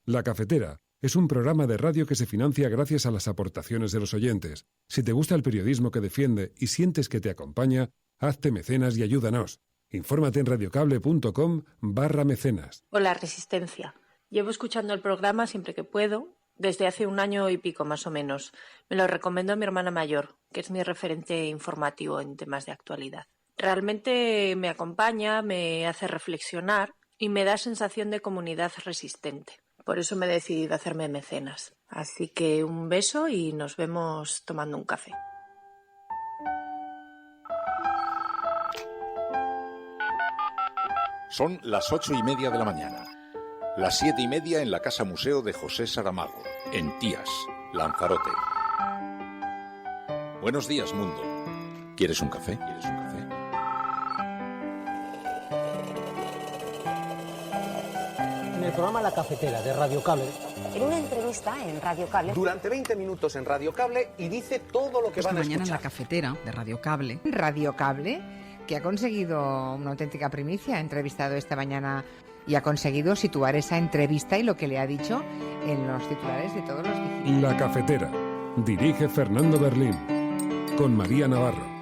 La Cafetera es un programa de radio que se financia gracias a las aportaciones de los oyentes. Si te gusta el periodismo que defiende y sientes que te acompaña, hazte mecenas y ayúdanos. Infórmate en radiocable.com/mecenas. Hola, Resistencia. Llevo escuchando el programa siempre que puedo, desde hace 1 año y pico más o menos. Me lo recomendó mi hermana mayor, que es mi referente informativo en temas de actualidad. Realmente me acompaña, me hace reflexionar y me da sensación de comunidad resistente. Por eso me he decidido a hacerme mecenas. Así que un beso y nos vemos tomando un café. Son las 8:30 de la mañana. Las 7:30 en la Casa Museo de José Saramago, en Tías, Lanzarote. Buenos días, mundo. ¿Quieres un café? En el programa La Cafetera de Radio Cable. En una entrevista en Radio Cable. Durante 20 minutos en Radio Cable y dice todo lo que van a escuchar. Mañana en La Cafetera de Radio Cable. Radio Cable, que ha conseguido una auténtica primicia. Ha entrevistado esta mañana y ha conseguido situar esa entrevista y lo que le ha dicho en los titulares de todos los digitales. La Cafetera. Dirige Fernando Berlín. Con María Navarro.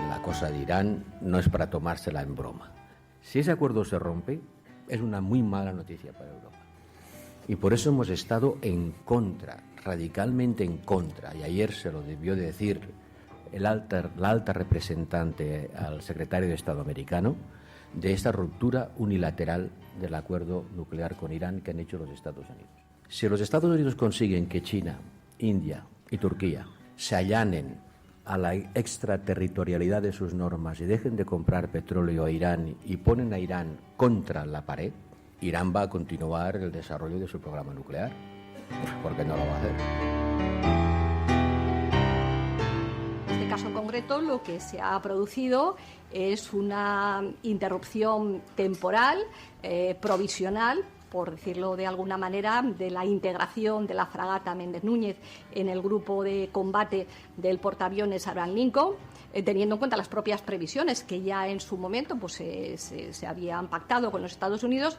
La cosa de Irán no es para tomársela en broma. Si ese acuerdo se rompe, es una muy mala noticia para Europa. Y por eso hemos estado en contra, radicalmente en contra, y ayer se lo debió decir la alta representante al secretario de Estado americano, de esta ruptura unilateral del acuerdo nuclear con Irán que han hecho los Estados Unidos. Si los Estados Unidos consiguen que China, India y Turquía se allanen a la extraterritorialidad de sus normas y dejen de comprar petróleo a Irán y ponen a Irán contra la pared, Irán va a continuar el desarrollo de su programa nuclear, porque no lo va a hacer. En este caso concreto, lo que se ha producido es una interrupción temporal, provisional, por decirlo de alguna manera, de la integración de la fragata Méndez Núñez en el grupo de combate del portaaviones Abraham Lincoln, teniendo en cuenta las propias previsiones que ya en su momento pues, se habían pactado con los Estados Unidos,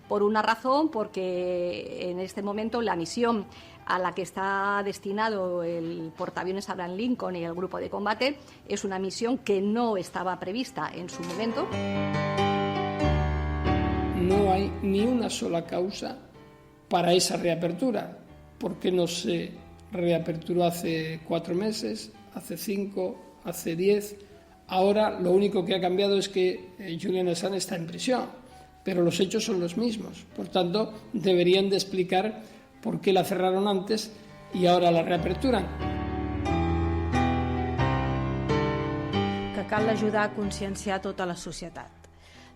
por una razón, porque en este momento la misión a la que está destinado el portaaviones Abraham Lincoln y el grupo de combate es una misión que no estaba prevista en su momento. No hay ni una sola causa para esa reapertura, porque no se reaperturó hace 4 meses, hace 5, hace 10. Ahora lo único que ha cambiado es que Julian Assange está en prisión, pero los hechos son los mismos. Por tanto, deberían de explicar por qué la cerraron antes y ahora la reaperturan. Que cal ajudar a conscienciar tota la societat.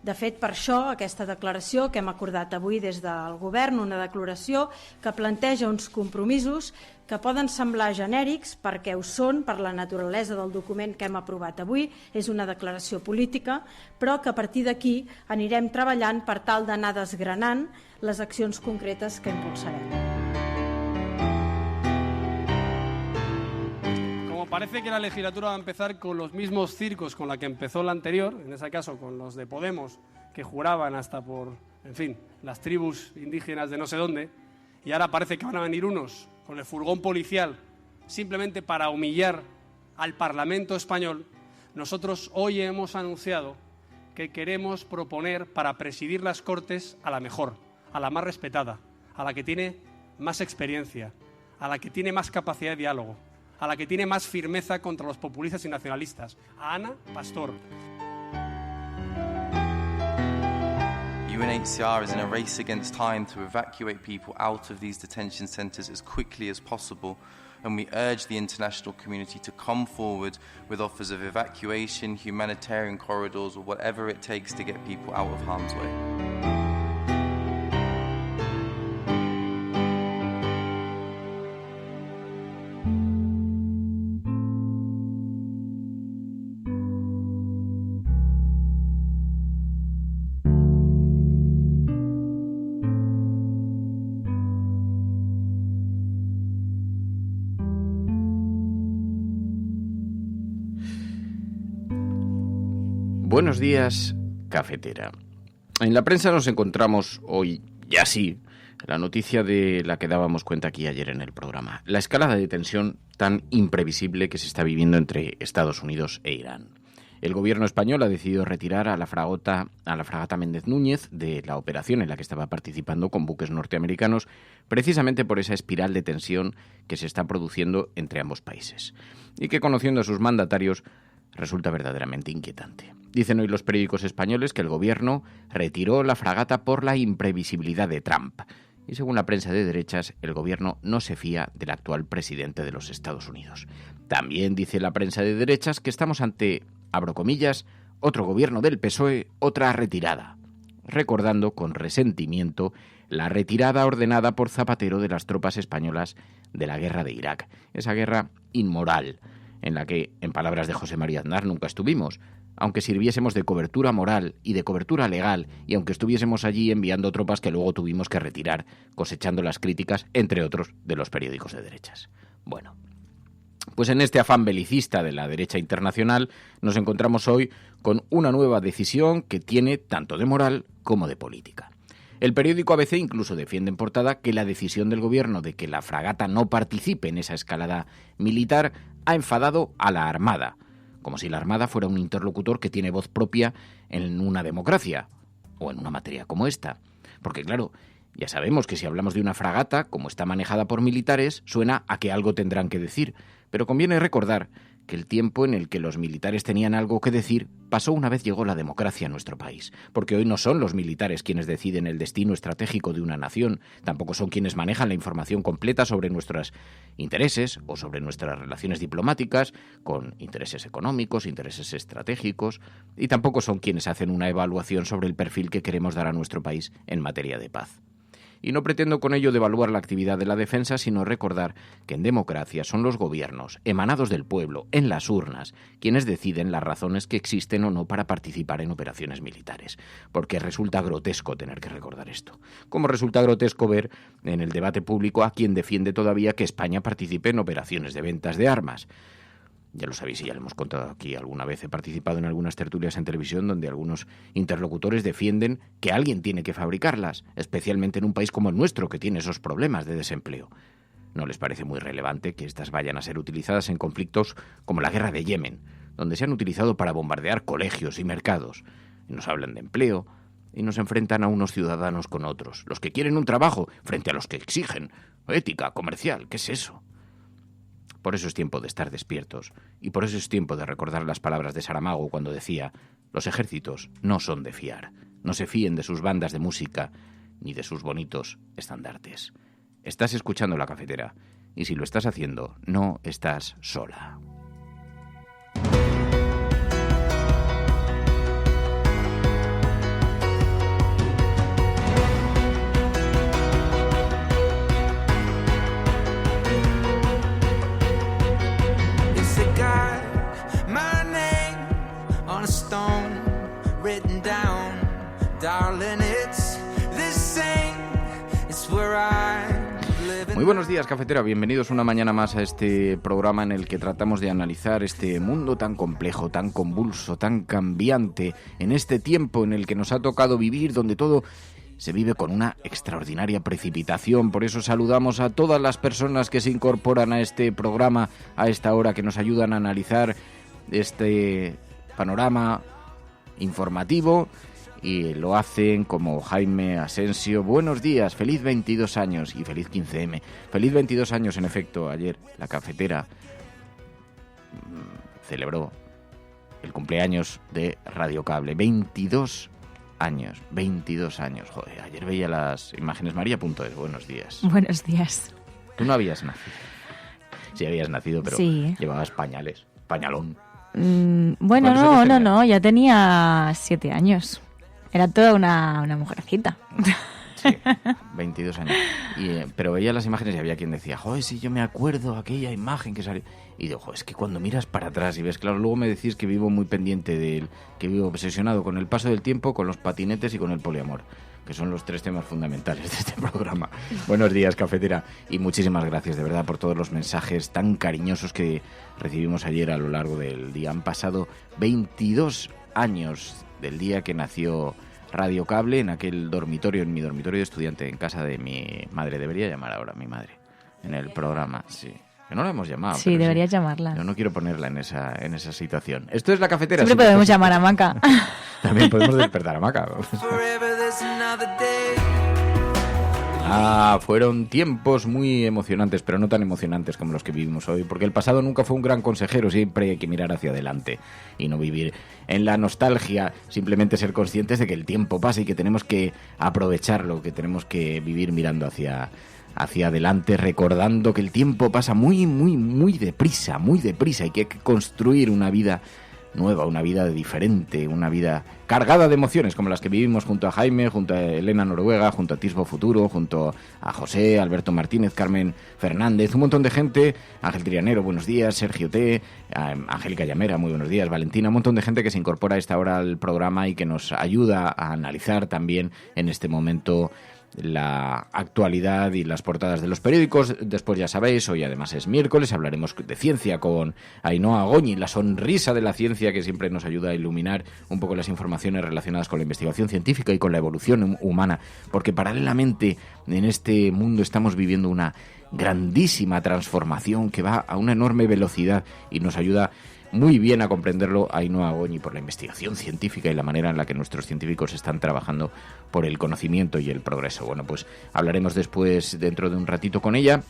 De fet, per això, aquesta declaració que hem acordat avui des del Govern, una declaració que planteja uns compromisos que poden semblar genèrics perquè ho són per la naturalesa del document que hem aprovat avui, és una declaració política, però que a partir d'aquí anirem treballant per tal d'anar desgranant les accions concretes que impulsarem. Parece que la legislatura va a empezar con los mismos circos con la que empezó la anterior, en ese caso con los de Podemos, que juraban hasta por, en fin, las tribus indígenas de no sé dónde, y ahora parece que van a venir unos con el furgón policial simplemente para humillar al Parlamento español. Nosotros hoy hemos anunciado que queremos proponer para presidir las Cortes a la mejor, a la más respetada, a la que tiene más experiencia, a la que tiene más capacidad de diálogo, a la que tiene más firmeza contra los populistas y nacionalistas, a Ana Pastor. UNHCR is in a race against time to evacuate people out of these detention centres as quickly as possible, and we urge the international community to come forward with offers of evacuation, humanitarian corridors, or whatever it takes to get people out of harm's way. Buenos días, cafetera. En la prensa nos encontramos hoy, ya sí, la noticia de la que dábamos cuenta aquí ayer en el programa. La escalada de tensión tan imprevisible que se está viviendo entre Estados Unidos e Irán. El gobierno español ha decidido retirar a la fragata Méndez Núñez de la operación en la que estaba participando con buques norteamericanos, precisamente por esa espiral de tensión que se está produciendo entre ambos países y que, conociendo a sus mandatarios, resulta verdaderamente inquietante. Dicen hoy los periódicos españoles que el gobierno retiró la fragata por la imprevisibilidad de Trump. Y según la prensa de derechas, el gobierno no se fía del actual presidente de los Estados Unidos. También dice la prensa de derechas que estamos ante, abro comillas, otro gobierno del PSOE, otra retirada, recordando con resentimiento la retirada ordenada por Zapatero de las tropas españolas de la guerra de Irak. Esa guerra inmoral, en la que, en palabras de José María Aznar, nunca estuvimos, aunque sirviésemos de cobertura moral y de cobertura legal, y aunque estuviésemos allí enviando tropas que luego tuvimos que retirar, cosechando las críticas, entre otros, de los periódicos de derechas. Bueno, pues en este afán belicista de la derecha internacional nos encontramos hoy con una nueva decisión que tiene tanto de moral como de política. El periódico ABC incluso defiende en portada que la decisión del gobierno de que la fragata no participe en esa escalada militar ha enfadado a la Armada, como si la Armada fuera un interlocutor que tiene voz propia en una democracia o en una materia como esta. Porque claro, ya sabemos que si hablamos de una fragata, como está manejada por militares, suena a que algo tendrán que decir. Pero conviene recordar que el tiempo en el que los militares tenían algo que decir pasó una vez llegó la democracia a nuestro país. Porque hoy no son los militares quienes deciden el destino estratégico de una nación, tampoco son quienes manejan la información completa sobre nuestros intereses o sobre nuestras relaciones diplomáticas, con intereses económicos, intereses estratégicos, y tampoco son quienes hacen una evaluación sobre el perfil que queremos dar a nuestro país en materia de paz. Y no pretendo con ello devaluar la actividad de la defensa, sino recordar que en democracia son los gobiernos, emanados del pueblo, en las urnas, quienes deciden las razones que existen o no para participar en operaciones militares. Porque resulta grotesco tener que recordar esto. Como resulta grotesco ver en el debate público a quien defiende todavía que España participe en operaciones de ventas de armas. Ya lo sabéis y ya lo hemos contado aquí alguna vez. He participado en algunas tertulias en televisión donde algunos interlocutores defienden que alguien tiene que fabricarlas, especialmente en un país como el nuestro, que tiene esos problemas de desempleo. ¿No les parece muy relevante que estas vayan a ser utilizadas en conflictos como la guerra de Yemen, donde se han utilizado para bombardear colegios y mercados? Y nos hablan de empleo y nos enfrentan a unos ciudadanos con otros, los que quieren un trabajo frente a los que exigen ética comercial. ¿Qué es eso? Por eso es tiempo de estar despiertos y por eso es tiempo de recordar las palabras de Saramago cuando decía: los ejércitos no son de fiar, no se fíen de sus bandas de música ni de sus bonitos estandartes. Estás escuchando La Cafetera y si lo estás haciendo, no estás sola. Muy buenos días, cafetera. Bienvenidos una mañana más a este programa en el que tratamos de analizar este mundo tan complejo, tan convulso, tan cambiante, en este tiempo en el que nos ha tocado vivir, donde todo se vive con una extraordinaria precipitación. Por eso saludamos a todas las personas que se incorporan a este programa a esta hora, que nos ayudan a analizar este panorama informativo. Y lo hacen como Jaime Asensio. Buenos días, feliz 22 años y feliz 15M. Feliz 22 años, en efecto. Ayer la cafetera celebró el cumpleaños de Radio Cable. 22 años. Joder, ayer veía las imágenes. María.es, buenos días. Buenos días. Tú no habías nacido. Sí habías nacido, pero sí. Llevabas pañales. Pañalón. Bueno, no, ya tenía 7 años. Era toda una mujercita. Sí, 22 años. Pero veía las imágenes y había quien decía, joder, sí, yo me acuerdo aquella imagen que salió. Y digo, joder, es que cuando miras para atrás y ves, claro, luego me decís que vivo muy pendiente de él, que vivo obsesionado con el paso del tiempo, con los patinetes y con el poliamor, que son los 3 temas fundamentales de este programa. Buenos días, cafetera, y muchísimas gracias, de verdad, por todos los mensajes tan cariñosos que recibimos ayer a lo largo del día. Han pasado 22 años del día que nació Radio Cable, en aquel dormitorio, en mi dormitorio de estudiante en casa de mi madre. Debería llamar ahora a mi madre en el programa, sí. Que no la hemos llamado. Sí, deberías llamarla. Yo no quiero ponerla en esa situación. Esto es La Cafetera. Siempre podemos llamar a Maca. También podemos despertar a Maca. Fueron tiempos muy emocionantes, pero no tan emocionantes como los que vivimos hoy, porque el pasado nunca fue un gran consejero, siempre hay que mirar hacia adelante y no vivir en la nostalgia, simplemente ser conscientes de que el tiempo pasa y que tenemos que aprovecharlo, que tenemos que vivir mirando hacia adelante, recordando que el tiempo pasa muy, muy, muy deprisa y que hay que construir una vida nueva, una vida diferente, una vida cargada de emociones como las que vivimos junto a Jaime, junto a Elena Noruega, junto a Tisbo Futuro, junto a José, Alberto Martínez, Carmen Fernández, un montón de gente, Ángel Trianero, buenos días, Sergio T, Angélica Llamera, muy buenos días, Valentina, un montón de gente que se incorpora a esta hora al programa y que nos ayuda a analizar también en este momento la actualidad y las portadas de los periódicos. Después, ya sabéis, hoy además es miércoles, hablaremos de ciencia con Ainhoa Goñi, la sonrisa de la ciencia que siempre nos ayuda a iluminar un poco las informaciones relacionadas con la investigación científica y con la evolución humana, porque paralelamente en este mundo estamos viviendo una grandísima transformación que va a una enorme velocidad y nos ayuda muy bien a comprenderlo Ainhoa Goñi por la investigación científica y la manera en la que nuestros científicos están trabajando por el conocimiento y el progreso. Bueno, pues hablaremos después, dentro de un ratito, con ella.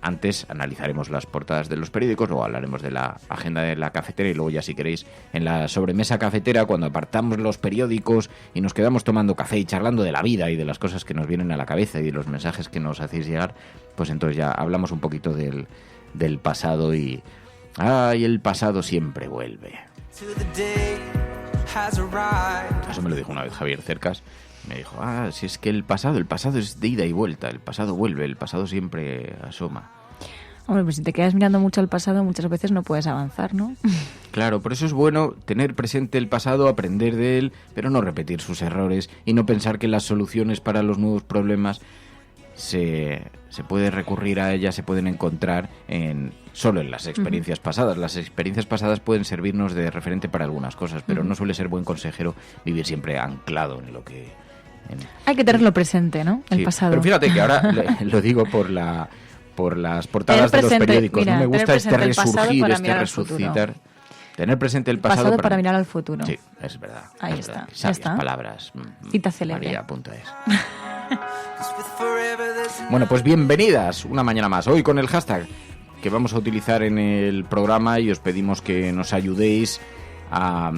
Antes analizaremos las portadas de los periódicos, luego hablaremos de la agenda de la cafetera y luego ya, si queréis, en la sobremesa cafetera, cuando apartamos los periódicos y nos quedamos tomando café y charlando de la vida y de las cosas que nos vienen a la cabeza y de los mensajes que nos hacéis llegar, pues entonces ya hablamos un poquito del pasado y el pasado siempre vuelve. Eso me lo dijo una vez Javier Cercas. Me dijo, si es que el pasado es de ida y vuelta, el pasado vuelve, el pasado siempre asoma. Hombre, pues si te quedas mirando mucho al pasado, muchas veces no puedes avanzar, ¿no? Claro, por eso es bueno tener presente el pasado, aprender de él, pero no repetir sus errores y no pensar que las soluciones para los nuevos problemas se puede recurrir a ellas, se pueden encontrar solo en las experiencias pasadas. Las experiencias pasadas pueden servirnos de referente para algunas cosas, pero no suele ser buen consejero vivir siempre anclado en lo que... Hay que tenerlo presente, ¿no? El pasado. Pero fíjate que ahora lo digo por las portadas de los periódicos. Mira, no me gusta este resurgir, este resucitar. Tener presente el pasado para mirar al futuro. Sí, es verdad. Ahí es está. Verdad. Sabias palabras. Cita célebre. María.es. Bueno, pues bienvenidas una mañana más. Hoy con el hashtag que vamos a utilizar en el programa y os pedimos que nos ayudéis a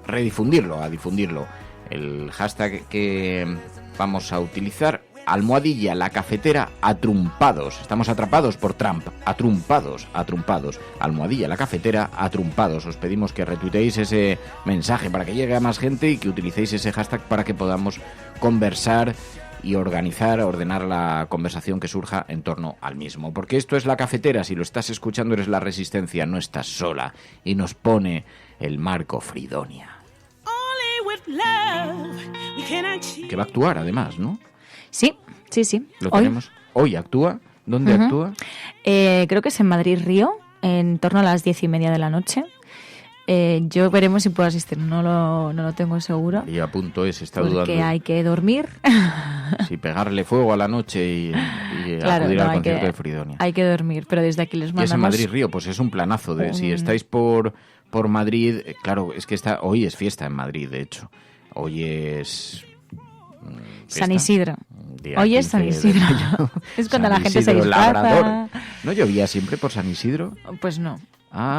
redifundirlo, a difundirlo. El hashtag que vamos a utilizar: almohadilla la cafetera atrumpados. Estamos atrapados por Trump. Atrumpados. Almohadilla la cafetera atrumpados. Os pedimos que retuiteéis ese mensaje para que llegue a más gente y que utilicéis ese hashtag para que podamos conversar y ordenar la conversación que surja en torno al mismo. Porque esto es La Cafetera. Si lo estás escuchando, eres La Resistencia, no estás sola. Y nos pone el Marco Fridonia, que va a actuar además, ¿no? Sí. Lo tenemos. Hoy actúa. ¿Dónde actúa? Creo que es en Madrid Río, en torno a las 10:30 de la noche. Yo veremos si puedo asistir, no lo tengo seguro. Y a punto está porque dudando. Porque hay que dormir. Sí, pegarle fuego a la noche y claro, acudir al concierto de Fridonia. Hay que dormir, pero desde aquí les mandamos... Y es en Madrid Río, pues es un planazo. Si estáis por Madrid, claro, es que hoy es fiesta en Madrid, de hecho. Hoy es... San Isidro. Hoy es San Isidro. Es cuando la gente se disfraza. ¿No llovía siempre por San Isidro? Pues no.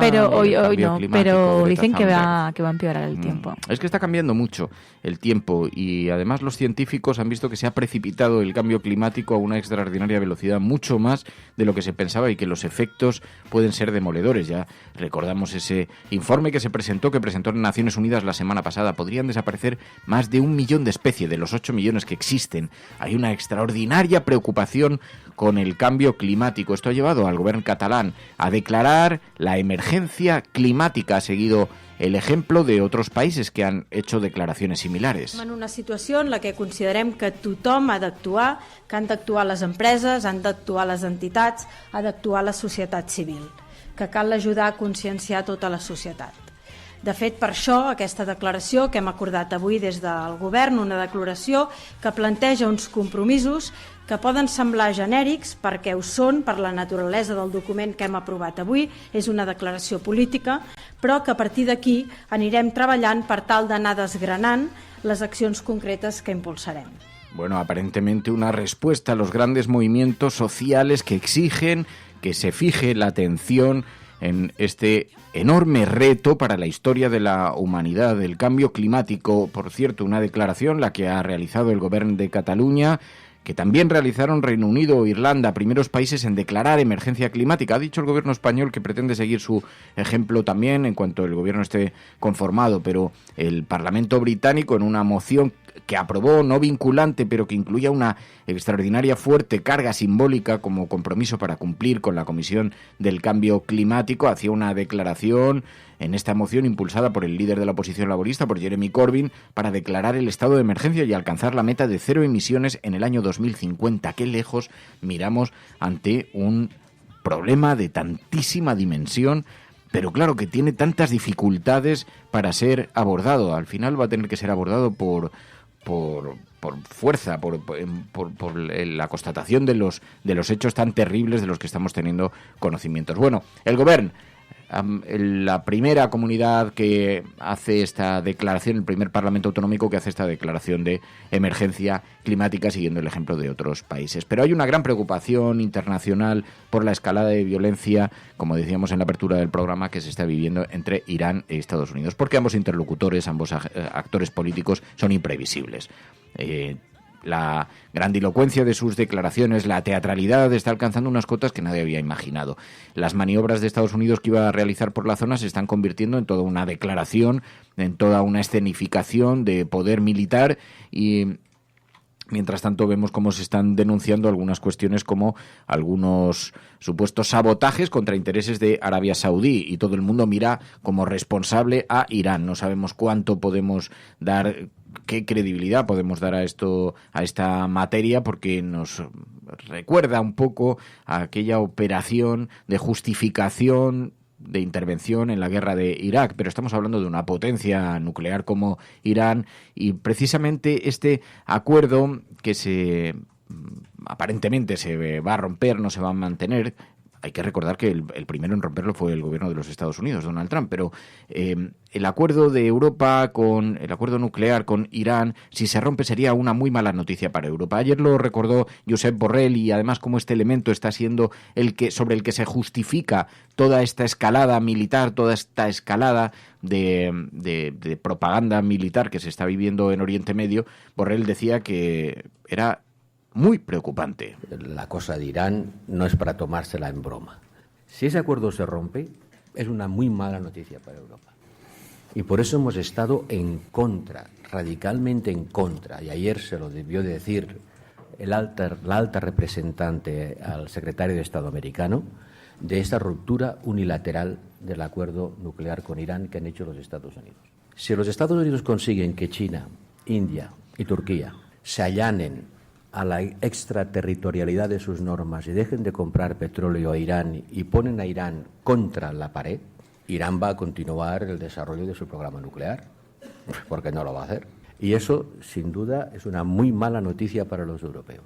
Pero hoy no, pero dicen que va a empeorar el tiempo. Es que está cambiando mucho el tiempo y además los científicos han visto que se ha precipitado el cambio climático a una extraordinaria velocidad, mucho más de lo que se pensaba, y que los efectos pueden ser demoledores. Ya recordamos ese informe que presentó en Naciones Unidas la semana pasada. Podrían desaparecer más de 1 millón de especies de los 8 millones que existen. Hay una extraordinaria preocupación con el cambio climático. Esto ha llevado al gobierno catalán a declarar la emergencia climática. Ha seguido el ejemplo de otros países que han hecho declaraciones similares. En una situació en la que considerem que tothom ha d'actuar, que han d'actuar les empreses, han d'actuar les entitats, ha d'actuar la societat civil, que cal ajudar a conscienciar tota la societat. De fet, per això, aquesta declaració que hem acordat avui des del Govern, una declaració que planteja uns compromisos que poden semblar genèrics perquè ho són per la naturalesa del document que hem aprovat avui, és una declaració política, però que a partir d'aquí anirem treballant per tal d'anar desgranant les accions concretes que impulsarem. Bueno, aparentemente una respuesta a los grandes movimientos sociales que exigen que se fije la atención en este enorme reto para la historia de la humanidad, del cambio climático. Por cierto, una declaración la que ha realizado el Gobierno de Cataluña, que también realizaron Reino Unido o Irlanda, primeros países en declarar emergencia climática. Ha dicho el gobierno español que pretende seguir su ejemplo también en cuanto el gobierno esté conformado, pero el Parlamento británico, en una moción que aprobó, no vinculante, pero que incluía una extraordinaria fuerte carga simbólica como compromiso para cumplir con la Comisión del Cambio Climático, hacía una declaración en esta moción impulsada por el líder de la oposición laborista, por Jeremy Corbyn, para declarar el estado de emergencia y alcanzar la meta de 0 emisiones en el año 2050. Qué lejos miramos ante un problema de tantísima dimensión, pero claro, que tiene tantas dificultades para ser abordado. Al final va a tener que ser abordado por fuerza, por la constatación de los hechos tan terribles de los que estamos teniendo conocimientos. Bueno, el Gobierno, la primera comunidad que hace esta declaración, el primer Parlamento autonómico que hace esta declaración de emergencia climática siguiendo el ejemplo de otros países. Pero hay una gran preocupación internacional por la escalada de violencia, como decíamos en la apertura del programa, que se está viviendo entre Irán e Estados Unidos, porque ambos interlocutores, ambos actores políticos son imprevisibles. La grandilocuencia de sus declaraciones, la teatralidad está alcanzando unas cotas que nadie había imaginado. Las maniobras de Estados Unidos que iba a realizar por la zona se están convirtiendo en toda una declaración, en toda una escenificación de poder militar y mientras tanto vemos cómo se están denunciando algunas cuestiones como algunos supuestos sabotajes contra intereses de Arabia Saudí y todo el mundo mira como responsable a Irán. No sabemos cuánto podemos dar, qué credibilidad podemos dar a esta materia, porque nos recuerda un poco a aquella operación de justificación de intervención en la guerra de Irak, pero estamos hablando de una potencia nuclear como Irán y precisamente este acuerdo que aparentemente se va a romper, no se va a mantener. Hay que recordar que el primero en romperlo fue el gobierno de los Estados Unidos, Donald Trump, pero el acuerdo de Europa el acuerdo nuclear con Irán, si se rompe sería una muy mala noticia para Europa. Ayer lo recordó Josep Borrell y además como este elemento está siendo sobre el que se justifica toda esta escalada militar, toda esta escalada de propaganda militar que se está viviendo en Oriente Medio. Borrell decía que era muy preocupante. La cosa de Irán no es para tomársela en broma. Si ese acuerdo se rompe, es una muy mala noticia para Europa. Y por eso hemos estado en contra, radicalmente en contra. Y ayer se lo debió decir la alta representante al secretario de Estado americano, de esta ruptura unilateral del acuerdo nuclear con Irán que han hecho los Estados Unidos. Si los Estados Unidos consiguen que China, India y Turquía se allanen a la extraterritorialidad de sus normas y dejen de comprar petróleo a Irán y ponen a Irán contra la pared, Irán va a continuar el desarrollo de su programa nuclear, porque no lo va a hacer. Y eso, sin duda, es una muy mala noticia para los europeos.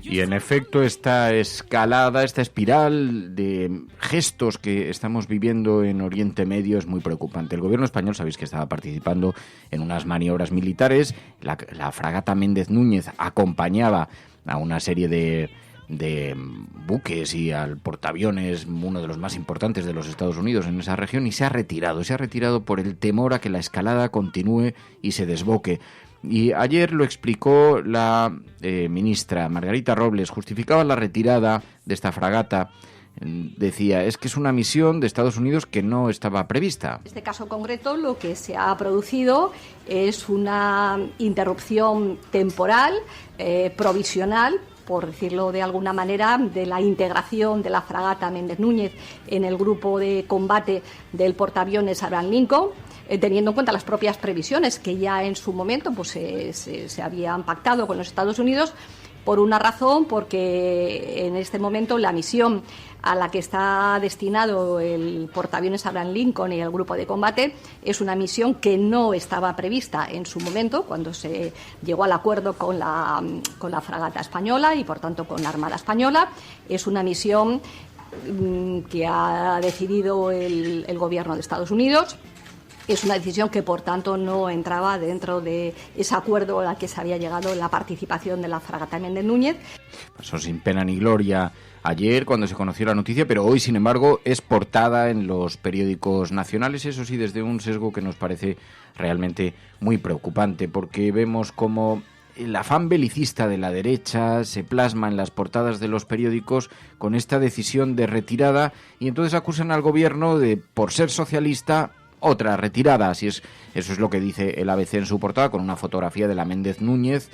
Y en efecto esta escalada, esta espiral de gestos que estamos viviendo en Oriente Medio es muy preocupante. El gobierno español, sabéis que estaba participando en unas maniobras militares, la fragata Méndez Núñez acompañaba a una serie de buques y al portaaviones, uno de los más importantes de los Estados Unidos en esa región, y se ha retirado por el temor a que la escalada continúe y se desboque. Y ayer lo explicó la ministra Margarita Robles, justificaba la retirada de esta fragata. Decía, es que es una misión de Estados Unidos que no estaba prevista. En este caso concreto lo que se ha producido es una interrupción temporal, provisional, por decirlo de alguna manera, de la integración de la fragata Méndez Núñez en el grupo de combate del portaaviones Abraham Lincoln, teniendo en cuenta las propias previsiones que ya en su momento pues, se habían pactado con los Estados Unidos, por una razón, porque en este momento la misión a la que está destinado el portaaviones Abraham Lincoln y el grupo de combate es una misión que no estaba prevista en su momento, cuando se llegó al acuerdo con la fragata española y, por tanto, con la Armada Española. Es una misión que ha decidido el gobierno de Estados Unidos. Es una decisión que, por tanto, no entraba dentro de ese acuerdo al que se había llegado la participación de la fragata Méndez Núñez. Pasó sin pena ni gloria ayer cuando se conoció la noticia, pero hoy, sin embargo, es portada en los periódicos nacionales, eso sí, desde un sesgo que nos parece realmente muy preocupante, porque vemos como el afán belicista de la derecha se plasma en las portadas de los periódicos con esta decisión de retirada, y entonces acusan al gobierno de, por ser socialista, otra retirada. Así es, eso es lo que dice el ABC en su portada, con una fotografía de la Méndez Núñez.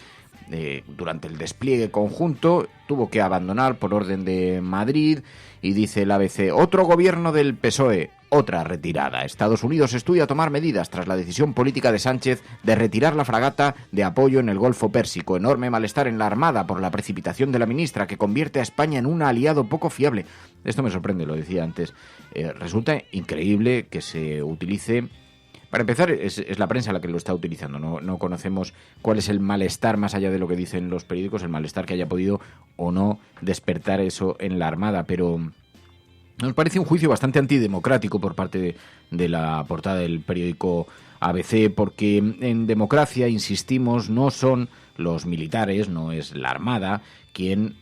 Durante el despliegue conjunto tuvo que abandonar por orden de Madrid, y dice el ABC: otro gobierno del PSOE, otra retirada. Estados Unidos estudia tomar medidas tras la decisión política de Sánchez de retirar la fragata de apoyo en el Golfo Pérsico. Enorme malestar en la Armada por la precipitación de la ministra, que convierte a España en un aliado poco fiable. Esto me sorprende, lo decía antes. Resulta increíble que se utilice. Para empezar, es la prensa la que lo está utilizando. No conocemos cuál es el malestar, más allá de lo que dicen los periódicos, el malestar que haya podido o no despertar eso en la Armada, pero nos parece un juicio bastante antidemocrático por parte de la portada del periódico ABC, porque en democracia, insistimos, no son los militares, no es la Armada quien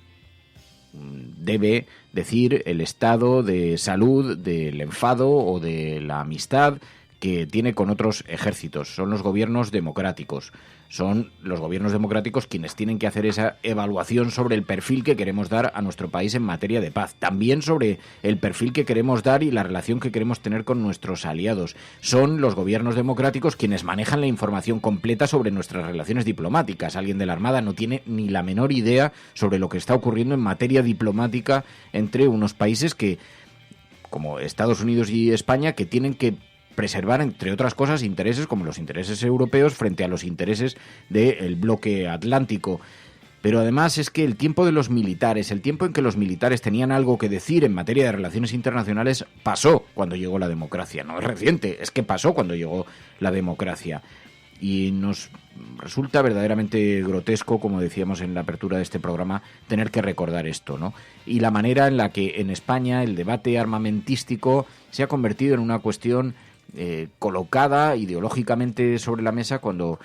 debe decir el estado de salud del enfado o de la amistad que tiene con otros ejércitos. Son los gobiernos democráticos. Son los gobiernos democráticos quienes tienen que hacer esa evaluación sobre el perfil que queremos dar a nuestro país en materia de paz. También sobre el perfil que queremos dar y la relación que queremos tener con nuestros aliados. Son los gobiernos democráticos quienes manejan la información completa sobre nuestras relaciones diplomáticas. Alguien de la Armada no tiene ni la menor idea sobre lo que está ocurriendo en materia diplomática entre unos países que, como Estados Unidos y España, que tienen que preservar, entre otras cosas, intereses como los intereses europeos frente a los intereses del bloque atlántico. Pero además es que el tiempo de los militares, el tiempo en que los militares tenían algo que decir en materia de relaciones internacionales, pasó cuando llegó la democracia. No es reciente, es que pasó cuando llegó la democracia. Y nos resulta verdaderamente grotesco, como decíamos en la apertura de este programa, tener que recordar esto, ¿no? Y la manera en la que en España el debate armamentístico se ha convertido en una cuestión colocada ideológicamente sobre la mesa cuando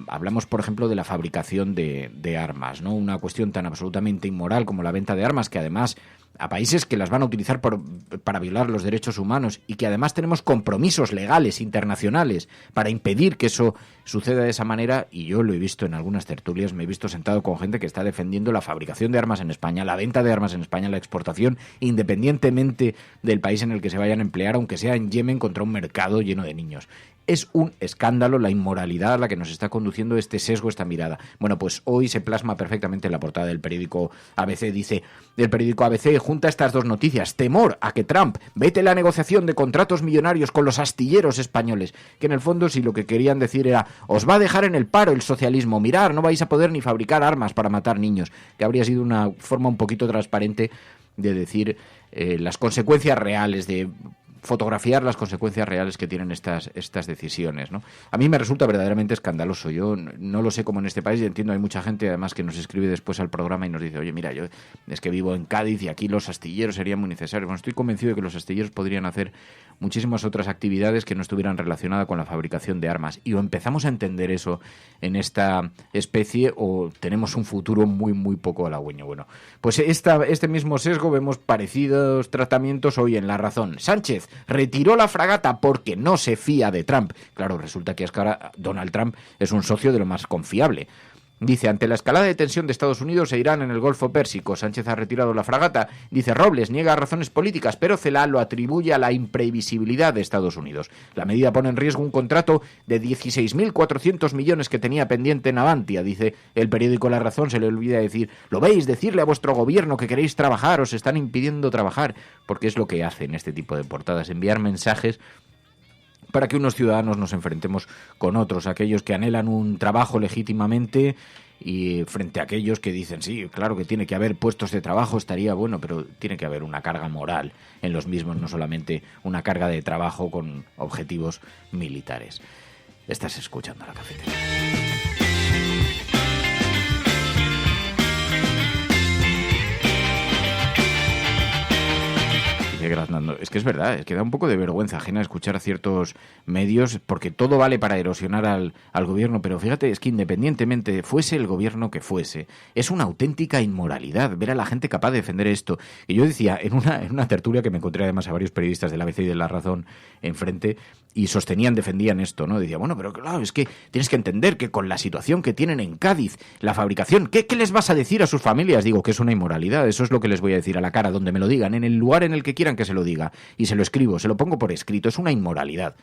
hablamos, por ejemplo, de la fabricación de armas, ¿no? Una cuestión tan absolutamente inmoral como la venta de armas, que además a países que las van a utilizar para violar los derechos humanos, y que además tenemos compromisos legales internacionales para impedir que eso suceda de esa manera. Y yo lo he visto en algunas tertulias, me he visto sentado con gente que está defendiendo la fabricación de armas en España, la venta de armas en España, la exportación, independientemente del país en el que se vayan a emplear, aunque sea en Yemen contra un mercado lleno de niños. Es un escándalo la inmoralidad a la que nos está conduciendo este sesgo, esta mirada. Bueno, pues hoy se plasma perfectamente en la portada del periódico ABC. Dice el periódico ABC: junta estas dos noticias, temor a que Trump vete la negociación de contratos millonarios con los astilleros españoles, que en el fondo si lo que querían decir era: os va a dejar en el paro el socialismo, mirar, no vais a poder ni fabricar armas para matar niños, que habría sido una forma un poquito transparente de decir las consecuencias reales, de fotografiar las consecuencias reales que tienen estas decisiones, ¿no? A mí me resulta verdaderamente escandaloso. Yo no lo sé cómo en este país, y entiendo, hay mucha gente además que nos escribe después al programa y nos dice: oye, mira, yo es que vivo en Cádiz y aquí los astilleros serían muy necesarios. Bueno, estoy convencido de que los astilleros podrían hacer muchísimas otras actividades que no estuvieran relacionadas con la fabricación de armas, y o empezamos a entender eso en esta especie o tenemos un futuro muy muy poco halagüeño. Bueno, pues este mismo sesgo vemos parecidos tratamientos hoy en La Razón. Sánchez retiró la fragata porque no se fía de Trump. Claro, resulta que es que ahora Donald Trump es un socio de lo más confiable. Dice, ante la escalada de tensión de Estados Unidos e Irán en el Golfo Pérsico, Sánchez ha retirado la fragata. Dice, Robles niega razones políticas, pero Celaá lo atribuye a la imprevisibilidad de Estados Unidos. La medida pone en riesgo un contrato de 16.400 millones que tenía pendiente en Avantia. Dice el periódico La Razón, se le olvida decir, ¿lo veis? Decirle a vuestro gobierno que queréis trabajar, os están impidiendo trabajar, porque es lo que hacen este tipo de portadas, enviar mensajes para que unos ciudadanos nos enfrentemos con otros, aquellos que anhelan un trabajo legítimamente y frente a aquellos que dicen, sí, claro que tiene que haber puestos de trabajo, estaría bueno, pero tiene que haber una carga moral en los mismos, no solamente una carga de trabajo con objetivos militares. Estás escuchando La Cafetera. Es que es verdad, es que da un poco de vergüenza ajena escuchar a ciertos medios, porque todo vale para erosionar al gobierno, pero fíjate, es que independientemente fuese el gobierno que fuese, es una auténtica inmoralidad ver a la gente capaz de defender esto. Y yo decía, en una tertulia que me encontré además a varios periodistas del ABC y de La Razón enfrente, y defendían esto, ¿no? Decía, bueno, pero claro, es que tienes que entender que con la situación que tienen en Cádiz, la fabricación, ¿qué les vas a decir a sus familias? Digo, que es una inmoralidad, eso es lo que les voy a decir a la cara, donde me lo digan, en el lugar en el que quieran que se lo diga, y se lo escribo, se lo pongo por escrito, es una inmoralidad.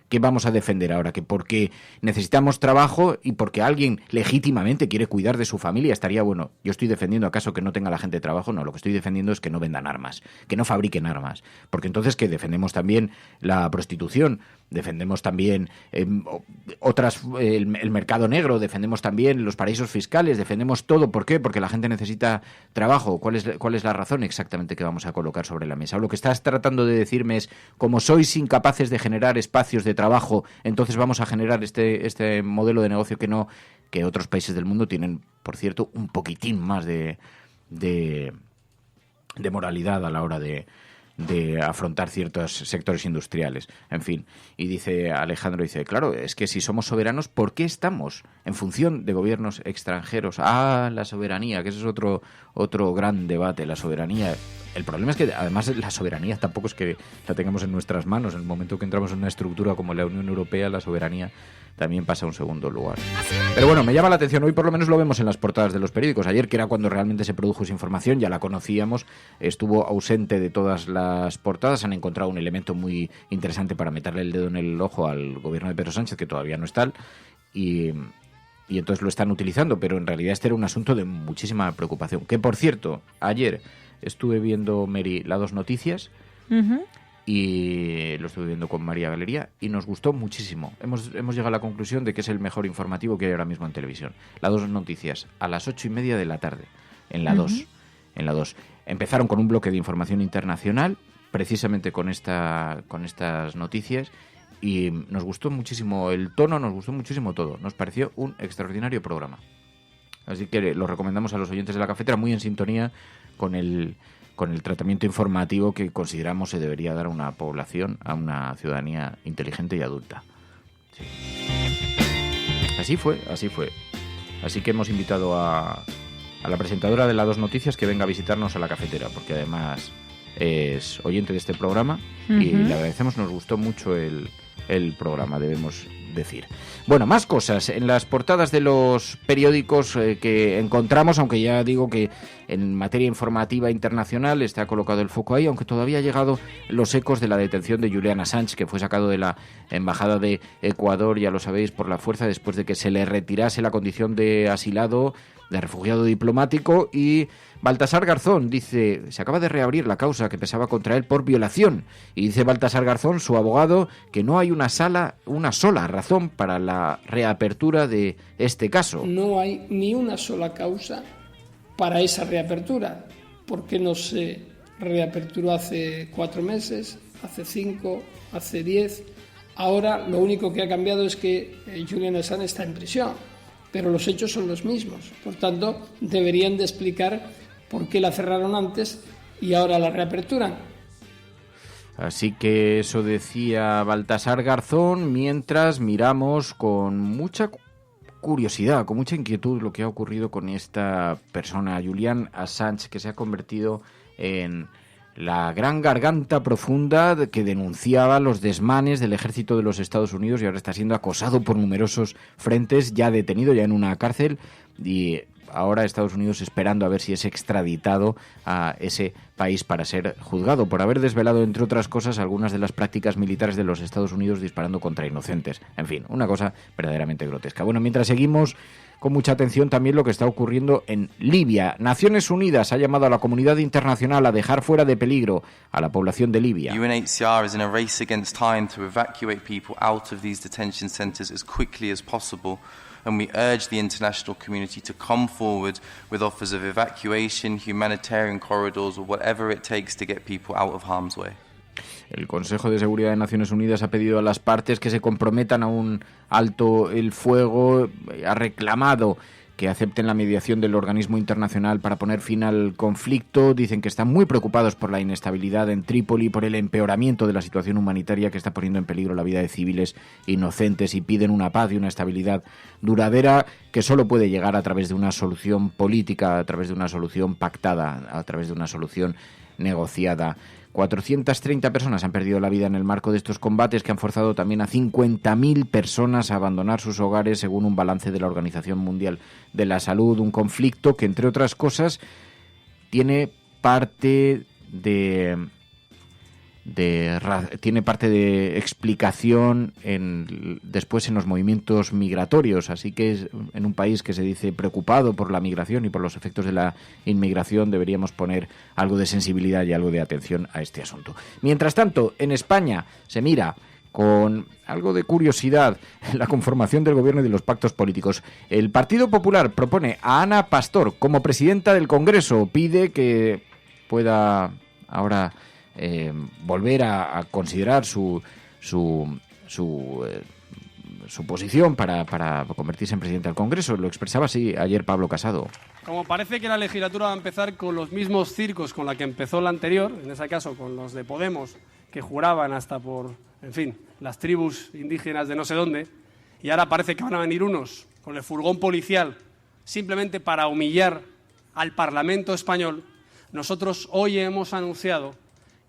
¿Qué vamos a defender ahora? ¿Que porque necesitamos trabajo y porque alguien legítimamente quiere cuidar de su familia estaría bueno? Yo estoy defendiendo, ¿acaso que no tenga la gente trabajo? No, lo que estoy defendiendo es que no vendan armas, que no fabriquen armas. Porque entonces, ¿qué? Defendemos también la prostitución, defendemos también el mercado negro, defendemos también los paraísos fiscales, defendemos todo. ¿Por qué? Porque la gente necesita trabajo. ¿Cuál es la razón exactamente que vamos a colocar sobre la mesa? O lo que estás tratando de decirme es, como sois incapaces de generar espacios de trabajo, entonces vamos a generar este modelo de negocio que otros países del mundo tienen, por cierto, un poquitín más de moralidad a la hora de afrontar ciertos sectores industriales, en fin. Y dice Alejandro, claro, es que si somos soberanos, ¿por qué estamos en función de gobiernos extranjeros? La soberanía, que ese es otro gran debate, la soberanía. El problema es que además la soberanía tampoco es que la tengamos en nuestras manos. En el momento que entramos en una estructura como la Unión Europea, la soberanía también pasa a un segundo lugar. Pero bueno, me llama la atención, hoy por lo menos lo vemos en las portadas de los periódicos. Ayer, que era cuando realmente se produjo esa información, ya la conocíamos, estuvo ausente de todas las portadas. Han encontrado un elemento muy interesante para meterle el dedo en el ojo al gobierno de Pedro Sánchez, que todavía no es tal, y entonces lo están utilizando, pero en realidad este era un asunto de muchísima preocupación. Que, por cierto, ayer estuve viendo, Mary, La 2 Noticias, y lo estuve viendo con María Galería, y nos gustó muchísimo. Hemos llegado a la conclusión de que es el mejor informativo que hay ahora mismo en televisión. La 2 Noticias, a las 8:30 de la tarde, en la 2. En la 2. Empezaron con un bloque de información internacional, precisamente con estas noticias, y nos gustó muchísimo el tono, nos gustó muchísimo todo. Nos pareció un extraordinario programa. Así que lo recomendamos a los oyentes de La Cafetera, muy en sintonía con el tratamiento informativo que consideramos se debería dar a una población, a una ciudadanía inteligente y adulta. Sí. Así fue. Así que hemos invitado a la presentadora de La 2 Noticias que venga a visitarnos a La Cafetera, porque además es oyente de este programa y le agradecemos, nos gustó mucho el programa, debemos decir. Bueno, más cosas en las portadas de los periódicos que encontramos, aunque ya digo que en materia informativa internacional está colocado el foco ahí, aunque todavía ha llegado los ecos de la detención de Julian Assange, que fue sacado de la embajada de Ecuador, ya lo sabéis, por la fuerza, después de que se le retirase la condición de asilado, de refugiado diplomático. Y Baltasar Garzón dice, se acaba de reabrir la causa que pesaba contra él por violación, y dice Baltasar Garzón, su abogado, que no hay una sola razón para la reapertura de este caso. No hay ni una sola causa para esa reapertura, porque no se reaperturó hace 4 meses, hace 5, hace 10. Ahora lo único que ha cambiado es que Julian Assange está en prisión, pero los hechos son los mismos. Por tanto, deberían de explicar por qué la cerraron antes y ahora la reaperturan. Así que eso decía Baltasar Garzón, mientras miramos con mucha curiosidad, con mucha inquietud lo que ha ocurrido con esta persona, Julian Assange, que se ha convertido en la gran garganta profunda que denunciaba los desmanes del ejército de los Estados Unidos y ahora está siendo acosado por numerosos frentes, ya detenido, ya en una cárcel, y ahora Estados Unidos esperando a ver si es extraditado a ese país para ser juzgado por haber desvelado, entre otras cosas, algunas de las prácticas militares de los Estados Unidos disparando contra inocentes. En fin, una cosa verdaderamente grotesca. Bueno, mientras seguimos con mucha atención también lo que está ocurriendo en Libia. Naciones Unidas ha llamado a la comunidad internacional a dejar fuera de peligro a la población de Libia. UNHCR is in a race against time to evacuate people out of these detention centres as quickly as possible, and we urge the international community to come forward with offers of evacuation, humanitarian corridors, or whatever it takes to get people out of harm's way. El Consejo de Seguridad de Naciones Unidas ha pedido a las partes que se comprometan a un alto el fuego, ha reclamado que acepten la mediación del organismo internacional para poner fin al conflicto. Dicen que están muy preocupados por la inestabilidad en Trípoli, por el empeoramiento de la situación humanitaria que está poniendo en peligro la vida de civiles inocentes, y piden una paz y una estabilidad duradera que solo puede llegar a través de una solución política, a través de una solución pactada, a través de una solución negociada. 430 personas han perdido la vida en el marco de estos combates, que han forzado también a 50.000 personas a abandonar sus hogares, según un balance de la Organización Mundial de la Salud. Un conflicto que, entre otras cosas, tiene parte de explicación después en los movimientos migratorios. Así que en un país que se dice preocupado por la migración y por los efectos de la inmigración, deberíamos poner algo de sensibilidad y algo de atención a este asunto. Mientras tanto, en España se mira con algo de curiosidad la conformación del gobierno y de los pactos políticos. El Partido Popular propone a Ana Pastor como presidenta del Congreso. Pide que pueda ahora volver a considerar su posición para convertirse en presidente del Congreso. Lo expresaba así ayer Pablo Casado. Como parece que la legislatura va a empezar con los mismos circos con la que empezó la anterior, en ese caso con los de Podemos, que juraban hasta por, en fin, las tribus indígenas de no sé dónde, y ahora parece que van a venir unos con el furgón policial simplemente para humillar al Parlamento español, nosotros hoy hemos anunciado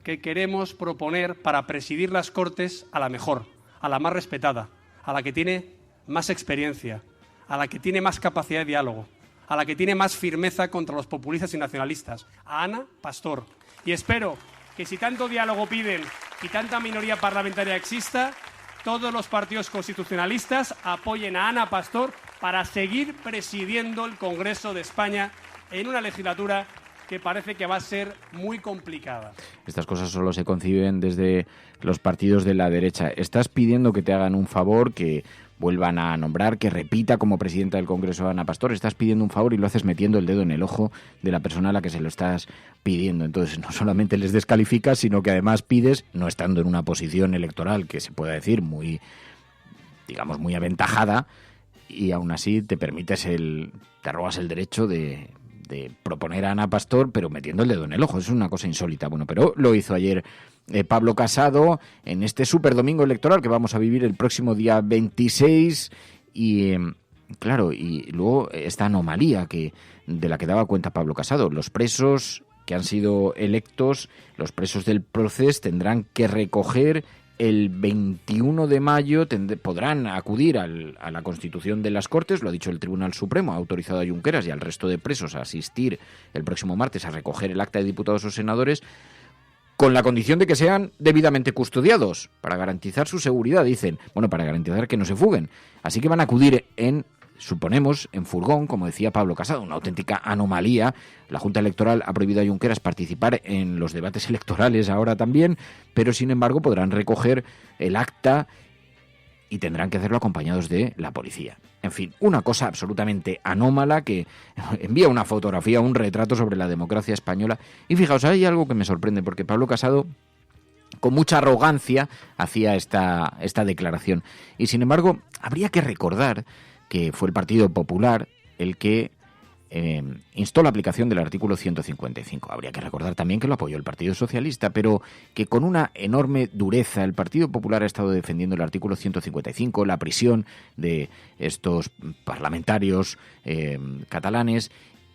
que queremos proponer para presidir las Cortes a la mejor, a la más respetada, a la que tiene más experiencia, a la que tiene más capacidad de diálogo, a la que tiene más firmeza contra los populistas y nacionalistas, a Ana Pastor. Y espero que, si tanto diálogo piden y tanta minoría parlamentaria exista, todos los partidos constitucionalistas apoyen a Ana Pastor para seguir presidiendo el Congreso de España en una legislatura que parece que va a ser muy complicada. Estas cosas solo se conciben desde los partidos de la derecha. Estás pidiendo que te hagan un favor, que vuelvan a nombrar, que repita como presidenta del Congreso a Ana Pastor. Estás pidiendo un favor y lo haces metiendo el dedo en el ojo de la persona a la que se lo estás pidiendo. Entonces, no solamente les descalificas, sino que además pides, no estando en una posición electoral que se pueda decir muy aventajada, y aún así te robas el derecho de proponer a Ana Pastor, pero metiendo el dedo en el ojo. Es una cosa insólita. Bueno, pero lo hizo ayer Pablo Casado en este superdomingo electoral que vamos a vivir el próximo día 26, y claro, y luego esta anomalía de la que daba cuenta Pablo Casado. Los presos que han sido electos, los presos del Procés, tendrán que recoger el 21 de mayo, podrán acudir a la constitución de las Cortes, lo ha dicho el Tribunal Supremo, ha autorizado a Junqueras y al resto de presos a asistir el próximo martes a recoger el acta de diputados o senadores, con la condición de que sean debidamente custodiados, para garantizar su seguridad, dicen. Bueno, para garantizar que no se fuguen. Así que van a acudir suponemos, en furgón, como decía Pablo Casado, una auténtica anomalía. La Junta Electoral ha prohibido a Junqueras participar en los debates electorales ahora también, pero sin embargo podrán recoger el acta y tendrán que hacerlo acompañados de la policía. En fin, una cosa absolutamente anómala que envía una fotografía, un retrato sobre la democracia española. Y fijaos, hay algo que me sorprende, porque Pablo Casado con mucha arrogancia hacía esta declaración. Y sin embargo, habría que recordar que fue el Partido Popular el que instó la aplicación del artículo 155. Habría que recordar también que lo apoyó el Partido Socialista, pero que con una enorme dureza el Partido Popular ha estado defendiendo el artículo 155, la prisión de estos parlamentarios catalanes.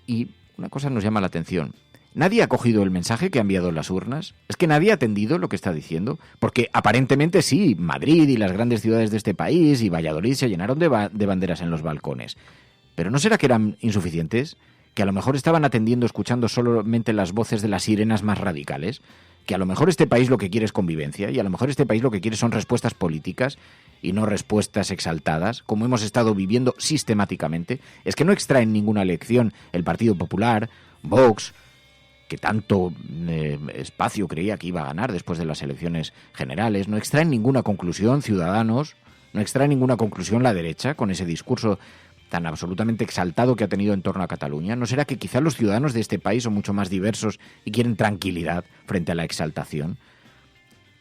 Y una cosa nos llama la atención. ¿Nadie ha cogido el mensaje que ha enviado en las urnas? ¿Es que nadie ha atendido lo que está diciendo? Porque aparentemente sí, Madrid y las grandes ciudades de este país y Valladolid se llenaron de banderas en los balcones. ¿Pero no será que eran insuficientes? ¿Que a lo mejor estaban atendiendo, escuchando solamente las voces de las sirenas más radicales? ¿Que a lo mejor este país lo que quiere es convivencia? ¿Y a lo mejor este país lo que quiere son respuestas políticas y no respuestas exaltadas, como hemos estado viviendo sistemáticamente? ¿Es que no extraen ninguna lección el Partido Popular, Vox, que tanto espacio creía que iba a ganar después de las elecciones generales? No extraen ninguna conclusión Ciudadanos, no extrae ninguna conclusión la derecha con ese discurso tan absolutamente exaltado que ha tenido en torno a Cataluña. ¿No será que quizá los ciudadanos de este país son mucho más diversos y quieren tranquilidad frente a la exaltación?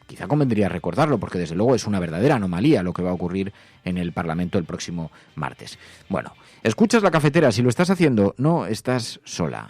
Quizá convendría recordarlo, porque desde luego es una verdadera anomalía lo que va a ocurrir en el Parlamento el próximo martes. Bueno, escuchas La Cafetera. Si lo estás haciendo, no estás sola.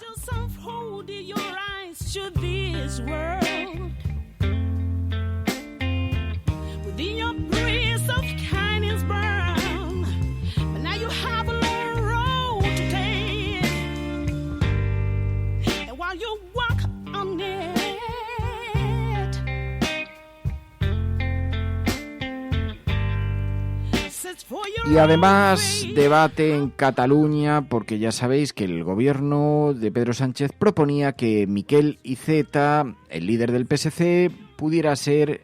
Y además debate en Cataluña, porque ya sabéis que el gobierno de Pedro Sánchez proponía que Miquel Iceta, el líder del PSC, pudiera ser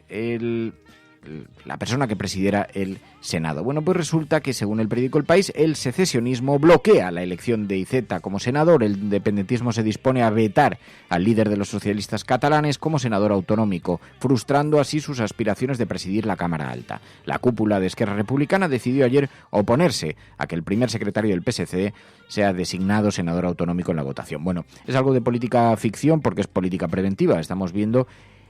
la persona que presidiera el Senado. Bueno, pues resulta que, según el periódico El País, el secesionismo bloquea la elección de Iceta como senador. El independentismo se dispone a vetar al líder de los socialistas catalanes como senador autonómico, frustrando así sus aspiraciones de presidir la Cámara Alta. La cúpula de Esquerra Republicana decidió ayer oponerse a que el primer secretario del PSC sea designado senador autonómico en la votación. Bueno, es algo de política ficción porque es política preventiva. Estamos viendo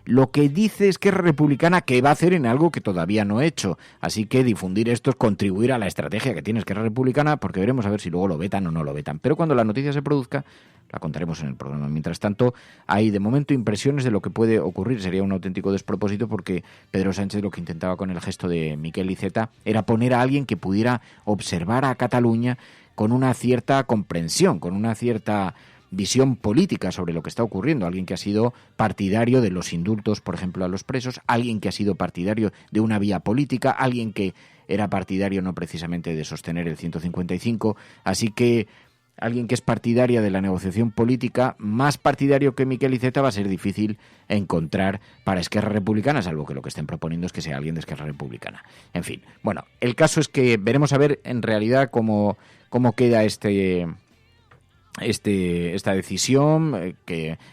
lo que dice Esquerra Republicana que va a hacer en algo que todavía no ha hecho. Así que difundir esto es contribuir a la estrategia que tiene Esquerra Republicana, porque veremos a ver si luego lo vetan o no lo vetan. Pero cuando la noticia se produzca, la contaremos en el programa. Mientras tanto, hay de momento impresiones de lo que puede ocurrir. Sería un auténtico despropósito, porque Pedro Sánchez lo que intentaba con el gesto de Miquel Iceta era poner a alguien que pudiera observar a Cataluña con una cierta comprensión, con una cierta visión política sobre lo que está ocurriendo. Alguien que ha sido partidario de los indultos, por ejemplo, a los presos, alguien que ha sido partidario de una vía política, alguien que era partidario no precisamente de sostener el 155, así que alguien que es partidaria de la negociación política, más partidario que Miquel Iceta, va a ser difícil encontrar para Esquerra Republicana, salvo que lo que estén proponiendo es que sea alguien de Esquerra Republicana. En fin, bueno, el caso es que veremos a ver en realidad cómo queda esta decisión,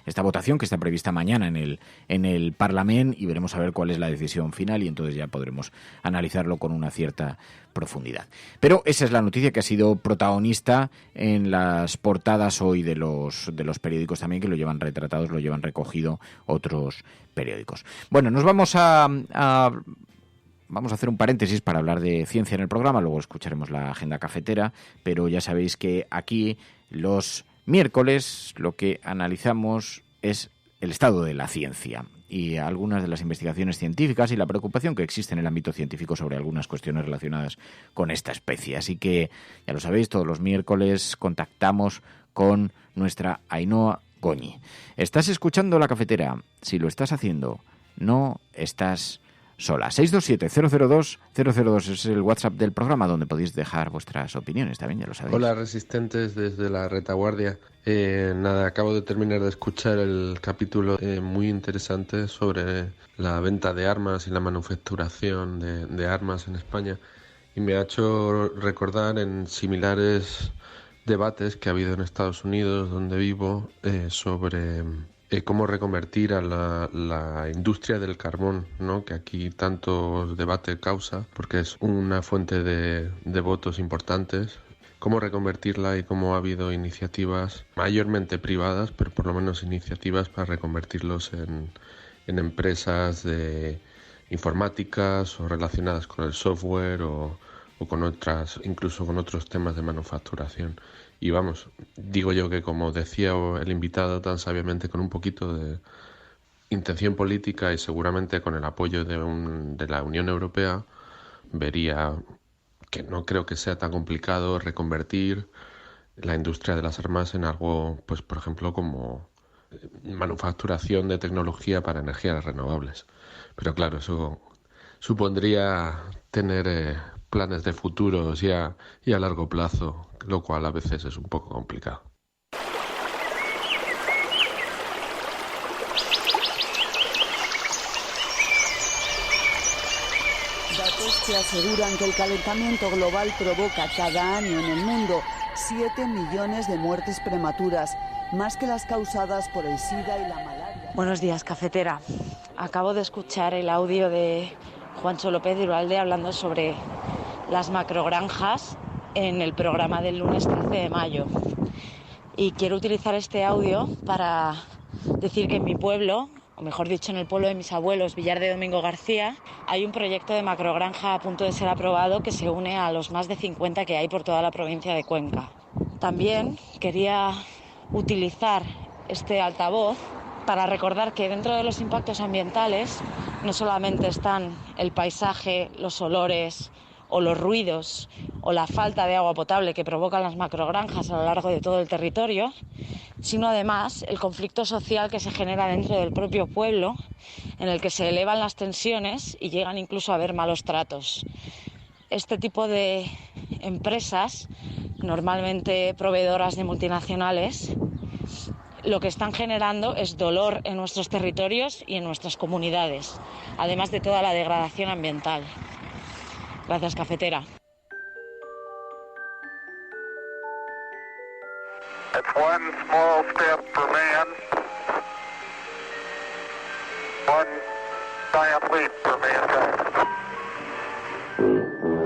esta votación que está prevista mañana en el Parlamento, y veremos a ver cuál es la decisión final, y entonces ya podremos analizarlo con una cierta profundidad. Pero esa es la noticia que ha sido protagonista en las portadas hoy de los periódicos también, que lo llevan retratados, lo llevan recogido otros periódicos. Bueno, nos vamos Vamos a hacer un paréntesis para hablar de ciencia en el programa, luego escucharemos la agenda cafetera, pero ya sabéis que aquí los miércoles lo que analizamos es el estado de la ciencia y algunas de las investigaciones científicas y la preocupación que existe en el ámbito científico sobre algunas cuestiones relacionadas con esta especie. Así que, ya lo sabéis, todos los miércoles contactamos con nuestra Ainhoa Goñi. ¿Estás escuchando La Cafetera? Si lo estás haciendo, no estás sola. 627-002-002 es el WhatsApp del programa, donde podéis dejar vuestras opiniones, también ya lo sabéis. Hola, resistentes desde la retaguardia. Acabo de terminar de escuchar el capítulo muy interesante sobre la venta de armas y la manufacturación de armas en España, y me ha hecho recordar en similares debates que ha habido en Estados Unidos, donde vivo, sobre cómo reconvertir a la industria del carbón, ¿no? Que aquí tanto debate causa, porque es una fuente de votos importantes. Cómo reconvertirla, y cómo ha habido iniciativas mayormente privadas, pero por lo menos iniciativas para reconvertirlos en empresas de informáticas o relacionadas con el software o con otras, incluso con otros temas de manufacturación. Y vamos, digo yo que, como decía el invitado tan sabiamente, con un poquito de intención política y seguramente con el apoyo de la Unión Europea, vería que no creo que sea tan complicado reconvertir la industria de las armas en algo, pues por ejemplo, como manufacturación de tecnología para energías renovables. Pero claro, eso supondría tener planes de futuros y a largo plazo, lo cual a veces es un poco complicado. Datos que aseguran que el calentamiento global provoca cada año en el mundo 7 millones de muertes prematuras, más que las causadas por el SIDA y la malaria. Buenos días, cafetera. Acabo de escuchar el audio de Juancho López de Urualde hablando sobre las macrogranjas en el programa del lunes 13 de mayo. Y quiero utilizar este audio para decir que en mi pueblo, o mejor dicho en el pueblo de mis abuelos, Villar de Domingo García, hay un proyecto de macrogranja a punto de ser aprobado que se une a los más de 50 que hay por toda la provincia de Cuenca. También quería utilizar este altavoz para recordar que dentro de los impactos ambientales no solamente están el paisaje, los olores o los ruidos o la falta de agua potable que provocan las macrogranjas a lo largo de todo el territorio, sino además el conflicto social que se genera dentro del propio pueblo, en el que se elevan las tensiones y llegan incluso a haber malos tratos. Este tipo de empresas, normalmente proveedoras de multinacionales, lo que están generando es dolor en nuestros territorios y en nuestras comunidades, además de toda la degradación ambiental. Gracias, cafetera. It's one small step for man, one giant leap for mankind.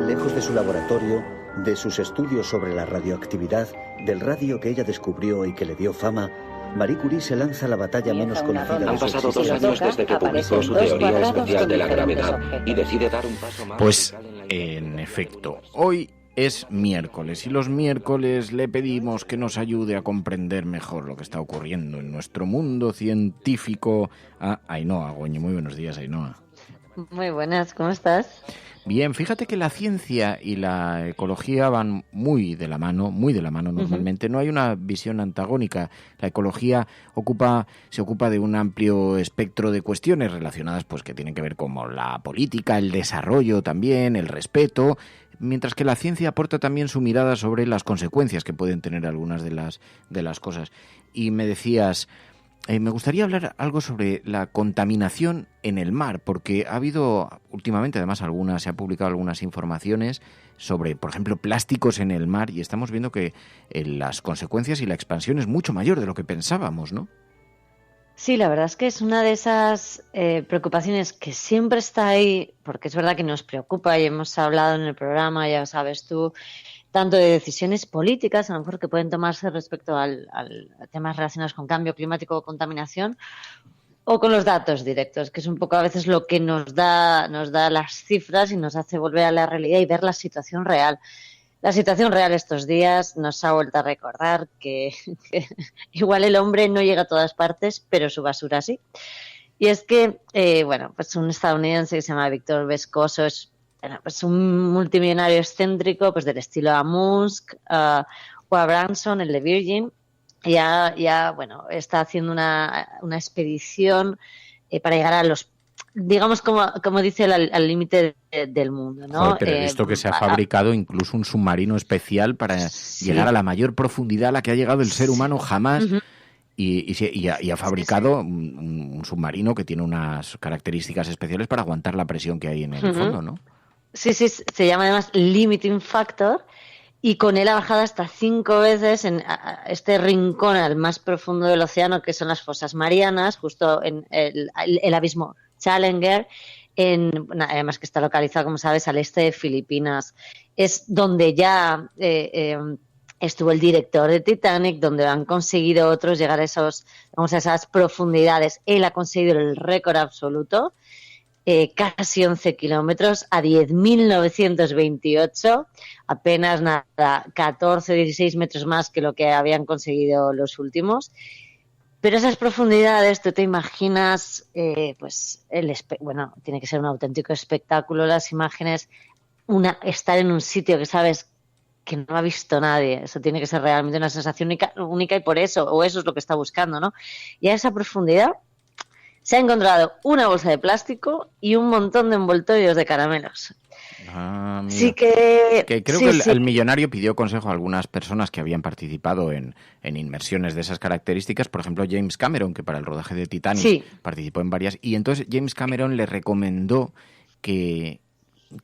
Lejos de su laboratorio, de sus estudios sobre la radioactividad, del radio que ella descubrió y que le dio fama, Marie Curie se lanza a la batalla menos conocida de su existencia. Han pasado 2 años desde que publicó su teoría especial de la gravedad y decide dar un paso más. Pues, en efecto, hoy es miércoles y los miércoles le pedimos que nos ayude a comprender mejor lo que está ocurriendo en nuestro mundo científico a Ainhoa Goñi. Muy buenos días, Ainhoa. Muy buenas, ¿cómo estás? Bien, fíjate que la ciencia y la ecología van muy de la mano normalmente. No hay una visión antagónica. La ecología se ocupa de un amplio espectro de cuestiones relacionadas, pues, que tienen que ver con la política, el desarrollo también, el respeto, mientras que la ciencia aporta también su mirada sobre las consecuencias que pueden tener algunas de las cosas. Y me decías, me gustaría hablar algo sobre la contaminación en el mar, porque ha habido últimamente, además, se han publicado algunas informaciones sobre, por ejemplo, plásticos en el mar, y estamos viendo que las consecuencias y la expansión es mucho mayor de lo que pensábamos, ¿no? Sí, la verdad es que es una de esas preocupaciones que siempre está ahí, porque es verdad que nos preocupa y hemos hablado en el programa, ya sabes tú, tanto de decisiones políticas, a lo mejor que pueden tomarse respecto a temas relacionados con cambio climático o contaminación, o con los datos directos, que es un poco a veces lo que nos da las cifras y nos hace volver a la realidad y ver la situación real. La situación real estos días nos ha vuelto a recordar que igual el hombre no llega a todas partes, pero su basura sí. Y es que, pues un estadounidense que se llama Víctor Vescoso es pues un multimillonario excéntrico, pues del estilo a Musk o a Branson, el de Virgin. Ya está haciendo una expedición para llegar a los, digamos, como dice, al límite del mundo, ¿no? Joder, pero he visto que se ha fabricado incluso un submarino especial para llegar a la mayor profundidad a la que ha llegado el ser humano jamás. Uh-huh. Y ha fabricado un submarino que tiene unas características especiales para aguantar la presión que hay en el fondo, ¿no? Sí, se llama además Limiting Factor, y con él ha bajado hasta 5 veces en este rincón al más profundo del océano, que son las fosas marianas, justo en el abismo Challenger, además que está localizado, como sabes, al este de Filipinas. Es donde ya estuvo el director de Titanic, donde han conseguido otros llegar a esas profundidades. Él ha conseguido el récord absoluto, casi 11 kilómetros a 10.928, apenas 14 o 16 metros más que lo que habían conseguido los últimos. Pero esas profundidades, tú te imaginas, tiene que ser un auténtico espectáculo las imágenes, estar en un sitio que sabes que no ha visto nadie. Eso tiene que ser realmente una sensación única y por eso, o eso es lo que está buscando, ¿no? Y a esa profundidad se ha encontrado una bolsa de plástico y un montón de envoltorios de caramelos. Ah, mira. Sí que creo que el millonario pidió consejo a algunas personas que habían participado en inmersiones de esas características, por ejemplo James Cameron, que para el rodaje de Titanic participó en varias, y entonces James Cameron le recomendó que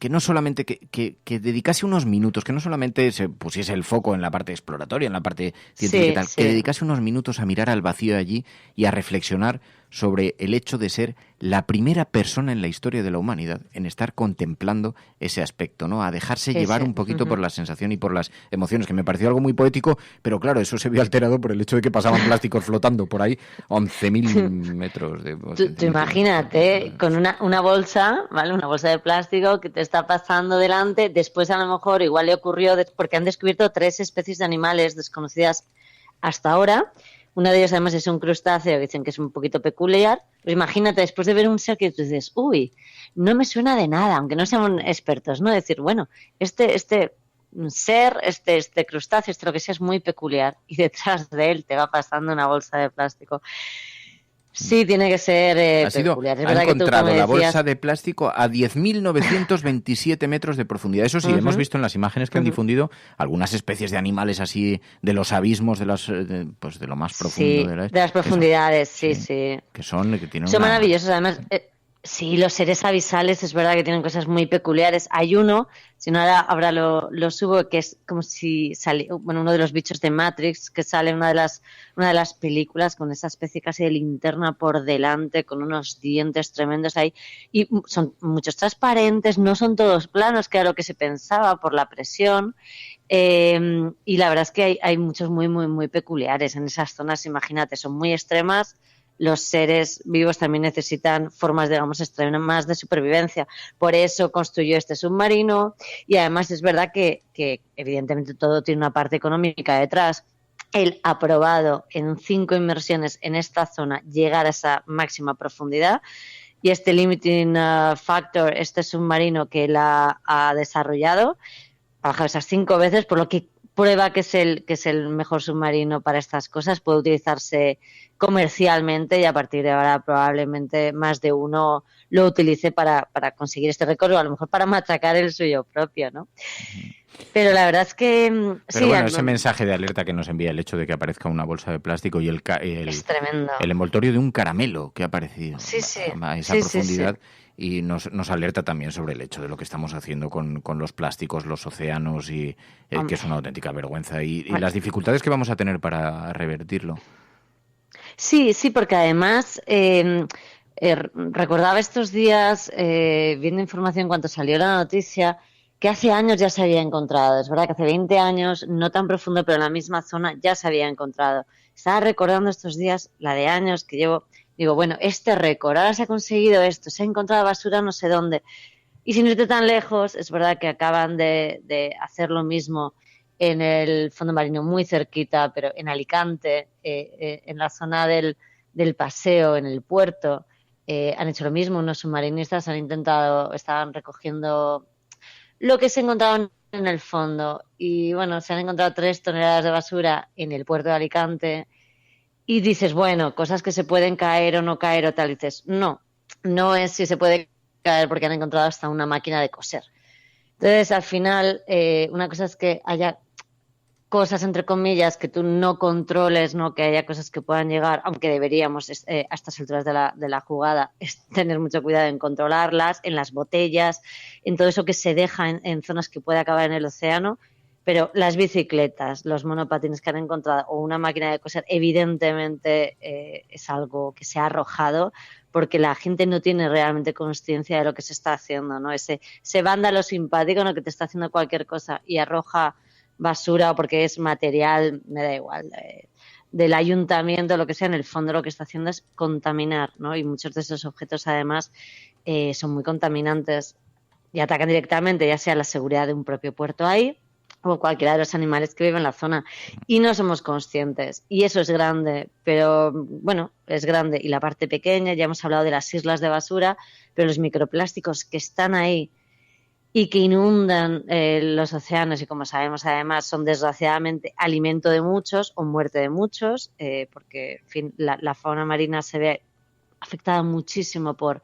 no solamente que dedicase unos minutos, que no solamente se pusiese el foco en la parte exploratoria, en la parte científica y tal, que dedicase unos minutos a mirar al vacío de allí y a reflexionar sobre el hecho de ser la primera persona en la historia de la humanidad en estar contemplando ese aspecto, ¿no? A dejarse llevar un poquito por la sensación y por las emociones, que me pareció algo muy poético, pero claro, eso se vio alterado por el hecho de que pasaban plásticos flotando por ahí 11.000 metros de... Tú imagínate, con una bolsa, ¿vale? Una bolsa de plástico que te está pasando delante, después a lo mejor igual le ocurrió, porque han descubierto 3 especies de animales desconocidas hasta ahora. Uno de ellos además es un crustáceo, que dicen que es un poquito peculiar. Pues imagínate, después de ver un ser que tú dices, uy, no me suena de nada, aunque no seamos expertos, ¿no? Decir, bueno, este ser, este crustáceo, lo que sea, es muy peculiar. Y detrás de él te va pasando una bolsa de plástico. Sí, tiene que ser peculiar. Ha encontrado la bolsa de plástico a 10.927 metros de profundidad. Eso sí, hemos visto en las imágenes que han difundido algunas especies de animales así de los abismos, de lo más profundo. De las profundidades, sí. Que tienen son maravillosos, además. Sí, los seres abisales es verdad que tienen cosas muy peculiares. Hay uno, si no ahora lo subo, que es como si saliera, uno de los bichos de Matrix, que sale en una de las películas con esa especie casi de linterna por delante, con unos dientes tremendos ahí. Y son muchos transparentes, no son todos planos, que era lo que se pensaba por la presión. Y la verdad es que hay muchos muy, muy, muy peculiares en esas zonas, imagínate, son muy extremas. Los seres vivos también necesitan formas, digamos, extremas de supervivencia. Por eso construyó este submarino y además es verdad que evidentemente todo tiene una parte económica detrás. Él ha probado en 5 inmersiones en esta zona llegar a esa máxima profundidad y este limiting factor, este submarino que él ha desarrollado, ha bajado esas 5 veces, por lo que prueba que es el mejor submarino para estas cosas, puede utilizarse comercialmente y a partir de ahora probablemente más de uno lo utilice para conseguir este récord o a lo mejor para machacar el suyo propio, ¿no? Pero la verdad es que... Pero bueno, ese mensaje de alerta que nos envía el hecho de que aparezca una bolsa de plástico y es tremendo. El envoltorio de un caramelo que ha aparecido a esa profundidad. Y nos alerta también sobre el hecho de lo que estamos haciendo con los plásticos, los océanos, y que es una auténtica vergüenza, y las dificultades que vamos a tener para revertirlo. Sí, porque además recordaba estos días, viendo información cuando salió la noticia, que hace años ya se había encontrado. Es verdad que hace 20 años, no tan profundo, pero en la misma zona ya se había encontrado. Estaba recordando estos días la de años que llevo. Digo, bueno, este récord, ahora se ha conseguido esto, se ha encontrado basura no sé dónde. Y sin irte tan lejos, es verdad que acaban de hacer lo mismo en el fondo marino, muy cerquita, pero en Alicante, en la zona del paseo, en el puerto. Han hecho lo mismo, unos submarinistas estaban recogiendo lo que se encontraba en el fondo. Y bueno, se han encontrado 3 toneladas de basura en el puerto de Alicante. Y dices, bueno, cosas que se pueden caer o no caer o tal. Y dices, no es si se puede caer porque han encontrado hasta una máquina de coser. Entonces, al final, una cosa es que haya cosas, entre comillas, que tú no controles, ¿no? Que haya cosas que puedan llegar, aunque deberíamos, a estas alturas de la jugada, es tener mucho cuidado en controlarlas, en las botellas, en todo eso que se deja en zonas que puede acabar en el océano. Pero las bicicletas, los monopatines que han encontrado o una máquina de coser, evidentemente es algo que se ha arrojado porque la gente no tiene realmente consciencia de lo que se está haciendo, ¿no? Ese vándalo simpático, ¿no? Que te está haciendo cualquier cosa y arroja basura o porque es material, me da igual, del ayuntamiento, lo que sea, en el fondo lo que está haciendo es contaminar, ¿no? Y muchos de esos objetos además son muy contaminantes y atacan directamente ya sea la seguridad de un propio puerto ahí o cualquiera de los animales que viven en la zona. Y no somos conscientes. Y eso es grande, pero bueno, es grande. Y la parte pequeña, ya hemos hablado de las islas de basura, pero los microplásticos que están ahí y que inundan los océanos y, como sabemos, además son desgraciadamente alimento de muchos o muerte de muchos, porque en fin, la fauna marina se ve afectada muchísimo por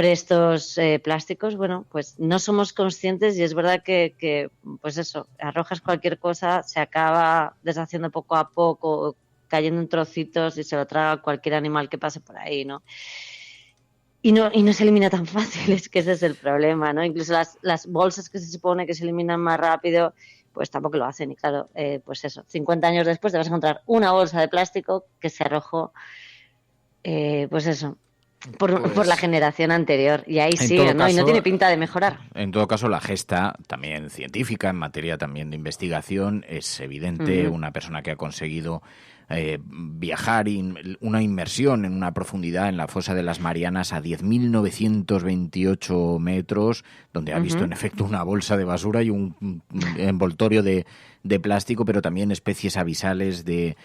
estos plásticos. Bueno, pues no somos conscientes y es verdad que pues eso, arrojas cualquier cosa, se acaba deshaciendo poco a poco, cayendo en trocitos y se lo traga cualquier animal que pase por ahí, ¿no? Y no se elimina tan fácil, es que ese es el problema, ¿no? Incluso las bolsas que se supone que se eliminan más rápido, pues tampoco lo hacen. Y claro, pues eso, 50 años después te vas a encontrar una bolsa de plástico que se arrojó, pues eso, por la generación anterior. Y ahí sigue, ¿no? Y no tiene pinta de mejorar. En todo caso, la gesta también científica, en materia también de investigación, es evidente. Una persona que ha conseguido viajar, una inmersión en una profundidad en la fosa de las Marianas a 10.928 metros, donde ha visto en efecto una bolsa de basura y un envoltorio de plástico, pero también especies avisales de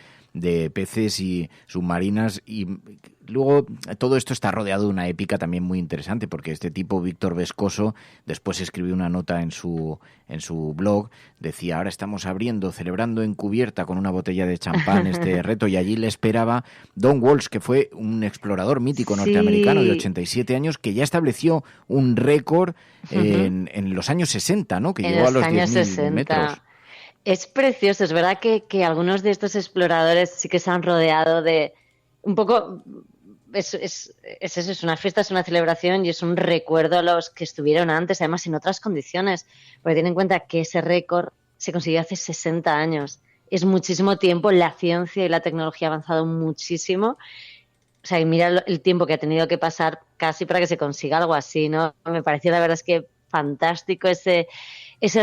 peces y submarinas. Y luego todo esto está rodeado de una épica también muy interesante, porque este tipo, Víctor Vescoso, después escribió una nota en su blog, decía: ahora estamos celebrando en cubierta con una botella de champán este reto, y allí le esperaba Don Walsh, que fue un explorador mítico norteamericano de 87 años, que ya estableció un récord en los años 60, ¿no? Que llegó a los 10.000 metros. Es precioso, es verdad que algunos de estos exploradores sí que se han rodeado de un poco. Es una fiesta, es una celebración y es un recuerdo a los que estuvieron antes, además en otras condiciones, porque ten en cuenta que ese récord se consiguió hace 60 años. Es muchísimo tiempo, la ciencia y la tecnología ha avanzado muchísimo. O sea, y mira el tiempo que ha tenido que pasar casi para que se consiga algo así, ¿no? Me pareció, la verdad es que fantástico ese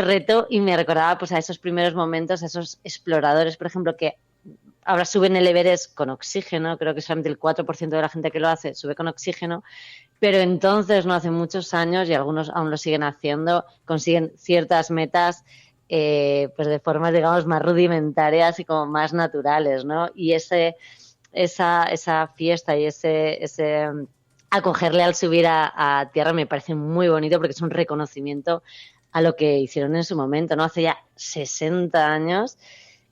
reto, y me recordaba pues a esos primeros momentos, a esos exploradores, por ejemplo, que ahora suben el Everest con oxígeno. Creo que solamente el 4% de la gente que lo hace sube con oxígeno, pero entonces, no hace muchos años, y algunos aún lo siguen haciendo, consiguen ciertas metas pues de formas, digamos, más rudimentarias y como más naturales, ¿no? Y esa fiesta y ese acogerle al subir a tierra me parece muy bonito, porque es un reconocimiento a lo que hicieron en su momento, ¿no? Hace ya 60 años,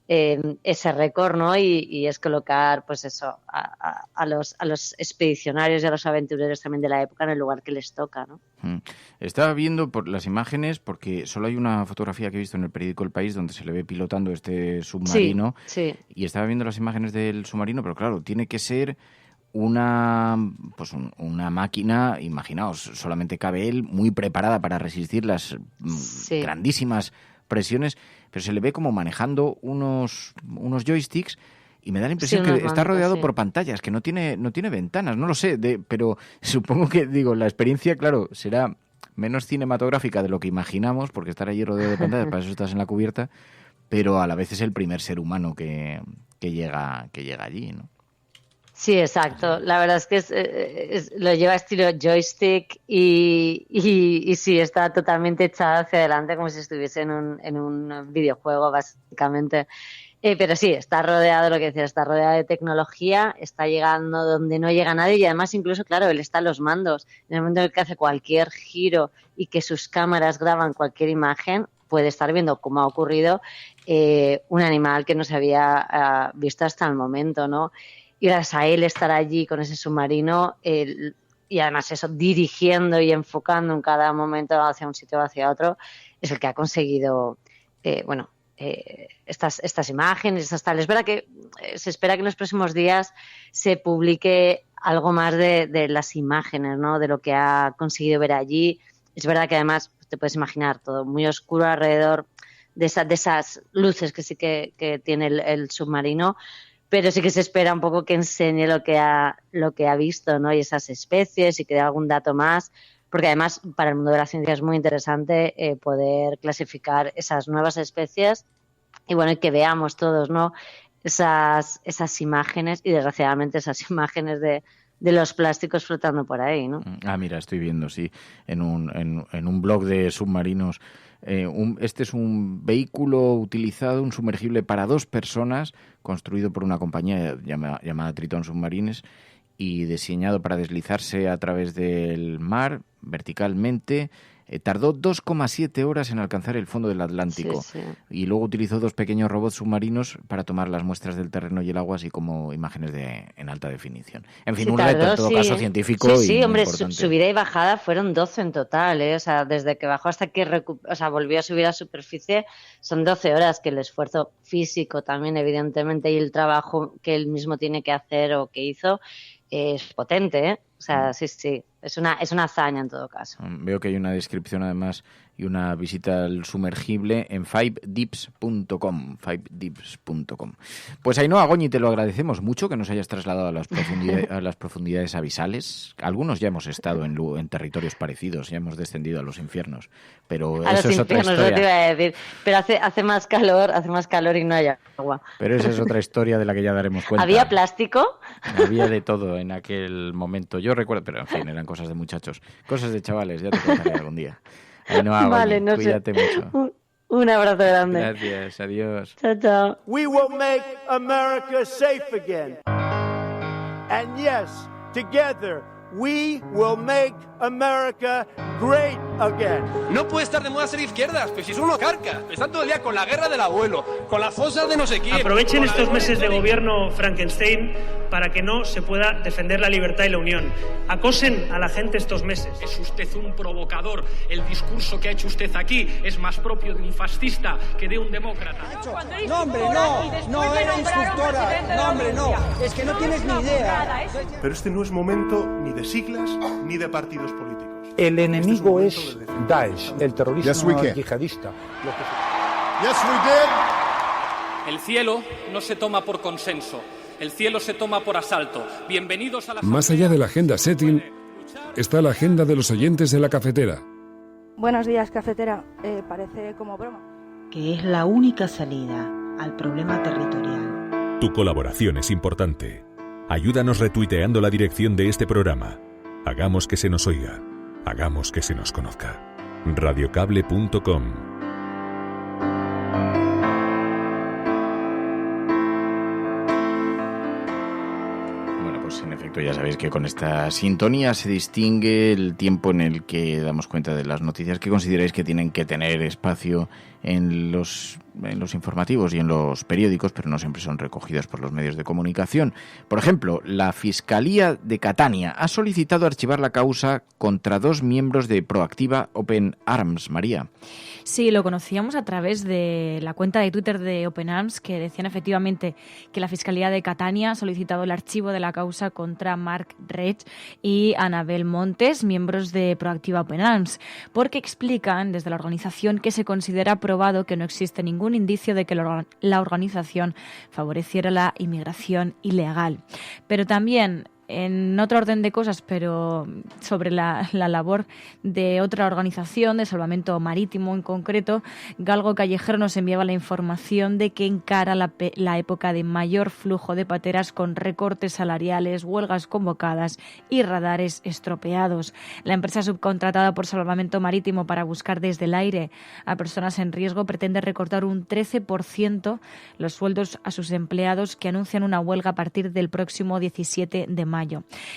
ese récord, ¿no? Y es colocar, pues eso, a los expedicionarios y a los aventureros también de la época en el lugar que les toca, ¿no? Estaba viendo por las imágenes, porque solo hay una fotografía que he visto en el periódico El País donde se le ve pilotando este submarino. Sí. Y estaba viendo las imágenes del submarino, pero claro, tiene que ser una máquina, imaginaos, solamente cabe él, muy preparada para resistir las grandísimas presiones, pero se le ve como manejando unos joysticks, y me da la impresión que está rodeado por pantallas, que no tiene ventanas, no lo sé, pero supongo que, la experiencia, claro, será menos cinematográfica de lo que imaginamos, porque estar allí rodeado de pantallas, para eso estás en la cubierta, pero a la vez es el primer ser humano que llega allí, ¿no? Sí, exacto. La verdad es que lo lleva estilo joystick y sí, está totalmente echado hacia adelante, como si estuviese en un videojuego, básicamente. Pero sí, está rodeado, lo que decía, está rodeado de tecnología, está llegando donde no llega nadie, y además incluso, claro, él está a los mandos. En el momento en el que hace cualquier giro y que sus cámaras graban cualquier imagen, puede estar viendo cómo ha ocurrido un animal que no se había visto hasta el momento, ¿no? Y gracias a él estar allí con ese submarino, y además eso, dirigiendo y enfocando en cada momento hacia un sitio o hacia otro, es el que ha conseguido, estas imágenes, estas tales. Es verdad que se espera que en los próximos días se publique algo más de las imágenes, ¿no? De lo que ha conseguido ver allí. Es verdad que además te puedes imaginar todo muy oscuro alrededor de esas luces que sí que tiene el submarino, pero sí que se espera un poco que enseñe lo que ha visto, ¿no? Y esas especies, y que dé algún dato más, porque además para el mundo de la ciencia es muy interesante poder clasificar esas nuevas especies, y bueno, y que veamos todos, ¿no? Esas imágenes, y desgraciadamente esas imágenes de los plásticos flotando por ahí, ¿no? Mira, estoy viendo, sí, en un blog de submarinos. Este es un vehículo utilizado, un sumergible para 2 personas, construido por una compañía llamada Triton Submarines, y diseñado para deslizarse a través del mar verticalmente. Tardó 2,7 horas en alcanzar el fondo del Atlántico y luego utilizó 2 pequeños robots submarinos para tomar las muestras del terreno y el agua, así como imágenes en alta definición. En fin, un reto en todo caso científico. Sí, y hombre, importante. Subida y bajada fueron 12 en total, ¿eh? O sea, desde que bajó hasta que volvió a subir a superficie son 12 horas, que el esfuerzo físico también, evidentemente, y el trabajo que él mismo tiene que hacer o que hizo es potente, ¿eh? O sea, sí, es una hazaña en todo caso. Veo que hay una descripción además y una visita al sumergible en 5dips.com. Pues Ainhoa Goñi, te lo agradecemos mucho que nos hayas trasladado a las profundidades abisales. Algunos ya hemos estado en territorios parecidos, ya hemos descendido a los infiernos, pero a eso los es otra infiernos, historia. Lo te iba a decir. Pero hace más calor y no hay agua. Pero esa es otra historia de la que ya daremos cuenta. ¿Había plástico? Había de todo en aquel momento. Yo recuerdo, pero en fin, eran cosas de muchachos, cosas de chavales, ya te contaré algún día. Ainhoa, vale, no cuídate mucho. Un abrazo grande. Gracias, adiós. Chao. We will make America safe again. And yes, together we will make America great again. No puede estar de moda ser izquierdas, pues si es uno carca. Están todo el día con la guerra del abuelo, con las fosas de no sé quién. Aprovechen estos meses de gobierno Frankenstein para que no se pueda defender la libertad y la unión. Acosen a la gente estos meses. Es usted un provocador. El discurso que ha hecho usted aquí es más propio de un fascista que de un demócrata. No, hombre, no era instructora. No, hombre, no. Es que no tienes ni idea. Pero este no es momento ni de siglas ni de partidos políticos. El enemigo es Daesh, el terrorismo yihadista. El cielo no se toma por consenso. El cielo se toma por asalto. Bienvenidos a la... Más allá de la agenda setting, está la agenda de los oyentes de la cafetera. Buenos días, cafetera. Parece como broma. Que es la única salida al problema territorial. Tu colaboración es importante. Ayúdanos retuiteando la dirección de este programa. Hagamos que se nos oiga. Hagamos que se nos conozca. Radiocable.com. En efecto, ya sabéis que con esta sintonía se distingue el tiempo en el que damos cuenta de las noticias que consideráis que tienen que tener espacio en los informativos y en los periódicos, pero no siempre son recogidas por los medios de comunicación. Por ejemplo, la Fiscalía de Catania ha solicitado archivar la causa contra 2 miembros de Proactiva Open Arms. María. Sí, lo conocíamos a través de la cuenta de Twitter de Open Arms, que decían efectivamente que la Fiscalía de Catania ha solicitado el archivo de la causa contra Marc Reig y Anabel Montes, miembros de Proactiva Open Arms, porque explican desde la organización que se considera probado que no existe ningún indicio de que la organización favoreciera la inmigración ilegal. Pero también, en otro orden de cosas, pero sobre la labor de otra organización de salvamento marítimo en concreto, Galgo Callejero nos enviaba la información de que encara la época de mayor flujo de pateras con recortes salariales, huelgas convocadas y radares estropeados. La empresa subcontratada por Salvamento Marítimo para buscar desde el aire a personas en riesgo pretende recortar un 13% los sueldos a sus empleados, que anuncian una huelga a partir del próximo 17 de mayo.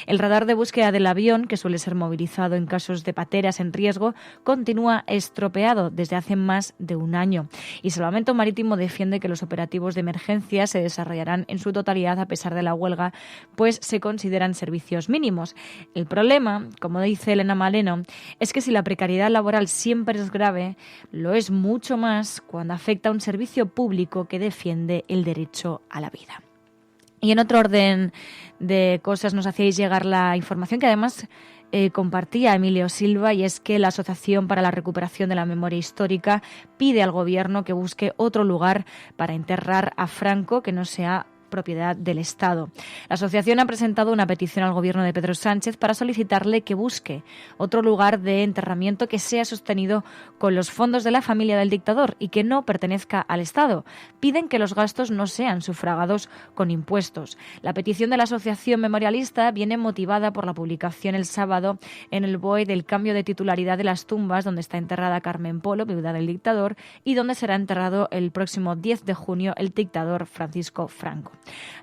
El radar de búsqueda del avión, que suele ser movilizado en casos de pateras en riesgo, continúa estropeado desde hace más de un año. Y Salvamento Marítimo defiende que los operativos de emergencia se desarrollarán en su totalidad a pesar de la huelga, pues se consideran servicios mínimos. El problema, como dice Elena Maleno, es que si la precariedad laboral siempre es grave, lo es mucho más cuando afecta a un servicio público que defiende el derecho a la vida. Y en otro orden de cosas nos hacíais llegar la información que además compartía Emilio Silva, y es que la Asociación para la Recuperación de la Memoria Histórica pide al Gobierno que busque otro lugar para enterrar a Franco que no sea propiedad del Estado. La asociación ha presentado una petición al Gobierno de Pedro Sánchez para solicitarle que busque otro lugar de enterramiento que sea sostenido con los fondos de la familia del dictador y que no pertenezca al Estado. Piden que los gastos no sean sufragados con impuestos. La petición de la asociación memorialista viene motivada por la publicación el sábado en el BOE del cambio de titularidad de las tumbas donde está enterrada Carmen Polo, viuda del dictador, y donde será enterrado el próximo 10 de junio el dictador Francisco Franco.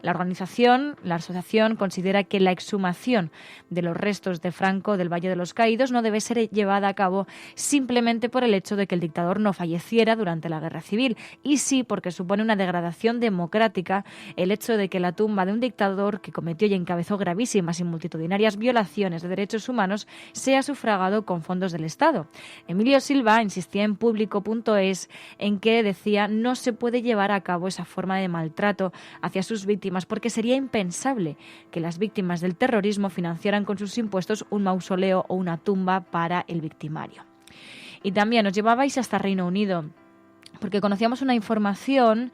La asociación considera que la exhumación de los restos de Franco del Valle de los Caídos no debe ser llevada a cabo simplemente por el hecho de que el dictador no falleciera durante la Guerra Civil, y sí porque supone una degradación democrática el hecho de que la tumba de un dictador que cometió y encabezó gravísimas y multitudinarias violaciones de derechos humanos sea sufragado con fondos del Estado. Emilio Silva insistía en Público.es en que decía no se puede llevar a cabo esa forma de maltrato hacia sus víctimas porque sería impensable que las víctimas del terrorismo financiaran con sus impuestos un mausoleo o una tumba para el victimario. Y también nos llevabais hasta Reino Unido porque conocíamos una información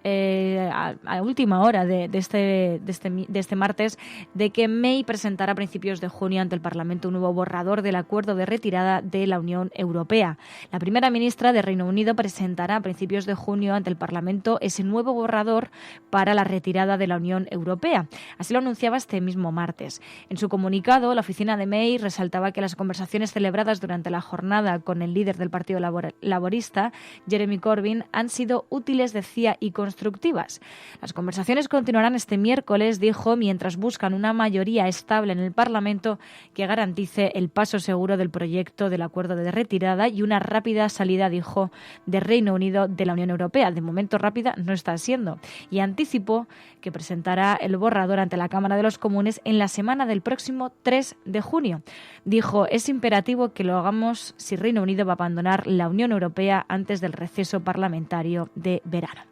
a última hora de este martes de que May presentará a principios de junio ante el Parlamento un nuevo borrador del acuerdo de retirada de la Unión Europea. La primera ministra de Reino Unido presentará a principios de junio ante el Parlamento ese nuevo borrador para la retirada de la Unión Europea. Así lo anunciaba este mismo martes. En su comunicado, la oficina de May resaltaba que las conversaciones celebradas durante la jornada con el líder del Partido Laborista, Jeremy Corbyn, han sido útiles, decía, y constructivas. Las conversaciones continuarán este miércoles, dijo, mientras buscan una mayoría estable en el Parlamento que garantice el paso seguro del proyecto del acuerdo de retirada y una rápida salida, dijo, de Reino Unido de la Unión Europea. De momento rápida no está siendo. Y anticipó que presentará el borrador ante la Cámara de los Comunes en la semana del próximo 3 de junio. Dijo, es imperativo que lo hagamos si Reino Unido va a abandonar la Unión Europea antes del receso parlamentario de verano.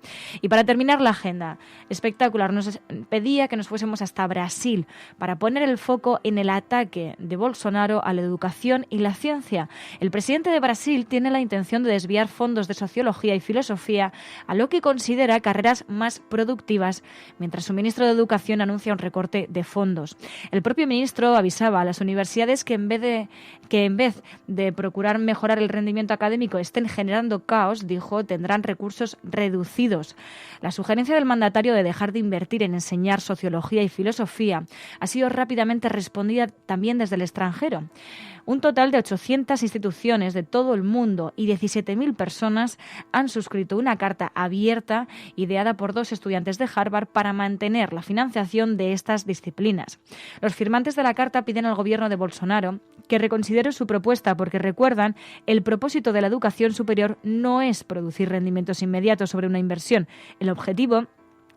Y para terminar la agenda espectacular, nos pedía que nos fuésemos hasta Brasil para poner el foco en el ataque de Bolsonaro a la educación y la ciencia. El presidente de Brasil tiene la intención de desviar fondos de sociología y filosofía a lo que considera carreras más productivas, mientras su ministro de Educación anuncia un recorte de fondos. El propio ministro avisaba a las universidades que en vez de procurar mejorar el rendimiento académico estén generando caos, dijo, tendrán recursos reducidos. La sugerencia del mandatario de dejar de invertir en enseñar sociología y filosofía ha sido rápidamente respondida también desde el extranjero. Un total de 800 instituciones de todo el mundo y 17.000 personas han suscrito una carta abierta ideada por 2 estudiantes de Harvard para mantener la financiación de estas disciplinas. Los firmantes de la carta piden al gobierno de Bolsonaro que reconsidere su propuesta porque, recuerdan, el propósito de la educación superior no es producir rendimientos inmediatos sobre una inversión. El objetivo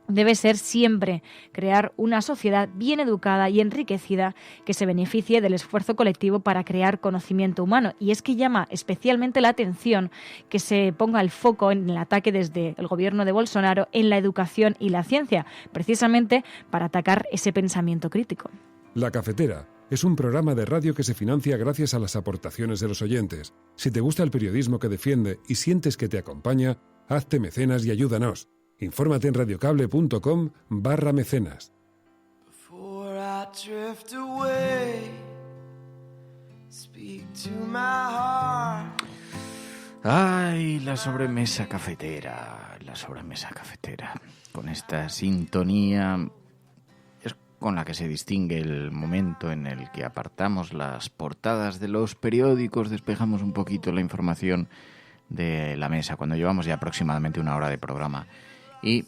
debe ser siempre crear una sociedad bien educada y enriquecida que se beneficie del esfuerzo colectivo para crear conocimiento humano. Y es que llama especialmente la atención que se ponga el foco en el ataque desde el gobierno de Bolsonaro en la educación y la ciencia, precisamente para atacar ese pensamiento crítico. La Cafetera es un programa de radio que se financia gracias a las aportaciones de los oyentes. Si te gusta el periodismo que defiende y sientes que te acompaña, hazte mecenas y ayúdanos. Infórmate en radiocable.com/mecenas. Ay, la sobremesa cafetera, con esta sintonía es con la que se distingue el momento en el que apartamos las portadas de los periódicos, despejamos un poquito la información de la mesa, cuando llevamos ya aproximadamente 1 hora de programa. Y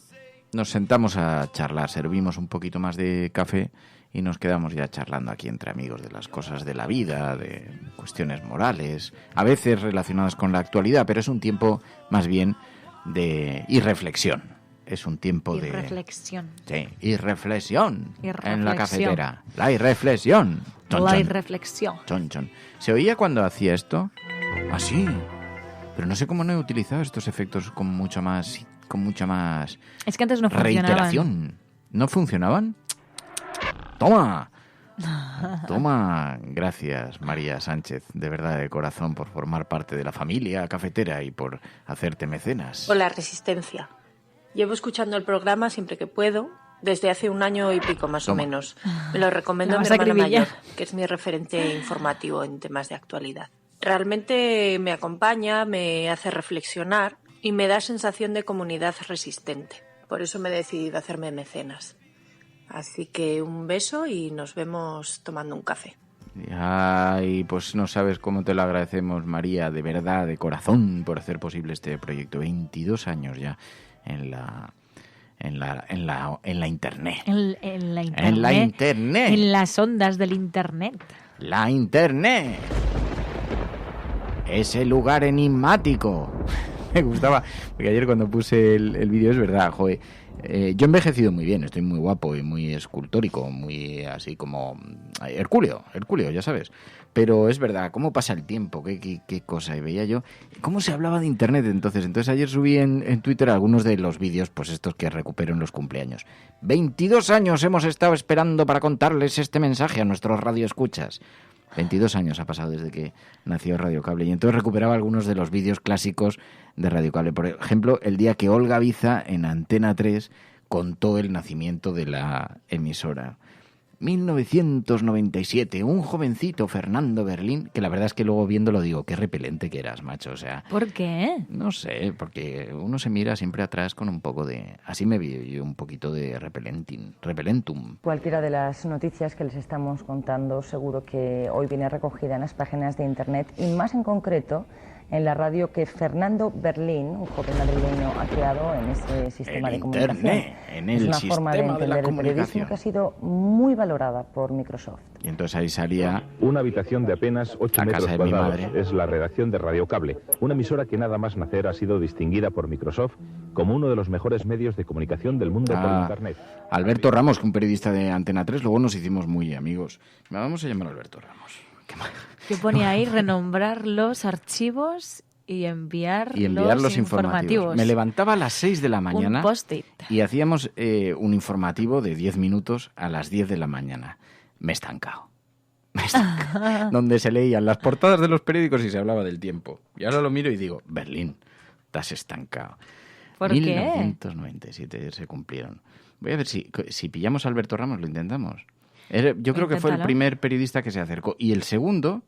nos sentamos a charlar, servimos un poquito más de café y nos quedamos ya charlando aquí entre amigos de las cosas de la vida, de cuestiones morales, a veces relacionadas con la actualidad, pero es un tiempo más bien de irreflexión. Es un tiempo de... Irreflexión. Sí, irreflexión en la cafetera. La irreflexión. Chon, la chon. irreflexión. Chon, chon. ¿Se oía cuando hacía esto? Así. Pero no sé cómo no he utilizado estos efectos con mucha más es que antes no funcionaban. Reiteración. ¿No funcionaban? ¡Toma! Toma. Gracias, María Sánchez, de verdad, de corazón, por formar parte de la familia cafetera y por hacerte mecenas. Hola, Resistencia. Llevo escuchando el programa siempre que puedo, desde hace 1 año y pico más o menos. Me lo recomiendo mi hermana mayor, que es mi referente informativo en temas de actualidad. Realmente me acompaña, me hace reflexionar y me da sensación de comunidad resistente. Por eso me he decidido a hacerme mecenas. Así que un beso y nos vemos tomando un café. Ay, pues no sabes cómo te lo agradecemos, María, de verdad, de corazón, por hacer posible este proyecto. 22 años ya en en la internet. En la internet. En la internet. En las ondas del internet. La internet. Ese lugar enigmático. Me gustaba, porque ayer cuando puse el vídeo, es verdad, joder. Yo he envejecido muy bien, estoy muy guapo y muy escultórico, muy así como Hercúleo, ya sabes. Pero es verdad, ¿cómo pasa el tiempo? ¿Qué cosa? Y veía yo cómo se hablaba de internet entonces. Entonces ayer subí en Twitter algunos de los vídeos, pues estos que recupero en los cumpleaños. 22 años hemos estado esperando para contarles este mensaje a nuestros radioescuchas. 22 años ha pasado desde que nació Radio Cable, y entonces recuperaba algunos de los vídeos clásicos de Radio Cable. Por ejemplo, el día que Olga Biza en Antena 3 contó el nacimiento de la emisora. 1997, un jovencito, Fernando Berlín, que la verdad es que luego viéndolo digo, qué repelente que eras, macho, o sea... ¿Por qué? No sé, porque uno se mira siempre atrás con un poco de... Así me vi yo, un poquito de repelentum. Cualquiera de las noticias que les estamos contando seguro que hoy viene recogida en las páginas de internet, y más en concreto en la radio que Fernando Berlín, un joven madrileño, ha creado en ese sistema de comunicación. Es una forma de entender el periodismo que ha sido muy valorada por Microsoft. Y entonces ahí salía... Una habitación de apenas 8 metros cuadrados es la redacción de Radio Cable, una emisora que nada más nacer ha sido distinguida por Microsoft como uno de los mejores medios de comunicación del mundo por internet. Alberto Ramos, un periodista de Antena 3, luego nos hicimos muy amigos. Vamos a llamar a Alberto Ramos. ¿Qué pone ahí? Renombrar los archivos y enviar los informativos. Me levantaba a las 6 de la mañana un post-it. Y hacíamos un informativo de 10 minutos a las 10 de la mañana. Me he estancado. Donde se leían las portadas de los periódicos y se hablaba del tiempo. Y ahora lo miro y digo, Berlín, te has estancado. ¿Por 1997 ayer se cumplieron. Voy a ver si pillamos a Alberto Ramos, lo intentamos. Yo creo que fue el primer periodista que se acercó. Y el segundo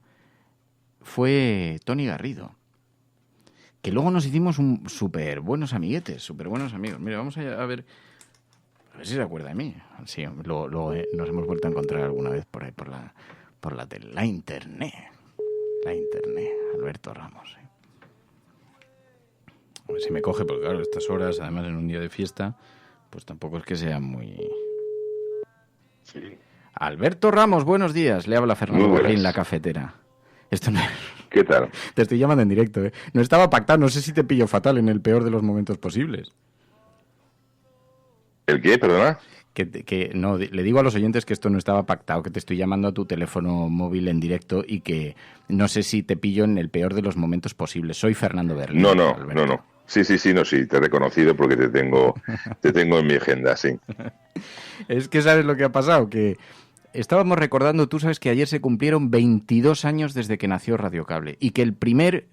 fue Tony Garrido. Que luego nos hicimos súper buenos amiguetes, súper buenos amigos. Mira, vamos a ver si se acuerda de mí. Sí, luego nos hemos vuelto a encontrar alguna vez por ahí, por la internet. La internet, Alberto Ramos. ¿Sí? A ver si me coge, porque claro, estas horas, además en un día de fiesta, pues tampoco es que sea muy... Sí. Alberto Ramos, buenos días. Le habla Fernando Berlín, la cafetera. Esto no... ¿Qué tal? Te estoy llamando en directo, ¿eh? No estaba pactado, no sé si te pillo fatal en el peor de los momentos posibles. ¿El qué, perdona? Que no, le digo a los oyentes que esto no estaba pactado, que te estoy llamando a tu teléfono móvil en directo y que no sé si te pillo en el peor de los momentos posibles. Soy Fernando Berlín. No. Sí, te he reconocido porque te tengo en mi agenda, sí. Es que ¿sabes lo que ha pasado? Que estábamos recordando, tú sabes que ayer se cumplieron 22 años desde que nació Radio Cable y que el primer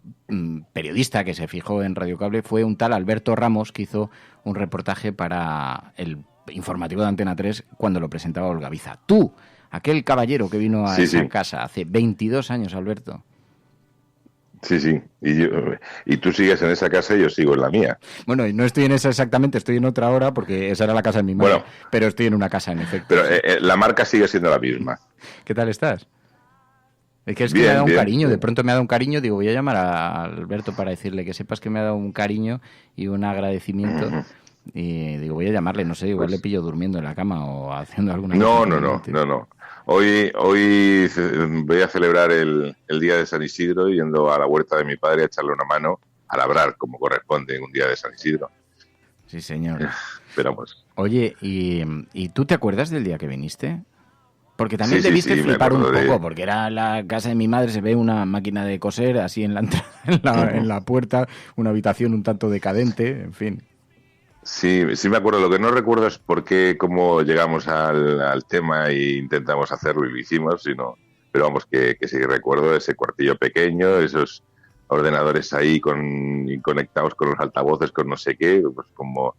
periodista que se fijó en Radio Cable fue un tal Alberto Ramos, que hizo un reportaje para el informativo de Antena 3 cuando lo presentaba Olga Biza. Tú, aquel caballero que vino a esa casa hace 22 años, Alberto. Sí. Y tú sigues en esa casa y yo sigo en la mía. Bueno, no estoy en esa exactamente, estoy en otra ahora porque esa era la casa de mi madre. Bueno, pero estoy en una casa, en efecto. Pero la marca sigue siendo la misma. ¿Qué tal estás? Es que me ha dado un cariño, de pronto me ha dado un cariño, digo, voy a llamar a Alberto para decirle que sepas que me ha dado un cariño y un agradecimiento. Y digo, voy a llamarle, no sé, igual le pillo durmiendo en la cama o haciendo alguna cosa. No. Hoy voy a celebrar el día de San Isidro yendo a la huerta de mi padre a echarle una mano a labrar, como corresponde en un día de San Isidro. Sí, señor. Esperamos. Oye, ¿y tú te acuerdas del día que viniste? Porque también debiste flipar un poco, porque era la casa de mi madre, se ve una máquina de coser así en la puerta, una habitación un tanto decadente, en fin. Sí me acuerdo. Lo que no recuerdo es cómo llegamos al tema e intentamos hacerlo y lo hicimos, pero vamos, que sí recuerdo ese cuartillo pequeño, esos ordenadores ahí conectados con los altavoces, con no sé qué, pues como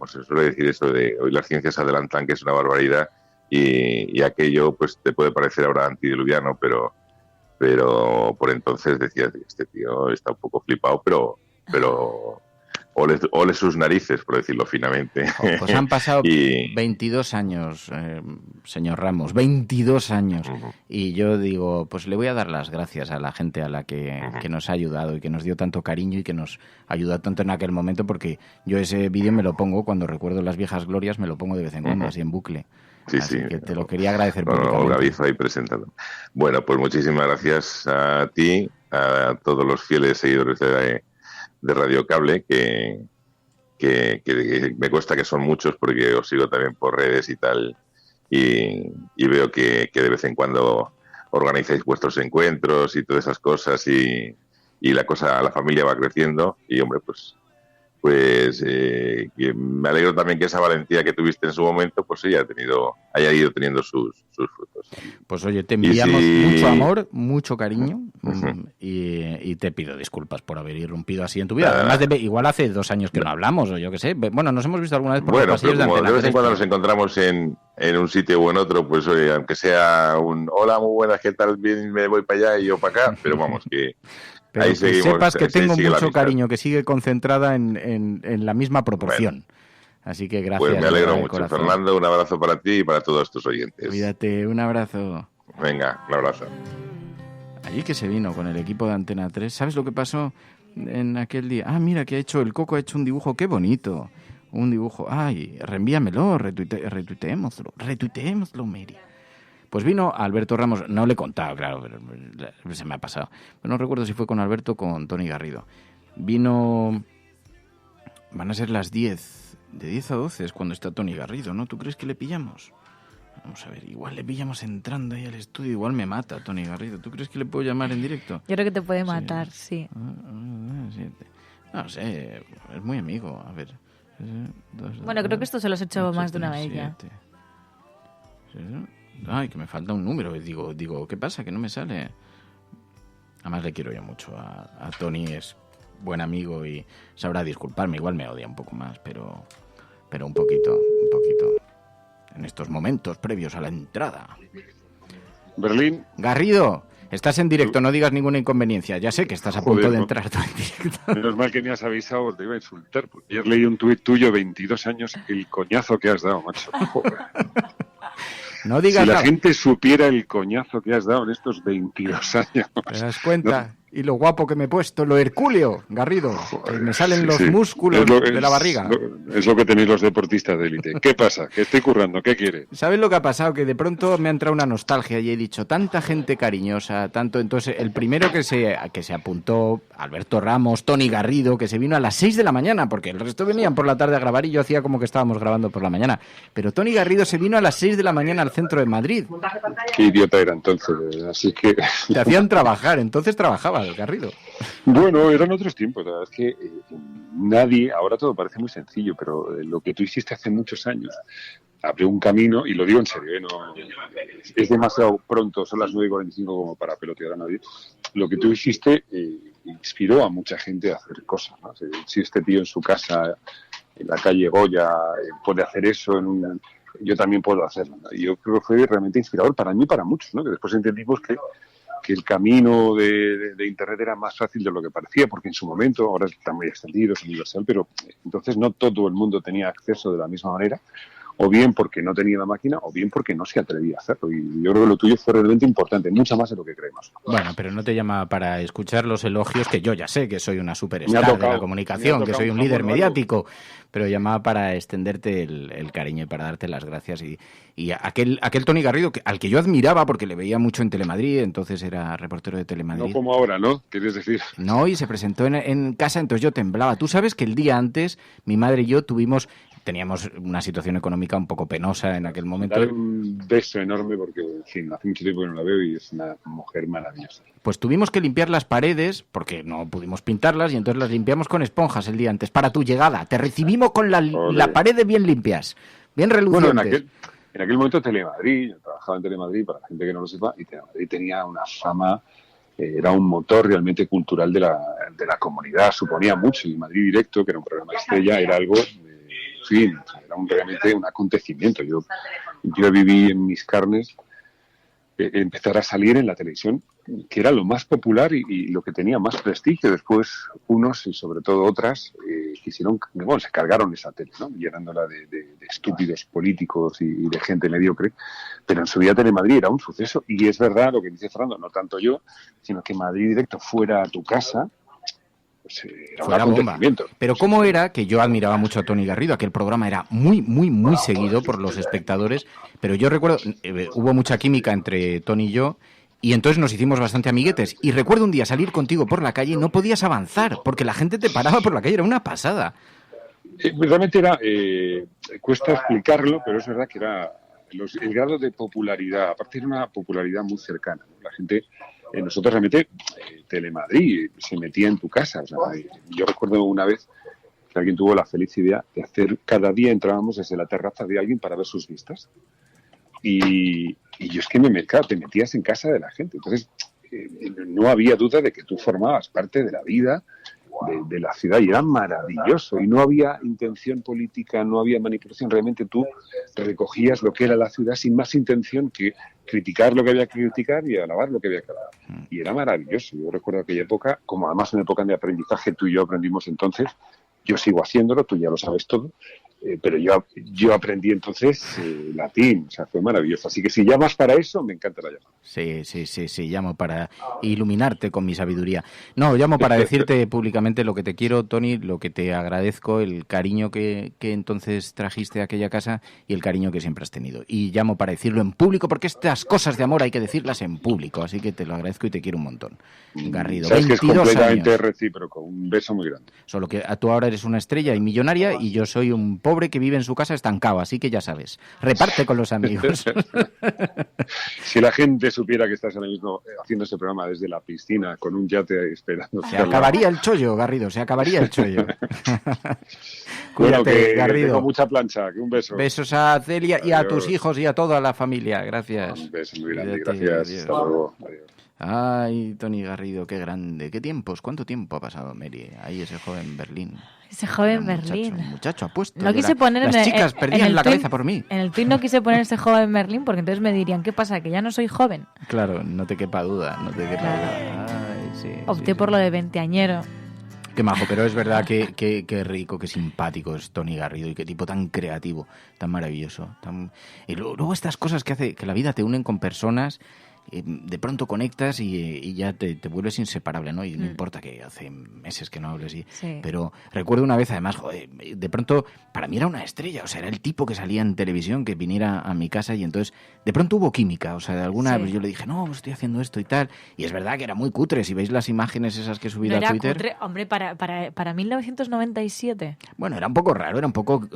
se suele decir eso de hoy las ciencias adelantan, que es una barbaridad, y aquello pues te puede parecer ahora antidiluviano, pero por entonces decías, este tío está un poco flipado, pero ole sus narices, por decirlo finamente. Pues han pasado 22 años, señor Ramos, 22 años. Y yo digo, pues le voy a dar las gracias a la gente a la que nos ha ayudado y que nos dio tanto cariño y que nos ayudó tanto en aquel momento, porque yo ese vídeo me lo pongo cuando recuerdo las viejas glorias, me lo pongo de vez en cuando, así en bucle. Así que te lo quería agradecer públicamente. Olga Bizo ahí presentando. Bueno, pues muchísimas gracias a ti, a todos los fieles seguidores de Radio Cable, que me cuesta que son muchos porque os sigo también por redes y tal, y veo que de vez en cuando organizáis vuestros encuentros y todas esas cosas, y la familia va creciendo, y hombre, pues que me alegro también que esa valentía que tuviste en su momento pues haya ido teniendo sus frutos. Pues oye, te enviamos mucho amor, mucho cariño, y te pido disculpas por haber irrumpido así en tu vida. Además, igual hace 2 años que no hablamos, o yo qué sé. Bueno, nos hemos visto alguna vez por los pasillos de Antena 3. De vez en cuando nos encontramos en un sitio u en otro, pues oye, aunque sea un hola, muy buenas, ¿qué tal? Bien, me voy para allá y yo para acá, pero vamos, que... Pero ahí que sepas que tengo mucho cariño, que sigue concentrada en la misma proporción. Bueno, así que gracias. Pues me alegro mucho, corazón. Fernando. Un abrazo para ti y para todos tus oyentes. Cuídate, un abrazo. Venga, un abrazo. Allí que se vino con el equipo de Antena 3. ¿Sabes lo que pasó en aquel día? Ah, mira, que el Coco ha hecho un dibujo, qué bonito. Un dibujo. Ay, reenvíamelo, retuiteémoslo, Mary. Pues vino Alberto Ramos, no le he contado, claro, pero se me ha pasado. Pero no recuerdo si fue con Alberto o con Tony Garrido. Vino... Van a ser las 10. De 10 a 12 es cuando está Tony Garrido, ¿no? ¿Tú crees que le pillamos? Vamos a ver, igual le pillamos entrando ahí al estudio, igual me mata Tony Garrido. ¿Tú crees que le puedo llamar en directo? Yo creo que te puede matar, sí. No sé, es muy amigo, a ver. Bueno, creo que esto se lo has hecho más de una vez ya. Ay, que me falta un número. Digo, ¿qué pasa? Que no me sale. Además le quiero yo mucho a Tony, es buen amigo y sabrá disculparme. Igual me odia un poco más, pero un poquito. En estos momentos previos a la entrada. Berlín. Garrido, estás en directo, no digas ninguna inconveniencia. Ya sé que estás a punto de entrar tú en directo. Menos mal que me has avisado, te iba a insultar, porque ayer leí un tuit tuyo, 22 años, el coñazo que has dado, macho. Joder. No digas si la gente supiera el coñazo que has dado en estos 22 años. ¿Te das cuenta? ¿No? Y lo guapo que me he puesto, lo hercúleo, Garrido. Joder, me salen los músculos de la barriga. Es lo que tenéis los deportistas de élite. ¿Qué pasa? ¿Qué estoy currando? ¿Qué quieres? ¿Sabes lo que ha pasado? Que de pronto me ha entrado una nostalgia y he dicho, tanta gente cariñosa, tanto... Entonces, el primero que se apuntó, Alberto Ramos, Tony Garrido, que se vino a las 6 de la mañana, porque el resto venían por la tarde a grabar y yo hacía como que estábamos grabando por la mañana. Pero Tony Garrido se vino a las 6 de la mañana al centro de Madrid. Qué idiota era entonces, así que... Te hacían trabajar, entonces trabajaba el Garrido. Bueno, eran otros tiempos, la verdad es que nadie, ahora todo parece muy sencillo, pero lo que tú hiciste hace muchos años abrió un camino, y lo digo en serio, no, es demasiado pronto, son las 9:45 como para pelotear a nadie. Lo que tú hiciste inspiró a mucha gente a hacer cosas, ¿no? Si este tío en su casa, en la calle Goya, puede hacer eso, yo también puedo hacerlo, ¿no? Y yo creo que fue realmente inspirador para mí y para muchos, ¿no? Que después entendimos que el camino de Internet era más fácil de lo que parecía, porque en su momento, ahora está muy extendido, es universal, pero entonces no todo el mundo tenía acceso de la misma manera, o bien porque no tenía la máquina, o bien porque no se atrevía a hacerlo. Y yo creo que lo tuyo fue realmente importante, mucho más de lo que creemos. Bueno, pero no te llama para escuchar los elogios, que yo ya sé que soy una superstar de la comunicación, que soy un líder mediático, pero llamaba para extenderte el cariño y para darte las gracias. Y aquel Tony Garrido, al que yo admiraba porque le veía mucho en Telemadrid, entonces era reportero de Telemadrid. No como ahora, ¿no? ¿Quieres decir? No, y se presentó en casa, entonces yo temblaba. Tú sabes que el día antes, mi madre y yo teníamos una situación económica un poco penosa en aquel momento. Dar un beso enorme porque, en fin, hace mucho tiempo que no la veo y es una mujer maravillosa. Pues tuvimos que limpiar las paredes porque no pudimos pintarlas y entonces las limpiamos con esponjas el día antes para tu llegada. Te recibimos con la pared bien limpias, bien relucientes. Bueno, en aquel momento Telemadrid, yo trabajaba en Telemadrid, para la gente que no lo sepa, y Telemadrid tenía una fama, era un motor realmente cultural de la comunidad, suponía mucho, y Madrid Directo, que era un programa estrella, era algo... En fin, era realmente un acontecimiento. Yo viví en mis carnes empezar a salir en la televisión, que era lo más popular y lo que tenía más prestigio. Después unos y sobre todo otras quisieron, bueno, se cargaron esa tele, ¿no? Llenándola de estúpidos políticos y de gente mediocre, pero en su día Telemadrid era un suceso, y es verdad lo que dice Fernando, no tanto yo, sino que Madrid Directo fuera a tu casa, pues era un acontecimiento. Pero cómo era, que yo admiraba mucho a Toni Garrido, aquel programa era muy seguido por los espectadores, pero yo recuerdo, hubo mucha química entre Toni y yo, y entonces nos hicimos bastante amiguetes. Y recuerdo un día salir contigo por la calle y no podías avanzar, porque la gente te paraba por la calle, era una pasada. Realmente era, cuesta explicarlo, pero es verdad que era el grado de popularidad, aparte era una popularidad muy cercana, ¿no? La gente, nosotros realmente, Telemadrid se metía en tu casa. O sea, yo recuerdo una vez que alguien tuvo la feliz idea de hacer, cada día entrábamos desde la terraza de alguien para ver sus vistas. Y yo es que te metías en casa de la gente. Entonces, no había duda de que tú formabas parte de la vida de la ciudad, y era maravilloso. Y no había intención política, no había manipulación. Realmente tú recogías lo que era la ciudad sin más intención que criticar lo que había que criticar y alabar lo que había que alabar. Y era maravilloso. Yo recuerdo aquella época, como además una época de aprendizaje, tú y yo aprendimos entonces. Yo sigo haciéndolo, tú ya lo sabes todo. Pero yo aprendí entonces latín, o sea, fue maravilloso. Así que si llamas para eso, me encanta la llamada. Sí, llamo para iluminarte con mi sabiduría. No, llamo para decirte públicamente lo que te quiero, Toni, lo que te agradezco, el cariño que entonces trajiste a aquella casa y el cariño que siempre has tenido. Y llamo para decirlo en público, porque estas cosas de amor hay que decirlas en público, así que te lo agradezco y te quiero un montón. Garrido, sabes 22 que es completamente años. recíproco, un beso muy grande. Solo que tú ahora eres una estrella y millonaria y yo soy un pobre que vive en su casa estancado, así que ya sabes, reparte con los amigos. Si la gente supiera que estás ahora mismo haciendo este programa desde la piscina con un yate esperando. Se acabaría el chollo, Garrido, se acabaría el chollo. Cuídate, que Garrido. Tengo mucha plancha, que un beso. Besos a Celia y a tus hijos y a toda la familia, gracias. Un beso muy grande, gracias. Hasta luego. Adiós. Ay, Toni Garrido, qué grande. ¿Qué tiempos? ¿Cuánto tiempo ha pasado, Mary? Ahí ese joven Berlín. Ese joven Berlín. Un muchacho apuesto. No quise poner las chicas perdían la cabeza por mí. En el tuit no quise poner ese joven Berlín porque entonces me dirían, ¿qué pasa? Que ya no soy joven. Claro, no te quepa duda, Ay, sí, opté por lo de veinteañero. Qué majo, pero es verdad que rico, qué simpático es Toni Garrido y qué tipo tan creativo, tan maravilloso. Y luego estas cosas que hace que la vida te unen con personas, de pronto conectas y ya te vuelves inseparable, ¿no? Y no importa que hace meses que no hables, sí. Pero recuerdo una vez, además, de pronto, para mí era una estrella, o sea, era el tipo que salía en televisión, que viniera a mi casa y entonces, de pronto hubo química, o sea, de alguna vez yo le dije, no, estoy haciendo esto y tal, y es verdad que era muy cutre, si veis las imágenes esas que he subido a Twitter. Cutre, hombre, para 1997. Bueno, era un poco raro, era un poco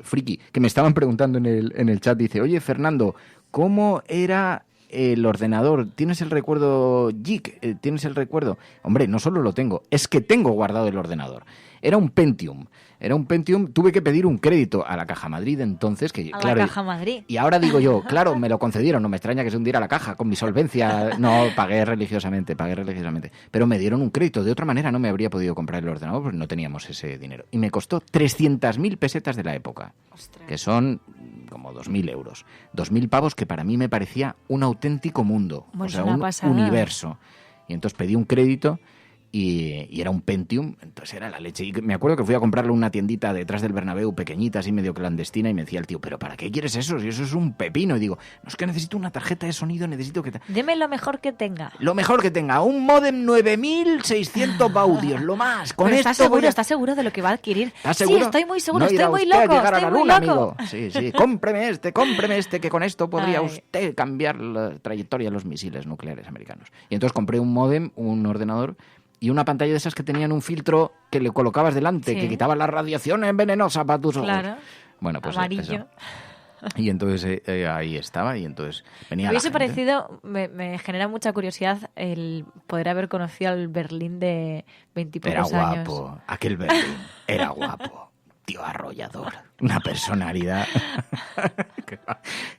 friki, que me estaban preguntando en el chat, dice, oye, Fernando, ¿cómo era el ordenador? ¿Tienes el recuerdo geek? ¿Tienes el recuerdo? Hombre, no solo lo tengo, es que tengo guardado el ordenador. Era un Pentium, tuve que pedir un crédito a la Caja Madrid entonces, que a claro, la Caja Madrid. Y ahora digo yo, claro, me lo concedieron, no me extraña que se hundiera la caja con mi solvencia, no, pagué religiosamente, pero me dieron un crédito, de otra manera no me habría podido comprar el ordenador porque no teníamos ese dinero. Y me costó 300.000 pesetas de la época, ostras, que son como 2.000 euros, 2.000 pavos, que para mí me parecía un auténtico mundo, pues o sea, un universo. Y entonces pedí un crédito y era un Pentium, entonces era la leche. Y me acuerdo que fui a comprarlo en una tiendita detrás del Bernabéu, pequeñita, así medio clandestina, y me decía el tío, ¿pero para qué quieres eso? Si eso es un pepino. Y digo, no, es que necesito una tarjeta de sonido, necesito que... Deme lo mejor que tenga. Lo mejor que tenga, un módem 9600 baudios, lo más. Con pero esto ¿Está seguro de lo que va a adquirir? ¿Estás seguro? Sí, estoy muy seguro, no estoy muy loco, llegar a la luna, loco. Amigo. Sí, cómpreme este, que con esto podría usted cambiar la trayectoria de los misiles nucleares americanos. Y entonces compré un módem, un ordenador, y una pantalla de esas que tenían un filtro que le colocabas delante, que quitaba la radiación venenosa para tus ojos. Claro. Bueno, pues amarillo. Eso. Y entonces ahí estaba, y entonces venía me hubiese la gente. parecido, me genera mucha curiosidad el poder haber conocido al Berlín de 20 y pocos años. Era guapo, aquel Berlín, era guapo. Tío arrollador, una personalidad.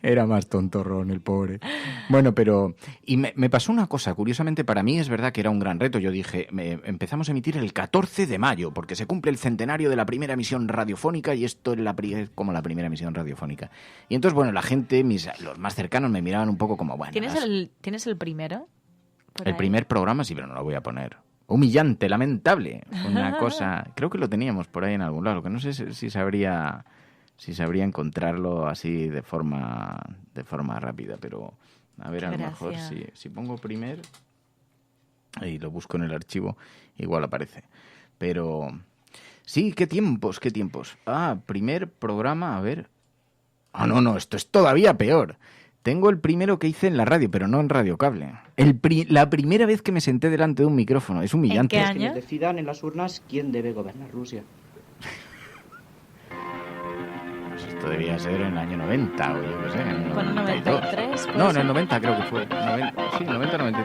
Era más tontorrón el pobre. Bueno, pero... Y me pasó una cosa, curiosamente para mí es verdad que era un gran reto. Yo dije, empezamos a emitir el 14 de mayo, porque se cumple el centenario de la primera emisión radiofónica, y esto es como la primera emisión radiofónica. Y entonces, bueno, la gente, los más cercanos me miraban un poco como, bueno... ¿Tienes el primero? El primer programa, sí, pero no lo voy a poner. humillante, lamentable. Una cosa, creo que lo teníamos por ahí en algún lado, que no sé si sabría encontrarlo así de forma rápida, pero a ver, a lo mejor si pongo primer y lo busco en el archivo, igual aparece. Pero sí, qué tiempos. Primer programa, a ver. No, esto es todavía peor. Tengo el primero que hice en la radio, pero no en Radio Cable. La primera vez que me senté delante de un micrófono. Es humillante. ¿En qué año? Que decidan en las urnas quién debe gobernar Rusia. Pues esto debía ser en el año 90 o yo qué sé. Bueno, 93. No, en el 90 creo que fue. 93.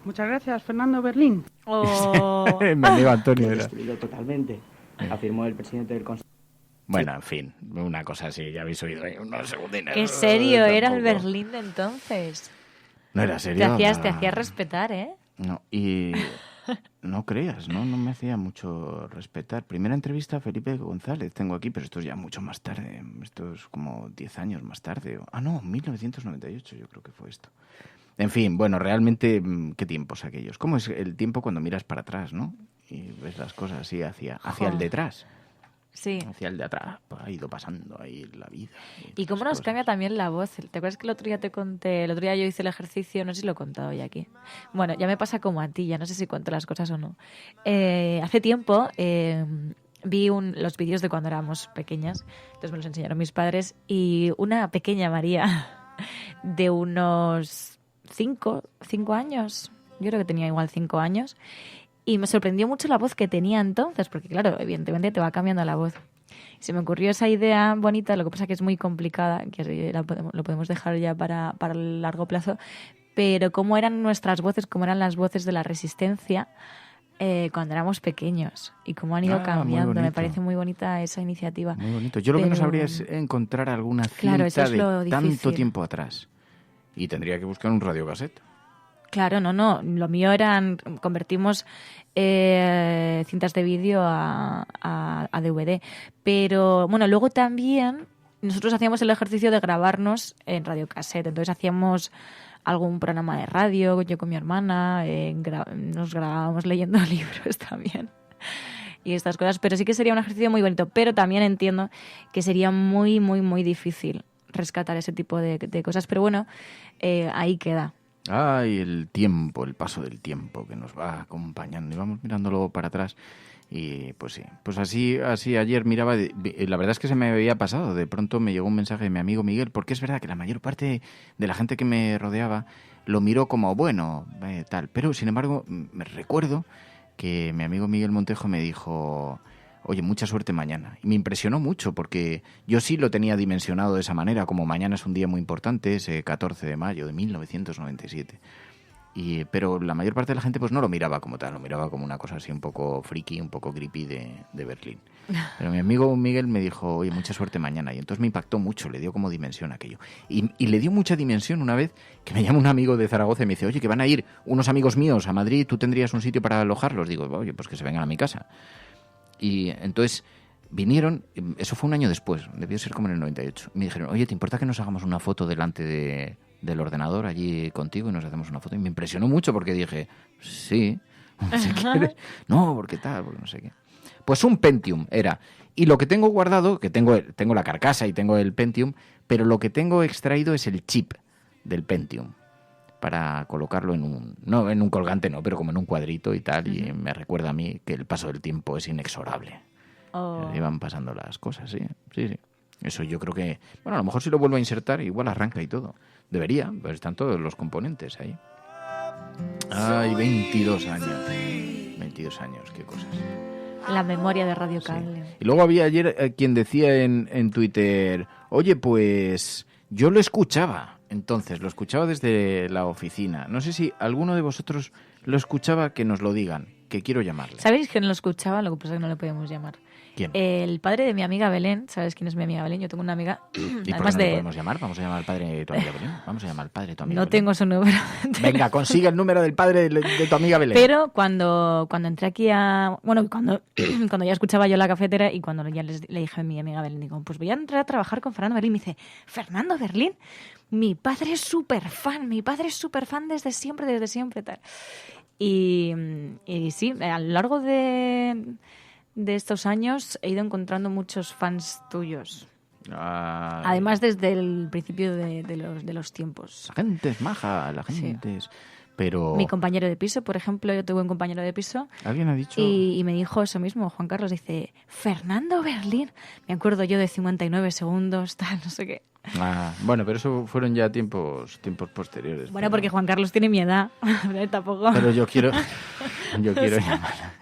Muchas gracias, Fernando Berlín. Mi amigo Antonio era. Destruido totalmente, afirmó el presidente del Consejo. Bueno, en fin, una cosa así, ya habéis oído unos segundines. Qué serio era el Berlín de entonces. No era serio. Te hacías respetar, ¿eh? No, y no creas, no me hacía mucho respetar. Primera entrevista a Felipe González tengo aquí, pero esto es ya mucho más tarde. Esto es como 10 años más tarde. 1998 yo creo que fue esto. En fin, bueno, realmente, ¿qué tiempos aquellos? ¿Cómo es el tiempo cuando miras para atrás, no? Y ves las cosas así hacia el detrás. Sí. Hacia el de atrás, ha ido pasando ahí la vida. Y cómo nos cambia también la voz. ¿Te acuerdas que el otro día te conté? El otro día yo hice el ejercicio, no sé si lo he contado ya aquí. Bueno, ya me pasa como a ti, ya no sé si cuento las cosas o no. Hace tiempo vi los vídeos de cuando éramos pequeñas, entonces me los enseñaron mis padres, y una pequeña María de unos 5 años, yo creo que tenía igual 5 años, y me sorprendió mucho la voz que tenía entonces, porque claro, evidentemente te va cambiando la voz. Se me ocurrió esa idea bonita, lo que pasa que es muy complicada, que lo podemos dejar ya para el largo plazo, pero cómo eran nuestras voces, cómo eran las voces de la Resistencia cuando éramos pequeños y cómo han ido cambiando. Me parece muy bonita esa iniciativa. Muy bonito. Yo lo que no sabría es encontrar alguna cinta de tanto tiempo atrás. Y tendría que buscar un radiocassette. Claro, no. Lo mío convertimos cintas de vídeo a DVD. Pero, bueno, luego también nosotros hacíamos el ejercicio de grabarnos en radiocassette. Entonces hacíamos algún programa de radio, yo con mi hermana, nos grabábamos leyendo libros también. Y estas cosas. Pero sí que sería un ejercicio muy bonito. Pero también entiendo que sería muy, muy, muy difícil rescatar ese tipo de cosas. Pero bueno, ahí queda. Ay, el paso del tiempo que nos va acompañando. Y vamos mirándolo para atrás. Y pues sí, pues así ayer miraba, la verdad es que se me había pasado. De pronto me llegó un mensaje de mi amigo Miguel, porque es verdad que la mayor parte de la gente que me rodeaba lo miró como bueno, tal. Pero sin embargo, me recuerdo que mi amigo Miguel Montejo me dijo: oye, mucha suerte mañana. Y me impresionó mucho porque yo sí lo tenía dimensionado de esa manera, como mañana es un día muy importante, ese 14 de mayo de 1997. Pero la mayor parte de la gente pues no lo miraba como tal, lo miraba como una cosa así un poco friki, un poco creepy de Berlín. Pero mi amigo Miguel me dijo: oye, mucha suerte mañana. Y entonces me impactó mucho, le dio como dimensión aquello. Y le dio mucha dimensión una vez que me llama un amigo de Zaragoza y me dice: oye, que van a ir unos amigos míos a Madrid, ¿tú tendrías un sitio para alojarlos? Digo: oye, pues que se vengan a mi casa. Y entonces vinieron, eso fue un año después, debió ser como en el 98. Me dijeron: oye, ¿te importa que nos hagamos una foto delante del ordenador allí contigo y nos hacemos una foto? Y me impresionó mucho porque dije: sí, si quieres. No, porque tal, porque no sé qué. Pues un Pentium era. Y lo que tengo guardado, que tengo la carcasa y tengo el Pentium, pero lo que tengo extraído es el chip del Pentium para colocarlo en un colgante, no, pero como en un cuadrito y tal. Y me recuerda a mí que el paso del tiempo es inexorable. Iban pasando las cosas, sí. Eso yo creo que, bueno, a lo mejor si lo vuelvo a insertar igual arranca y todo. Debería, pues están todos los componentes ahí. Ay, 22 años. 22 años, qué cosas. La memoria de Radio Cable. Sí. Y luego había ayer quien decía en Twitter: oye, pues yo lo escuchaba. Entonces, lo escuchaba desde la oficina. No sé si alguno de vosotros lo escuchaba, que nos lo digan, que quiero llamarle. ¿Sabéis quién lo escuchaba? Lo que pasa es que no le podemos llamar. ¿Quién? El padre de mi amiga Belén. ¿Sabes quién es mi amiga Belén? Yo tengo una amiga... ¿Y por qué no le podemos llamar? Vamos a llamar al padre de tu amiga Belén. Vamos a llamar al padre de tu amiga No Belén. tengo su número. Venga, consigue el número del padre de tu amiga Belén. Pero cuando entré aquí Bueno, cuando ya escuchaba yo La Cafetera y cuando ya le dije a mi amiga Belén, digo, pues voy a entrar a trabajar con Fernando Berlín. Me dice: ¿Fernando Berlín? Mi padre es súper fan desde siempre, tal. Y sí, a lo largo de estos años he ido encontrando muchos fans tuyos. Además, desde el principio de los tiempos. La gente es maja, la gente es... Pero... Mi compañero de piso, por ejemplo, yo tuve un compañero de piso. ¿Alguien ha dicho? Y me dijo eso mismo, Juan Carlos, dice, Fernando Berlín. Me acuerdo yo de 59 segundos, tal, no sé qué. Bueno, pero eso fueron ya tiempos posteriores. Bueno, porque Juan Carlos tiene mi edad, tampoco... Pero yo quiero llamar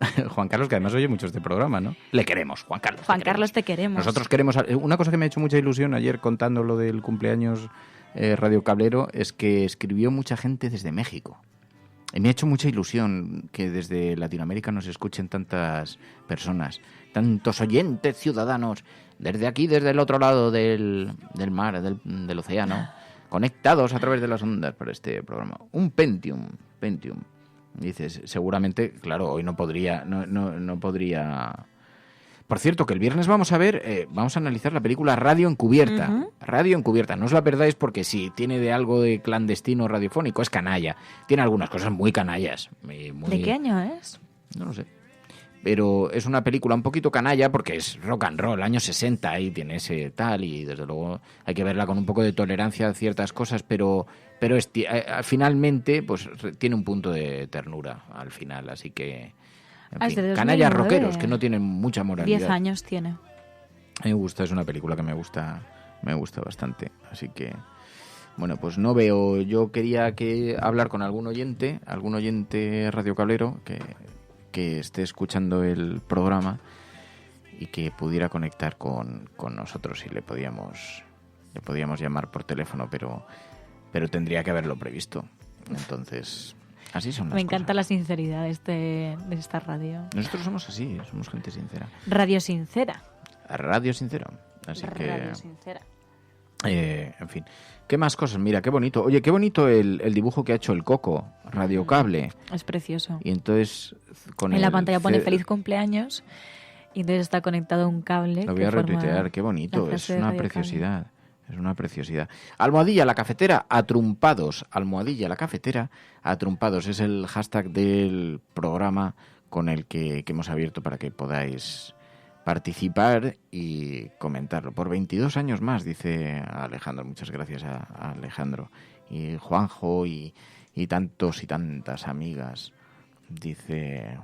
a Juan Carlos, que además oye mucho este programa, ¿no? Le queremos, Juan Carlos. Juan Carlos, te queremos. Nosotros queremos... Una cosa que me ha hecho mucha ilusión ayer contando lo del cumpleaños Radio Cablero es que escribió mucha gente desde México. Y me ha hecho mucha ilusión que desde Latinoamérica nos escuchen tantas personas, tantos oyentes ciudadanos, desde aquí, desde el otro lado del mar, del océano, conectados a través de las ondas para este programa. Un Pentium. Dices, seguramente, claro, hoy no podría... Por cierto, que el viernes vamos a analizar la película Radio Encubierta. Uh-huh. Radio Encubierta, no os la perdáis porque sí, tiene de algo de clandestino radiofónico, es canalla. Tiene algunas cosas muy canallas. ¿De qué año es? No lo sé. Pero es una película un poquito canalla porque es rock and roll, años 60, y tiene ese tal, y desde luego hay que verla con un poco de tolerancia a ciertas cosas, pero finalmente pues tiene un punto de ternura al final, así que... En fin, canallas rockeros que no tienen mucha moralidad. 10 años tiene. A mí me gusta, es una película que me gusta bastante. Así que, bueno, pues no veo. Yo quería hablar con algún oyente radiocablero que esté escuchando el programa y que pudiera conectar con nosotros y le podíamos llamar por teléfono, pero tendría que haberlo previsto. Entonces... Así son las cosas. Me encanta la sinceridad de esta radio. Nosotros somos así, somos gente sincera. Radio sincera. Radio sincero. Así que... Radio sincera. En fin. ¿Qué más cosas? Mira, qué bonito. Oye, qué bonito el dibujo que ha hecho el Coco, Radio Cable. Es precioso. Y entonces... en la pantalla pone feliz cumpleaños y entonces está conectado un cable. Lo voy a retuitear, qué bonito. Es una preciosidad. Es una preciosidad. Almohadilla la cafetera, atrumpados. Almohadilla la cafetera, atrumpados. Es el hashtag del programa con el que hemos abierto para que podáis participar y comentarlo. Por 22 años más, dice Alejandro. Muchas gracias a Alejandro. Y Juanjo y tantos y tantas amigas. Dice...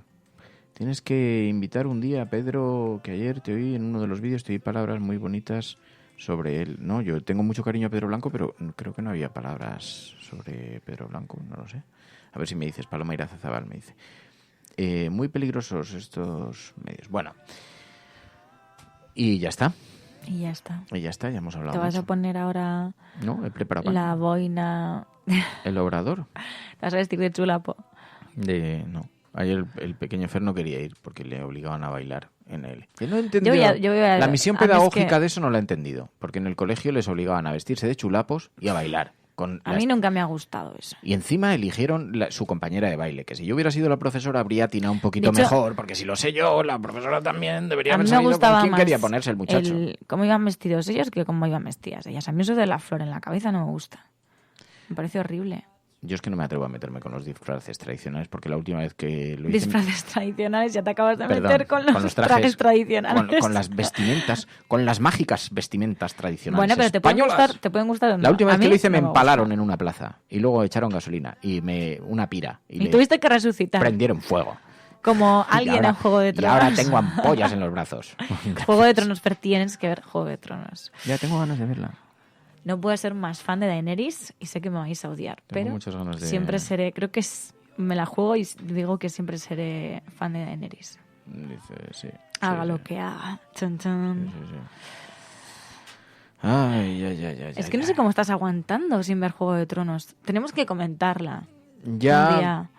Tienes que invitar un día a Pedro, que ayer te oí en uno de los vídeos, te oí palabras muy bonitas sobre él. No, yo tengo mucho cariño a Pedro Blanco, pero creo que no había palabras sobre Pedro Blanco, no lo sé. A ver si me dices, Paloma Irazabal me dice. Muy peligrosos estos medios. Bueno, y ya está. Y ya está. Ya hemos hablado. ¿Te vas a poner ahora no, he preparado la boina? ¿El obrador? ¿Te vas a vestir de chulapo? No. Ayer el pequeño Fer no quería ir porque le obligaban a bailar en él. Yo no he entendido. La misión pedagógica de eso no la he entendido, porque en el colegio les obligaban a vestirse de chulapos y a bailar. A mí nunca me ha gustado eso. Y encima eligieron su compañera de baile, que si yo hubiera sido la profesora habría atinado un poquito mejor, porque si lo sé yo, la profesora también debería haber sabido con quién quería ponerse el muchacho. Cómo iban vestidos ellos que cómo iban vestidas ellas. A mí eso de la flor en la cabeza no me gusta. Me parece horrible. Yo es que no me atrevo a meterme con los disfraces tradicionales porque la última vez que lo hice... Disfraces tradicionales, ya te acabas de meter con los trajes tradicionales. Con las vestimentas, con las mágicas vestimentas tradicionales. Bueno, pero te pueden gustar. La última vez que lo hice me empalaron en una plaza y luego echaron gasolina y una pira. Y tuviste que resucitar. Prendieron fuego. Como alguien en Juego de Tronos. Y ahora tengo ampollas en los brazos. Juego de Tronos, pero tienes que ver Juego de Tronos. Ya tengo ganas de verla. No puedo ser más fan de Daenerys y sé que me vais a odiar, pero siempre seré, creo que me la juego y digo que siempre seré fan de Daenerys. Sí, haga lo que haga. Chun, chun. Sí. Ay. Es que no sé cómo estás aguantando sin ver Juego de Tronos. Tenemos que comentarla. Ya. Un día.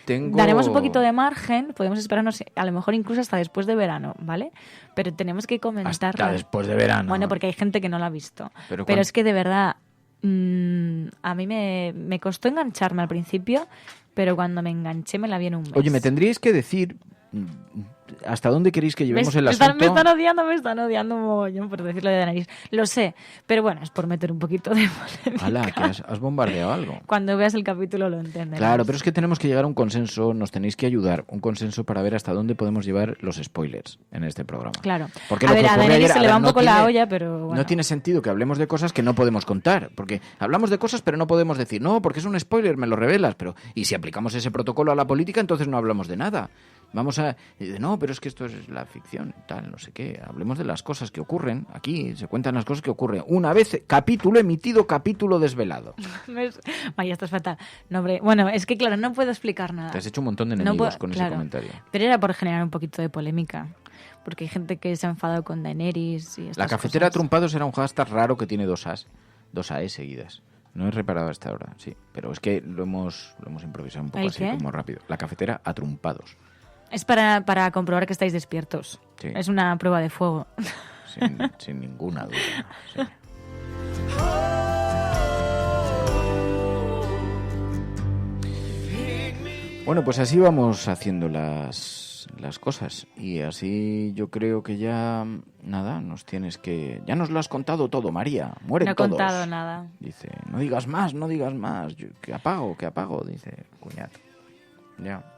Daremos un poquito de margen, podemos esperarnos a lo mejor incluso hasta después de verano, ¿vale? Pero tenemos que comentarla. Hasta después de verano. Bueno, porque hay gente que no la ha visto. Pero es que de verdad, a mí me costó engancharme al principio, pero cuando me enganché me la vi en un mes. Oye, me tendríais que decir hasta dónde queréis que llevemos el asunto. Me están odiando un mogollón por decirlo de nariz. Lo sé, pero bueno, es por meter un poquito de polémica. ¡Hala, que has bombardeado algo! Cuando veas el capítulo lo entenderás. Claro, pero es que tenemos que llegar a un consenso, nos tenéis que ayudar, un consenso para ver hasta dónde podemos llevar los spoilers en este programa. Claro. Porque a Daenerys se le va un poco la olla, pero bueno. No tiene sentido que hablemos de cosas que no podemos contar, porque hablamos de cosas pero no podemos decir, no, porque es un spoiler, me lo revelas, pero y si aplicamos ese protocolo a la política, entonces no hablamos de nada. Vamos a... No, pero es que esto es la ficción, tal, no sé qué. Hablemos de las cosas que ocurren. Aquí se cuentan las cosas que ocurren. Una vez, capítulo emitido, capítulo desvelado. Vaya, esto es fatal. No, hombre. Bueno, es que claro, no puedo explicar nada. Te has hecho un montón de enemigos con ese comentario. Pero era por generar un poquito de polémica. Porque hay gente que se ha enfadado con Daenerys y estas La cafetera cosas. Trumpados era un hashtag raro que tiene dos AE seguidas. No he reparado hasta ahora, sí. Pero es que lo hemos improvisado un poco así, como rápido. La cafetera Atrumpados. Es para comprobar que estáis despiertos. Sí. Es una prueba de fuego. Sin ninguna duda. Sí. Bueno, pues así vamos haciendo las cosas. Y así yo creo que ya... Nada, ya nos lo has contado todo, María. Mueren todos. No he contado nada. Dice, no digas más. Que apago, dice cuñado. Ya.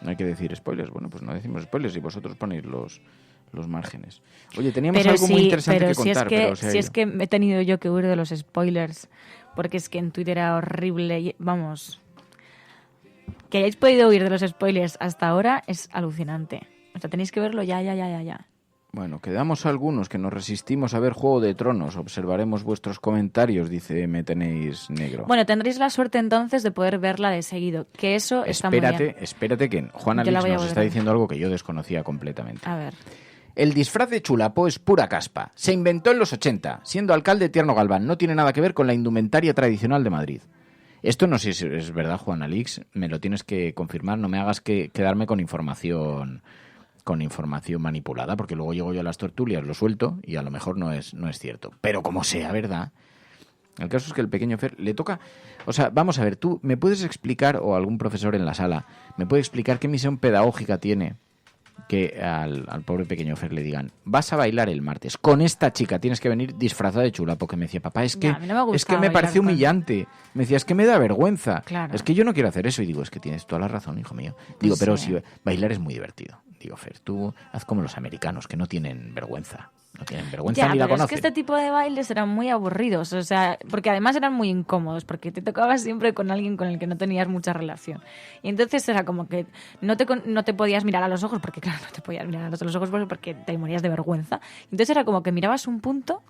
No hay que decir spoilers. Bueno, pues no decimos spoilers y vosotros ponéis los márgenes. Oye, teníamos algo muy interesante que contar. Si es que he tenido yo que huir de los spoilers, porque es que en Twitter era horrible. Vamos, que hayáis podido huir de los spoilers hasta ahora es alucinante. O sea, tenéis que verlo ya. Bueno, quedamos algunos que nos resistimos a ver Juego de Tronos. Observaremos vuestros comentarios, dice Me Tenéis Negro. Bueno, tendréis la suerte entonces de poder verla de seguido, que eso está muy bien. Espérate que Juan Alix nos está diciendo algo que yo desconocía completamente. A ver. El disfraz de Chulapo es pura caspa. Se inventó en los 80, siendo alcalde Tierno Galván. No tiene nada que ver con la indumentaria tradicional de Madrid. Esto no sé si es verdad, Juan Alix. Me lo tienes que confirmar. No me hagas quedarme con información manipulada, porque luego llego yo a las tertulias, lo suelto y a lo mejor no es cierto. Pero como sea verdad, el caso es que el pequeño Fer le toca... O sea, vamos a ver, tú me puedes explicar, o algún profesor en la sala, me puede explicar qué misión pedagógica tiene que al pobre pequeño Fer le digan, vas a bailar el martes con esta chica, tienes que venir disfrazada de chula, porque me decía, papá, es que me parece humillante. Me decía, es que me da vergüenza. Claro. Es que yo no quiero hacer eso. Y digo, es que tienes toda la razón, hijo mío. Digo, pero si bailar es muy divertido. Digo, Fer, tú haz como los americanos, que no tienen vergüenza. No tienen vergüenza ni la conocen. Es que este tipo de bailes eran muy aburridos, o sea, porque además eran muy incómodos, porque te tocabas siempre con alguien con el que no tenías mucha relación. Y entonces era como que no te podías mirar a los ojos, porque claro, no te podías mirar a los ojos porque te morías de vergüenza. Entonces era como que mirabas un punto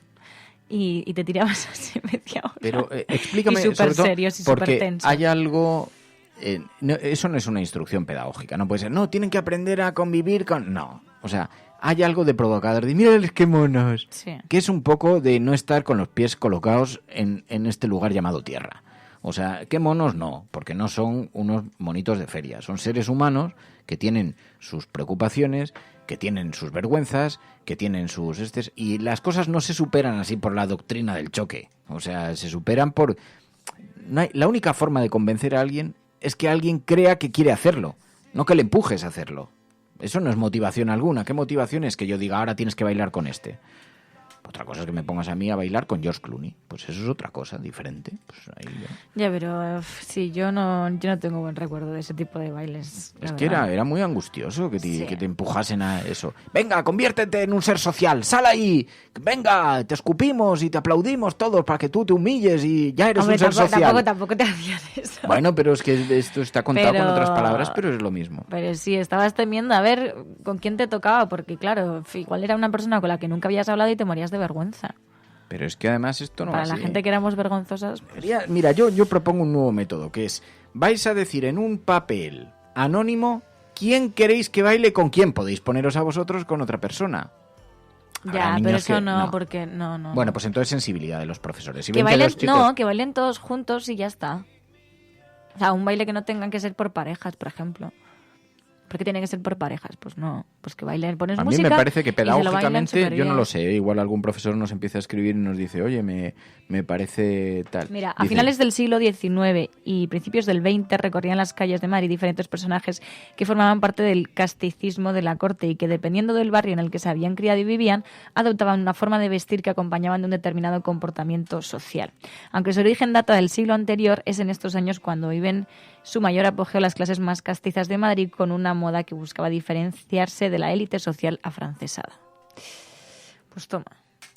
y te tirabas así media hora. Pero explícame, y súper serios y súper porque tensos. hay algo... eso no es una instrucción pedagógica, no puede ser, no, tienen que aprender a convivir con... No, o sea, hay algo de provocador, de mírales qué monos, sí. Que es un poco de no estar con los pies colocados en este lugar llamado tierra. O sea, qué monos no, porque no son unos monitos de feria, son seres humanos que tienen sus preocupaciones, que tienen sus vergüenzas, que tienen sus... y las cosas no se superan así por la doctrina del choque, o sea, se superan por... La única forma de convencer a alguien es que alguien crea que quiere hacerlo, no que le empujes a hacerlo. Eso no es motivación alguna. ¿Qué motivación es que yo diga, ahora tienes que bailar con este? Otra cosa es que me pongas a mí a bailar con George Clooney. Pues eso es otra cosa, diferente. Pues ahí ya, pero sí, yo no tengo buen recuerdo de ese tipo de bailes. Es que era muy angustioso que te empujasen a eso. Venga, conviértete en un ser social, sal ahí. Venga, te escupimos y te aplaudimos todos para que tú te humilles y ya eres un ser social. Tampoco te hacían eso. Bueno, pero es que esto está contado con otras palabras, pero es lo mismo. Pero sí, estabas temiendo a ver con quién te tocaba, porque claro, igual era una persona con la que nunca habías hablado y te morías de vergüenza. Pero es que además esto no para va la así. Gente que éramos vergonzosas. Mira, yo propongo un nuevo método, que es, vais a decir en un papel anónimo quién queréis que baile con quién. Podéis poneros a vosotros con otra persona. Ya, pero eso no, porque no. Bueno, pues entonces sensibilidad de los profesores. Si que bailen, los chicos... que bailen todos juntos y ya está. O sea, un baile que no tengan que ser por parejas, por ejemplo. ¿Por qué tiene que ser por parejas? Pues no, pues que bailen, pones música. A mí me parece que pedagógicamente, yo no lo sé. sé, igual algún profesor nos empieza a escribir y nos dice, oye, me parece tal. Mira, a finales del siglo XIX y principios del XX recorrían las calles de Madrid diferentes personajes que formaban parte del casticismo de la corte y que, dependiendo del barrio en el que se habían criado y vivían, adoptaban una forma de vestir que acompañaban de un determinado comportamiento social. Aunque su origen data del siglo anterior, es en estos años cuando viven su mayor apogeo las clases más castizas de Madrid, con una moda que buscaba diferenciarse de la élite social afrancesada. Pues toma.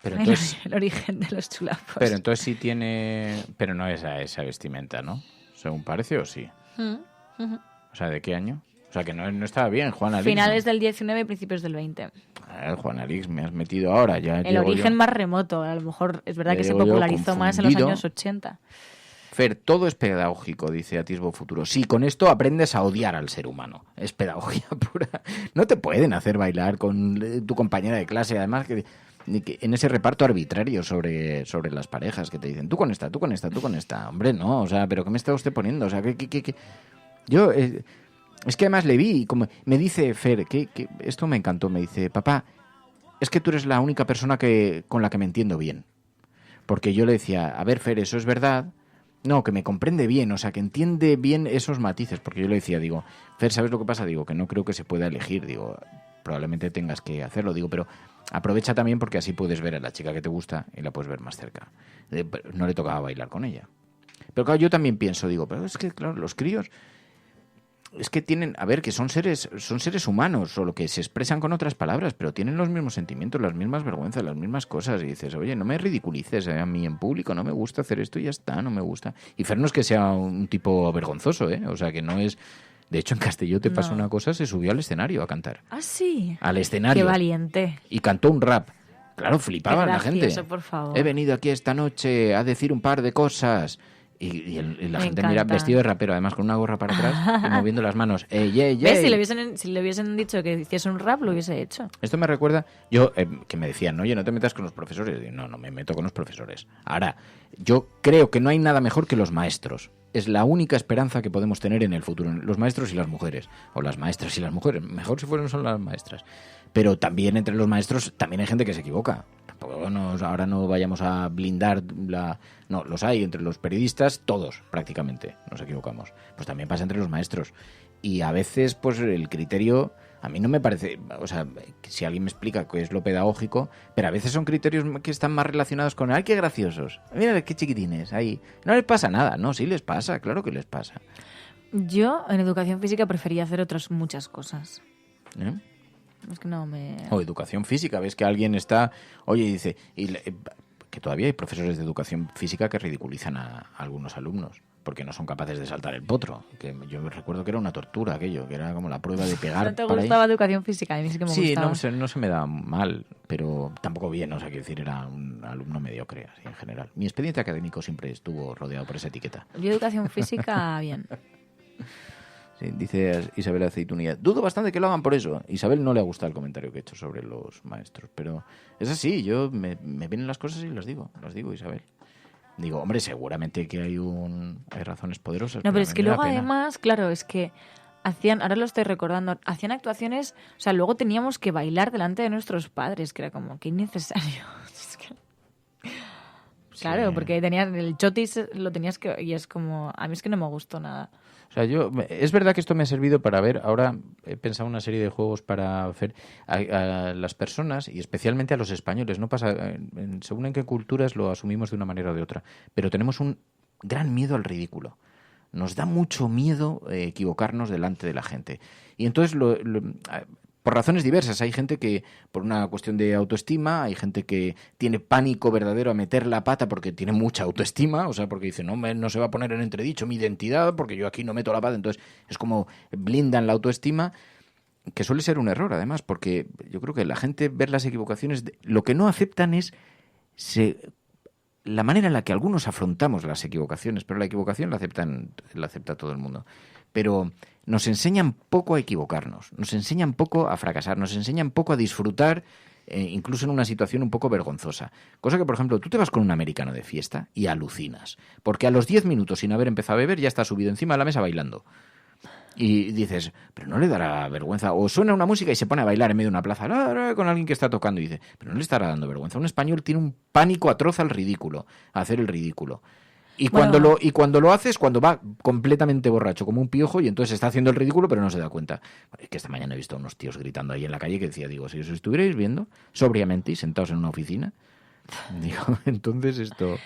Pero entonces, el origen de los chulapos. Pero entonces sí tiene... Pero no es esa vestimenta, ¿no? Según parece, ¿o sí? O sea, ¿de qué año? O sea, que no estaba bien, Juan Alix. Finales del 19 y principios del 20. Juan Alix, me has metido ahora. Ya el origen más remoto. A lo mejor es verdad que se popularizó más en los años 80. Fer, todo es pedagógico, dice Atisbo Futuro. Sí, con esto aprendes a odiar al ser humano. Es pedagogía pura. No te pueden hacer bailar con tu compañera de clase. Además, que en ese reparto arbitrario sobre las parejas que te dicen, tú con esta, tú con esta, tú con esta. Hombre, no, o sea, ¿pero qué me está usted poniendo? O sea, que yo... es que además le vi y como me dice Fer, que esto me encantó, me dice, papá, es que tú eres la única persona con la que me entiendo bien. Porque yo le decía, a ver, Fer, eso es verdad... No, que me comprende bien, o sea, que entiende bien esos matices, porque yo le decía, digo, Fer, ¿sabes lo que pasa? Digo, que no creo que se pueda elegir, digo, probablemente tengas que hacerlo, digo, pero aprovecha también porque así puedes ver a la chica que te gusta y la puedes ver más cerca. No le tocaba bailar con ella. Pero claro, yo también pienso, digo, pero es que, claro, los críos es que tienen, a ver, que son seres humanos, solo que se expresan con otras palabras, pero tienen los mismos sentimientos, las mismas vergüenzas, las mismas cosas. Y dices, oye, no me ridiculices, a mí en público no me gusta hacer esto y ya está, no me gusta. Y Fer no es que sea un tipo vergonzoso, o sea, que no es... De hecho, en Castelló te pasó una cosa, se subió al escenario a cantar. ¿Ah, sí? Al escenario. Qué valiente. Y cantó un rap. Claro, flipaba la gente. Por favor. He venido aquí esta noche a decir un par de cosas... Y la gente mira vestido de rapero, además con una gorra para atrás y moviendo las manos. ¿Ves? Si le hubiesen dicho que hiciese un rap, lo hubiese hecho. Esto me recuerda, yo que me decían, oye, no te metas con los profesores. Y no me meto con los profesores. Ahora, yo creo que no hay nada mejor que los maestros. Es la única esperanza que podemos tener en el futuro. Los maestros y las mujeres. O las maestras y las mujeres. Mejor si fueran solo las maestras. Pero también entre los maestros también hay gente que se equivoca. Ahora no vayamos a blindar No, los hay entre los periodistas, todos prácticamente nos equivocamos. Pues también pasa entre los maestros. Y a veces, pues el criterio, a mí no me parece... O sea, si alguien me explica qué es lo pedagógico, pero a veces son criterios que están más relacionados con... ¡Ay, qué graciosos! Mira qué chiquitines ahí. No les pasa nada. No, sí les pasa, claro que les pasa. Yo, en educación física, prefería hacer otras muchas cosas. Es que no me... O educación física, ves que alguien está... Oye, y dice... que todavía hay profesores de educación física que ridiculizan a algunos alumnos porque no son capaces de saltar el potro. Que yo recuerdo que era una tortura aquello, que era como la prueba de pegar. ¿No te gustaba educación física? A mí sí que me gustaba. Sí, no se me da mal, pero tampoco bien, o sea, quiero decir, era un alumno mediocre así en general. Mi expediente académico siempre estuvo rodeado por esa etiqueta. Yo educación física, bien. Sí, dice Isabel Aceitunía. Dudo bastante que lo hagan por eso. Isabel no le ha gustado el comentario que he hecho sobre los maestros, pero es así, yo me vienen las cosas y las digo, Isabel. Digo, hombre, seguramente que hay razones poderosas. No, pero es que luego además, claro, es que ahora lo estoy recordando, hacían actuaciones, o sea, luego teníamos que bailar delante de nuestros padres, que era como, qué innecesario. Claro, sí. Porque tenías el chotis, lo tenías que... Y es como... A mí es que no me gustó nada. O sea, es verdad que esto me ha servido para ver... Ahora he pensado una serie de juegos para hacer a las personas, y especialmente a los españoles. No pasa... Según en qué culturas lo asumimos de una manera o de otra. Pero tenemos un gran miedo al ridículo. Nos da mucho miedo equivocarnos delante de la gente. Y entonces por razones diversas. Hay gente que, por una cuestión de autoestima, hay gente que tiene pánico verdadero a meter la pata porque tiene mucha autoestima, o sea, porque dice, no se va a poner en entredicho mi identidad porque yo aquí no meto la pata. Entonces es como blindan la autoestima, que suele ser un error, además, porque yo creo que la gente ver las equivocaciones, lo que no aceptan es la manera en la que algunos afrontamos las equivocaciones, pero la equivocación la acepta todo el mundo. Pero nos enseñan poco a equivocarnos, nos enseñan poco a fracasar, nos enseñan poco a disfrutar, incluso en una situación un poco vergonzosa. Cosa que, por ejemplo, tú te vas con un americano de fiesta y alucinas, porque a los 10 minutos sin haber empezado a beber ya está subido encima de la mesa bailando. Y dices, pero no le dará vergüenza. O suena una música y se pone a bailar en medio de una plaza con alguien que está tocando y dice, pero no le estará dando vergüenza. Un español tiene un pánico atroz al ridículo, a hacer el ridículo. Y cuando lo hace es cuando va completamente borracho, como un piojo, y entonces está haciendo el ridículo, pero no se da cuenta. Es que esta mañana he visto a unos tíos gritando ahí en la calle que decía, digo, si os estuvierais viendo sobriamente y sentados en una oficina, digo, entonces esto...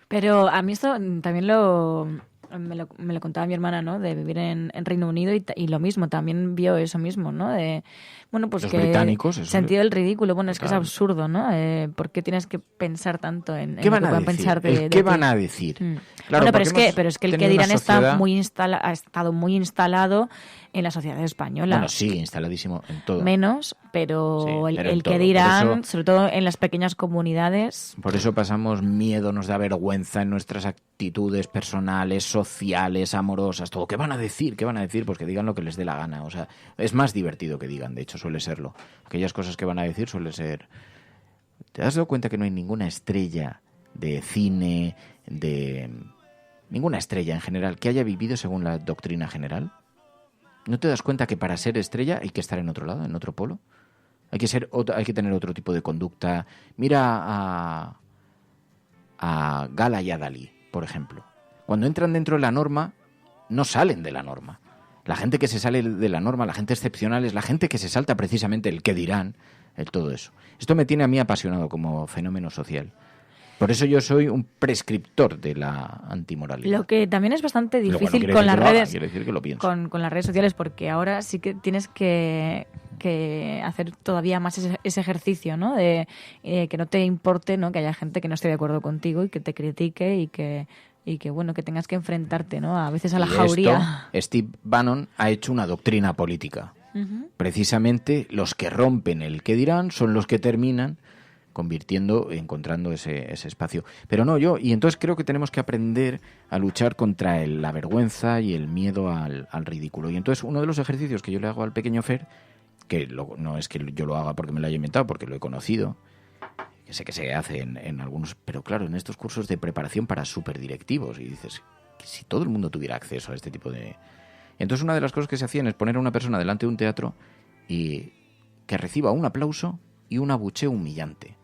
Pero a mí esto también me lo contaba mi hermana, ¿no? De vivir en Reino Unido y lo mismo, también vio eso mismo, ¿no? De, bueno, pues los que británicos, sentido del ridículo, bueno, es que es absurdo, ¿no? ¿Por qué tienes que pensar tanto en ¿qué van lo que a puedan decir? pensar de ¿Qué ti? van a decir? Claro, Bueno, pero es que el que dirán sociedad... ha estado muy instalado en la sociedad española. Bueno, sí, instaladísimo en todo. Menos, pero sí, el que dirán, sobre todo en las pequeñas comunidades... Por eso pasamos miedo, nos da vergüenza en nuestras actitudes personales, sociales, amorosas, todo. ¿Qué van a decir? ¿Qué van a decir? Pues que digan lo que les dé la gana. O sea, es más divertido que digan, de hecho, suele serlo. Aquellas cosas que van a decir suele ser... ¿Te has dado cuenta que no hay ninguna estrella de cine, de... ninguna estrella en general que haya vivido según la doctrina general? ¿No te das cuenta que para ser estrella hay que estar en otro lado, en otro polo? Hay que tener otro tipo de conducta. Mira a Gala y a Dalí, por ejemplo. Cuando entran dentro de la norma, no salen de la norma. La gente que se sale de la norma, la gente excepcional, es la gente que se salta precisamente el qué dirán, el todo eso. Esto me tiene a mí apasionado como fenómeno social. Por eso yo soy un prescriptor de la antimoralidad. Lo que también es bastante difícil con las redes, con las redes sociales, porque ahora sí que tienes que hacer todavía más ese ejercicio, ¿no? De que no te importe, ¿no? Que haya gente que no esté de acuerdo contigo y que te critique y que bueno, que tengas que enfrentarte, ¿no? A veces a la jauría. Steve Bannon ha hecho una doctrina política. Uh-huh. Precisamente los que rompen el qué dirán son los que terminan encontrando ese espacio. Pero no, y entonces creo que tenemos que aprender a luchar contra la vergüenza y el miedo al ridículo. Y entonces uno de los ejercicios que yo le hago al pequeño Fer, que no es que yo lo haga porque me lo haya inventado, porque lo he conocido, que sé que se hace en algunos, pero claro, en estos cursos de preparación para superdirectivos, y dices, que si todo el mundo tuviera acceso a este tipo de... Entonces una de las cosas que se hacían es poner a una persona delante de un teatro y que reciba un aplauso y un abucheo humillante,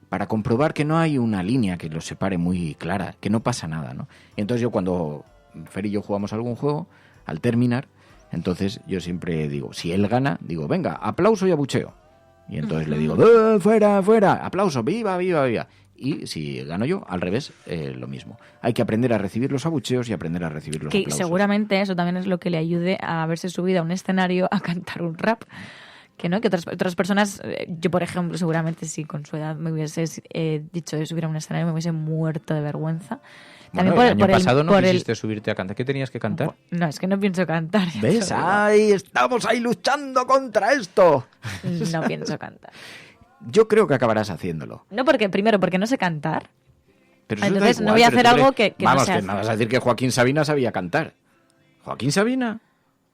para comprobar que no hay una línea que los separe muy clara, que no pasa nada, ¿no? Y entonces yo cuando Fer y yo jugamos algún juego, al terminar, entonces yo siempre digo, si él gana, digo, venga, aplauso y abucheo. Y entonces le digo, fuera, fuera, aplauso, viva, viva, viva. Y si gano yo, al revés, lo mismo. Hay que aprender a recibir los abucheos y aprender a recibir los aplausos. Seguramente eso también es lo que le ayude a haberse subido a un escenario a cantar un rap. Que no, que otras personas, yo por ejemplo, seguramente si con su edad me hubiese dicho de subir a un escenario me hubiese muerto de vergüenza. También bueno, el año pasado no quisiste subirte a cantar. ¿Qué tenías que cantar? No, es que no pienso cantar. ¿Ves? ¡Ay, estamos ahí luchando contra esto! No pienso cantar. Yo creo que acabarás haciéndolo. No, porque no sé cantar. Pero entonces no voy a hacer algo que no sé hacer. Vamos, que me vas a decir que Joaquín Sabina sabía cantar. ¿Joaquín Sabina?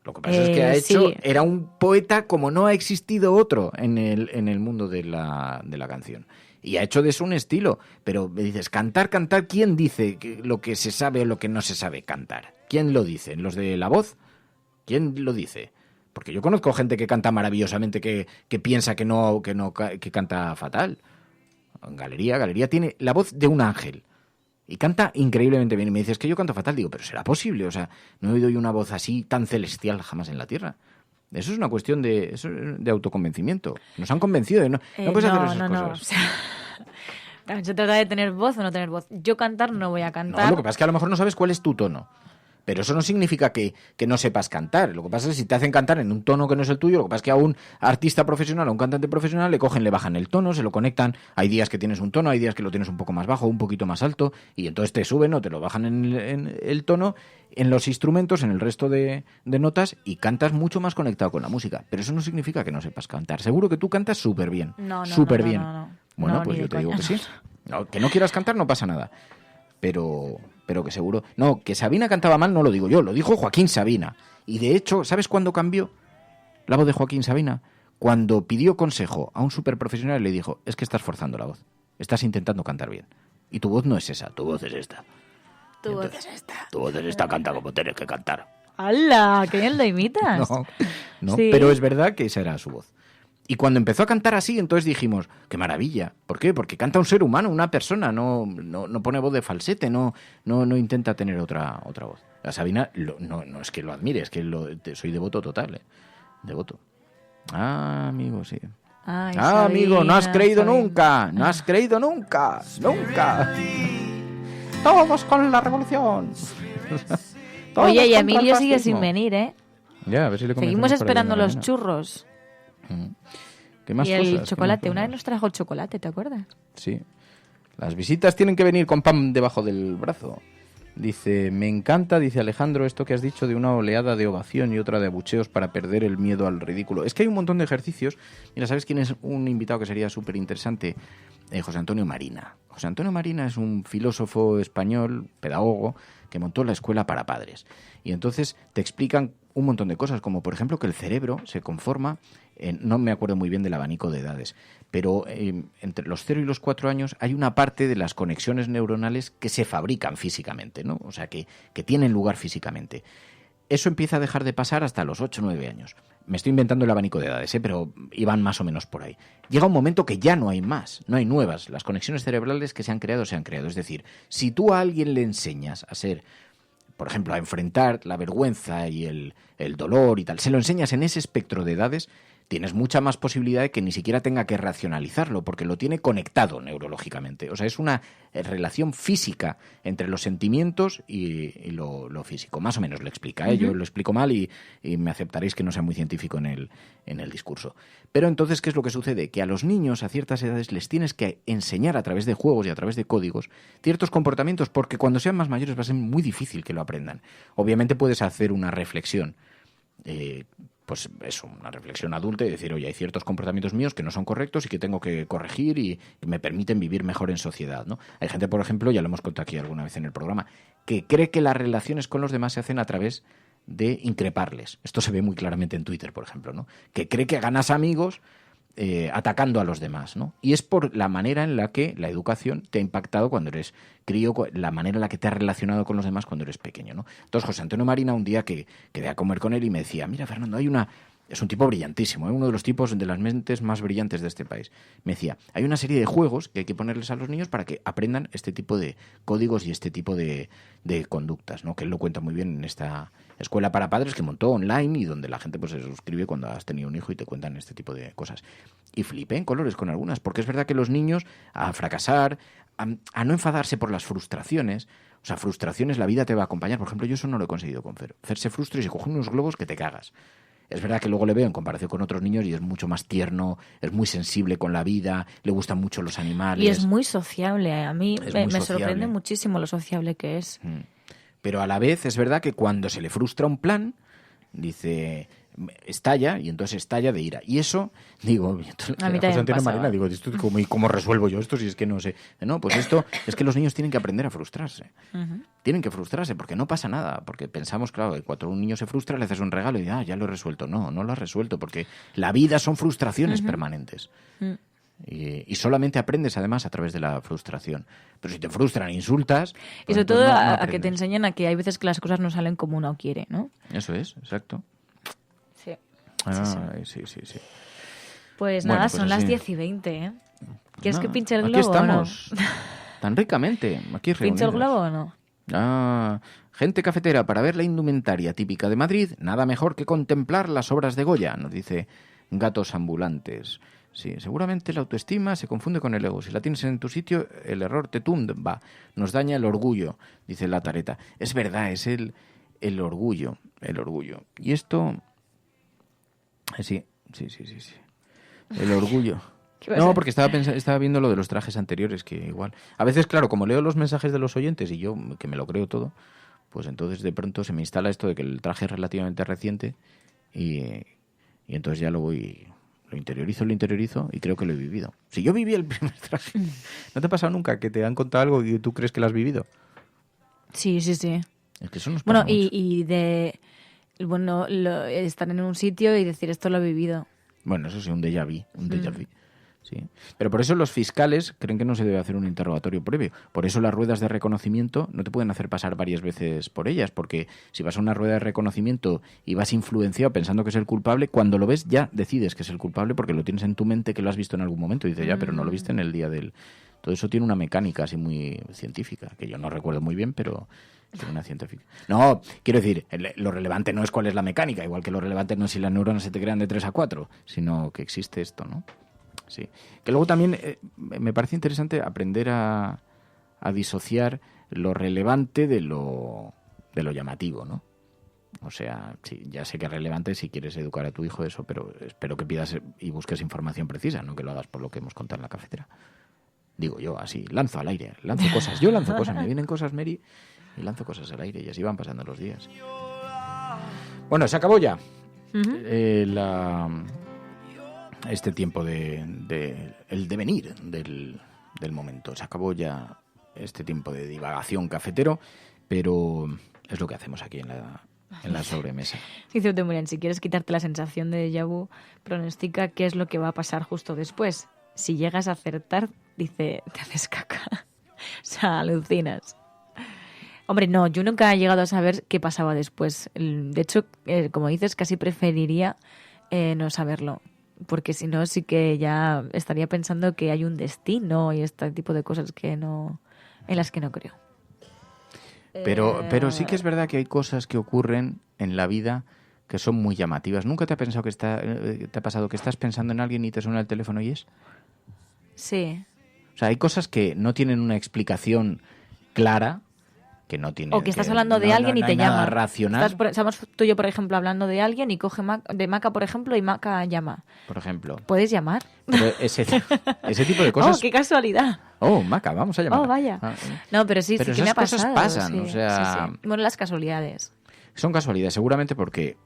Lo que pasa es que era un poeta como no ha existido otro en el mundo de la canción. Y ha hecho de eso un estilo. Pero me dices, cantar, ¿quién dice lo que se sabe o lo que no se sabe cantar? ¿Quién lo dice? ¿Los de la voz? ¿Quién lo dice? Porque yo conozco gente que canta maravillosamente, que piensa que canta fatal. Galería tiene la voz de un ángel. Y canta increíblemente bien. Y me dices que yo canto fatal. Digo, pero ¿será posible? O sea, no he oído yo una voz así tan celestial jamás en la tierra. Eso es una cuestión de autoconvencimiento. Nos han convencido. No puedes hacer esas cosas. O sea, se trata de tener voz o no tener voz. Yo cantar no voy a cantar. No, lo que pasa es que a lo mejor no sabes cuál es tu tono. Pero eso no significa que no sepas cantar. Lo que pasa es que si te hacen cantar en un tono que no es el tuyo, lo que pasa es que a un artista profesional, a un cantante profesional, le bajan el tono, se lo conectan. Hay días que tienes un tono, hay días que lo tienes un poco más bajo, un poquito más alto, y entonces te suben o te lo bajan en el tono, en los instrumentos, en el resto de notas, y cantas mucho más conectado con la música. Pero eso no significa que no sepas cantar. Seguro que tú cantas súper bien. Súper bien. Bueno, pues yo te digo que sí. No, que no quieras cantar no pasa nada. Pero que seguro... No, que Sabina cantaba mal no lo digo yo, lo dijo Joaquín Sabina. Y de hecho, ¿sabes cuándo cambió la voz de Joaquín Sabina? Cuando pidió consejo a un superprofesional y le dijo, es que estás forzando la voz, estás intentando cantar bien. Y tu voz no es esa, tu voz es esta. Tu voz es esta. Tu voz es esta, canta como tienes que cantar. ¡Hala! ¡Qué bien lo imitas! No, Sí. pero es verdad que esa era su voz. Y cuando empezó a cantar así, entonces dijimos, ¡qué maravilla! ¿Por qué? Porque canta un ser humano, una persona, no pone voz de falsete, no intenta tener otra voz. La Sabina, no es que lo admire, es que soy devoto total, devoto. Ah, amigo, sí. Ay, amigo, no has Sabina, creído Sabina. nunca, no has creído nunca, nunca. Todos con la revolución. Todos Oye, y contra Emilio el sigue fascismo. sin venir, ¿eh? Ya, a ver si le convencemos Seguimos para esperando que venga los mañana. churros. ¿Qué más Y el cosas? ¿Qué chocolate. más Una vez cosas? nos trajo chocolate, ¿te acuerdas? Sí. Las visitas tienen que venir con pan debajo del brazo. Dice, me encanta, dice Alejandro, esto que has dicho de una oleada de ovación y otra de abucheos para perder el miedo al ridículo. Es que hay un montón de ejercicios. Mira, ¿sabes quién es un invitado que sería súper interesante? José Antonio Marina. José Antonio Marina es un filósofo español, pedagogo, que montó la escuela para padres. Y entonces te explican un montón de cosas, como por ejemplo que el cerebro se conforma, no me acuerdo muy bien del abanico de edades, pero entre los 0 y los 4 años hay una parte de las conexiones neuronales que se fabrican físicamente, ¿no? O sea, que tienen lugar físicamente. Eso empieza a dejar de pasar hasta los 8 o 9 años. Me estoy inventando el abanico de edades, pero iban más o menos por ahí. Llega un momento que ya no hay más, no hay nuevas. Las conexiones cerebrales que se han creado. Es decir, si tú a alguien le enseñas a ser, por ejemplo, a enfrentar la vergüenza y el dolor y tal, se lo enseñas en ese espectro de edades, tienes mucha más posibilidad de que ni siquiera tenga que racionalizarlo, porque lo tiene conectado neurológicamente. O sea, es una relación física entre los sentimientos y lo físico. Más o menos lo explica, ¿eh? Yo lo explico mal y me aceptaréis que no sea muy científico en el discurso. Pero entonces, ¿qué es lo que sucede? Que a los niños a ciertas edades les tienes que enseñar a través de juegos y a través de códigos ciertos comportamientos, porque cuando sean más mayores va a ser muy difícil que lo aprendan. Obviamente puedes hacer una reflexión, pues eso, una reflexión adulta y decir, oye, hay ciertos comportamientos míos que no son correctos y que tengo que corregir y me permiten vivir mejor en sociedad, ¿no? Hay gente, por ejemplo, ya lo hemos contado aquí alguna vez en el programa, que cree que las relaciones con los demás se hacen a través de increparles. Esto se ve muy claramente en Twitter, por ejemplo, ¿no? Que cree que ganas amigos atacando a los demás, ¿no? Y es por la manera en la que la educación te ha impactado cuando eres crío, la manera en la que te has relacionado con los demás cuando eres pequeño, ¿no? Entonces, José Antonio Marina, un día que quedé a comer con él y me decía, mira, Fernando, es un tipo brillantísimo, uno de los tipos de las mentes más brillantes de este país. Me decía, hay una serie de juegos que hay que ponerles a los niños para que aprendan este tipo de códigos y este tipo de conductas, ¿no? Que él lo cuenta muy bien en esta escuela para padres que montó online y donde la gente pues se suscribe cuando has tenido un hijo y te cuentan este tipo de cosas. Y flipé en colores con algunas, porque es verdad que los niños a fracasar, a no enfadarse por las frustraciones, o sea, frustraciones la vida te va a acompañar. Por ejemplo, yo eso no lo he conseguido con Fer. Fer se frustra y se coge unos globos que te cagas. Es verdad que luego le veo en comparación con otros niños y es mucho más tierno, es muy sensible con la vida, le gustan mucho los animales. Y es muy sociable. A mí me sociable. sorprende muchísimo lo sociable que es. Pero a la vez es verdad que cuando se le frustra un plan, dice, estalla, y entonces estalla de ira. Y eso, digo, A mí también me Marina, digo, ¿esto cómo resuelvo yo esto si es que no sé? No, pues esto es que los niños tienen que aprender a frustrarse. Tienen que frustrarse porque no pasa nada. Porque pensamos, claro, que cuando un niño se frustra le haces un regalo y ya lo he resuelto. No lo has resuelto porque la vida son frustraciones permanentes. Y solamente aprendes además a través de la frustración. Pero si te frustran e insultas... Y sobre todo a que te enseñan a que hay veces que las cosas no salen como uno quiere, ¿no? Eso es, exacto. Sí. Sí. Pues Bueno, nada, pues son las así. 10:20, ¿eh? ¿Quieres que pinche el aquí globo estamos, o no? tan ricamente, aquí ¿Pinche el reunidos. globo o no? Gente cafetera, para ver la indumentaria típica de Madrid, nada mejor que contemplar las obras de Goya, nos dice Gatos Ambulantes. Sí, seguramente la autoestima se confunde con el ego. Si la tienes en tu sitio, el error te tumba, nos daña el orgullo, dice la Tareta. Es verdad, es el orgullo, Y esto... Sí. El orgullo. No, porque estaba viendo lo de los trajes anteriores, que igual... A veces, claro, como leo los mensajes de los oyentes y yo, que me lo creo todo, pues entonces de pronto se me instala esto de que el traje es relativamente reciente y entonces ya lo interiorizo y creo que lo he vivido. Si yo viví el primer traje, ¿no te ha pasado nunca que te han contado algo y tú crees que lo has vivido? Sí. Es que eso nos pasa mucho. Y de... Bueno, estar en un sitio y decir esto lo he vivido. Bueno, eso sí, un déjà vu. Sí. Pero por eso los fiscales creen que no se debe hacer un interrogatorio previo. Por eso las ruedas de reconocimiento no te pueden hacer pasar varias veces por ellas, porque si vas a una rueda de reconocimiento y vas influenciado pensando que es el culpable, cuando lo ves ya decides que es el culpable porque lo tienes en tu mente, que lo has visto en algún momento y dices, ya, pero no lo viste en el día del... Todo eso tiene una mecánica así muy científica, que yo no recuerdo muy bien, pero... Una científica. No, quiero decir, lo relevante no es cuál es la mecánica, igual que lo relevante no es si las neuronas se te crean de 3 a 4, sino que existe esto, ¿no? Sí. Que luego también me parece interesante aprender a disociar lo relevante de lo llamativo, ¿no? O sea, sí, ya sé que es relevante si quieres educar a tu hijo eso, pero espero que pidas y busques información precisa, no que lo hagas por lo que hemos contado en la cafetera. Digo yo, así, lanzo al aire, lanzo cosas. Yo lanzo cosas, me vienen cosas, Mary, y lanzo cosas al aire y así van pasando los días. Bueno, se acabó ya este tiempo el devenir del momento. Se acabó ya este tiempo de divagación cafetero, pero es lo que hacemos aquí en la sobremesa. Dice Temurian, si quieres quitarte la sensación de déjà vu, pronostica qué es lo que va a pasar justo después. Si llegas a acertar, dice, te haces caca. O sea, alucinas. Hombre, no, yo nunca he llegado a saber qué pasaba después. De hecho, como dices, casi preferiría no saberlo. Porque si no, sí que ya estaría pensando que hay un destino y este tipo de cosas en las que no creo. Pero sí que es verdad que hay cosas que ocurren en la vida que son muy llamativas. ¿Nunca te ha pasado que estás pensando en alguien y te suena el teléfono y es? Sí. O sea, hay cosas que no tienen una explicación clara, que no tienen... O que estás hablando de alguien y te llama. Racional. Estamos tú y yo, por ejemplo, hablando de alguien y coge de Maca, por ejemplo, y Maca llama. Por ejemplo. ¿Puedes llamar? Pero ese tipo de cosas... ¡Oh, qué casualidad! Oh, Maca, vamos a llamar. Oh, vaya. No, pero sí que me ha pasado. Esas cosas pasan, sí, o sea... Sí. Bueno, las casualidades. Son casualidades, seguramente porque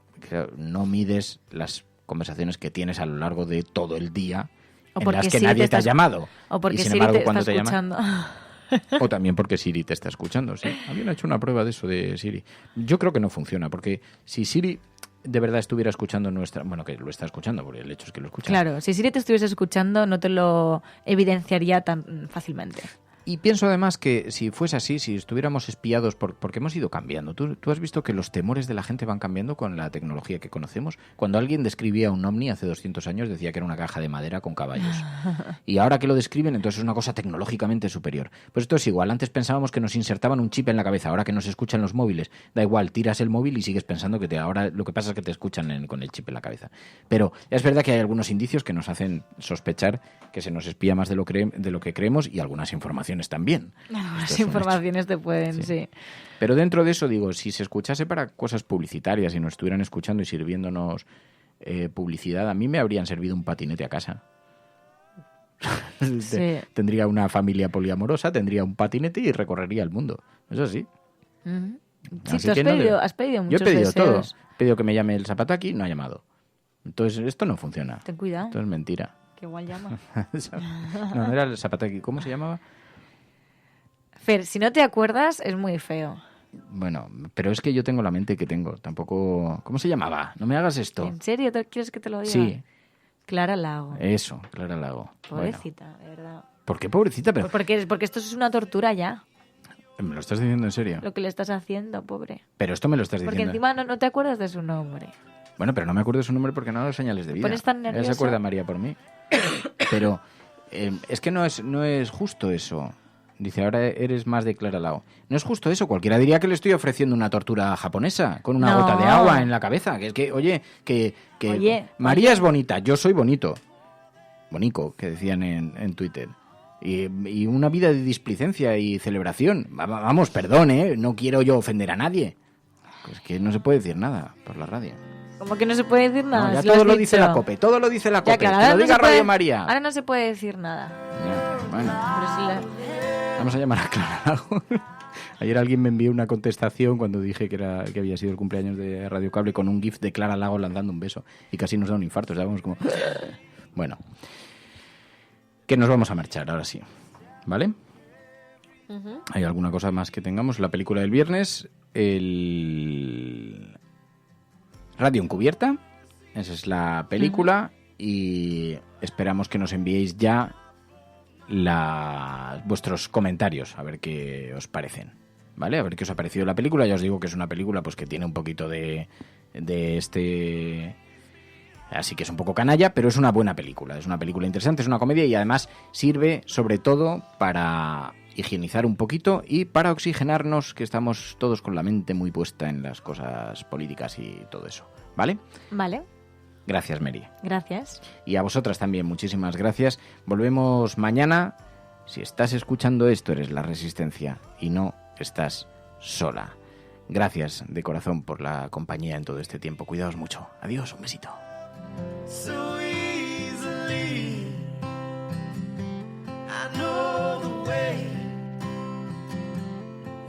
no mides las conversaciones que tienes a lo largo de todo el día en las que nadie te ha llamado. O porque y sin Siri embargo, te cuando está escuchando. O también porque Siri te está escuchando, sí. Habían hecho una prueba de eso de Siri. Yo creo que no funciona, porque si Siri de verdad estuviera escuchando bueno, que lo está escuchando, porque el hecho es que lo escucha. Claro, si Siri te estuviese escuchando no te lo evidenciaría tan fácilmente. Y pienso además que si fuese así, si estuviéramos espiados, porque hemos ido cambiando. ¿Tú has visto que los temores de la gente van cambiando con la tecnología que conocemos? Cuando alguien describía un ovni hace 200 años decía que era una caja de madera con caballos. Y ahora que lo describen, entonces es una cosa tecnológicamente superior. Pues esto es igual. Antes pensábamos que nos insertaban un chip en la cabeza. Ahora que nos escuchan los móviles, da igual, tiras el móvil y sigues pensando que ahora lo que pasa es que te escuchan con el chip en la cabeza. Pero es verdad que hay algunos indicios que nos hacen sospechar que se nos espía más de lo que creemos y algunas informaciones también. Las informaciones te pueden, sí. Pero dentro de eso, digo, si se escuchase para cosas publicitarias y nos estuvieran escuchando y sirviéndonos publicidad, a mí me habrían servido un patinete a casa. Sí. Tendría una familia poliamorosa, tendría un patinete y recorrería el mundo. Eso sí. Uh-huh. Sí, tú has pedido muchos Yo he pedido deseos. todo. He pedido que me llame el Zapataki, no ha llamado. Entonces, esto no funciona. Ten cuidado. Esto es mentira. Que igual llama. No era el Zapataki. ¿Cómo se llamaba? Fer, si no te acuerdas, es muy feo. Bueno, pero es que yo tengo la mente que tengo. Tampoco... ¿Cómo se llamaba? No me hagas esto. ¿En serio? ¿Quieres que te lo diga? Sí. Clara Lago. Eso, Clara Lago. Pobrecita, bueno. de verdad. ¿Por qué pobrecita? Pero... Porque esto es una tortura ya. ¿Me lo estás diciendo en serio? Lo que le estás haciendo, pobre. Pero esto me lo estás diciendo. Porque encima no te acuerdas de su nombre. Bueno, pero no me acuerdo de su nombre porque no da señales de vida. ¿Pones tan nervioso? Ya se acuerda María por mí. Pero es que no es justo eso. Dice, ahora eres más de Clara Lago. No es justo eso. Cualquiera diría que le estoy ofreciendo una tortura japonesa con una gota de agua en la cabeza. Que es que, oye, María es bonita, yo soy bonito. Bonico, que decían en Twitter. Y una vida de displicencia y celebración. Vamos, perdón, no quiero yo ofender a nadie. Es que no se puede decir nada por la radio. ¿Cómo que no se puede decir nada? No, ya todo lo dice la COPE, todo lo dice la COPE. Claro, que lo diga Radio María. Ahora no se puede decir nada. Ya, bueno. Vamos a llamar a Clara Lago. Ayer alguien me envió una contestación cuando dije que había sido el cumpleaños de Radio Cable con un gif de Clara Lago lanzando un beso y casi nos da un infarto. Estábamos como... Bueno, que nos vamos a marchar ahora sí, ¿vale? Uh-huh. ¿Hay alguna cosa más que tengamos? La película del viernes, el Radio Encubierta, esa es la película. Uh-huh. y esperamos que nos enviéis ya vuestros comentarios, a ver qué os parecen, ¿vale? A ver qué os ha parecido la película. Ya os digo que es una película pues que tiene un poquito de así que es un poco canalla, pero es una buena película. Es una película interesante, es una comedia y además sirve sobre todo para higienizar un poquito y para oxigenarnos, que estamos todos con la mente muy puesta en las cosas políticas y todo eso, ¿vale? Vale. Gracias, Mary. Gracias. Y a vosotras también, muchísimas gracias. Volvemos mañana. Si estás escuchando esto, eres La Resistencia y no estás sola. Gracias de corazón por la compañía en todo este tiempo. Cuidaos mucho. Adiós, un besito. So easily, I know the way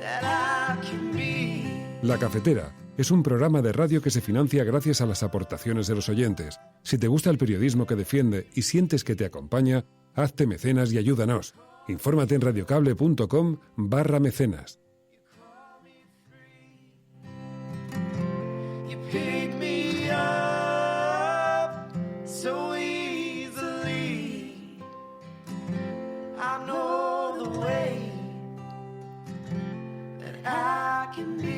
that I can be. La Cafetera es un programa de radio que se financia gracias a las aportaciones de los oyentes. Si te gusta el periodismo que defiende y sientes que te acompaña, hazte mecenas y ayúdanos. Infórmate en radiocable.com/mecenas. You pick me up so easily. I know the way that I can be.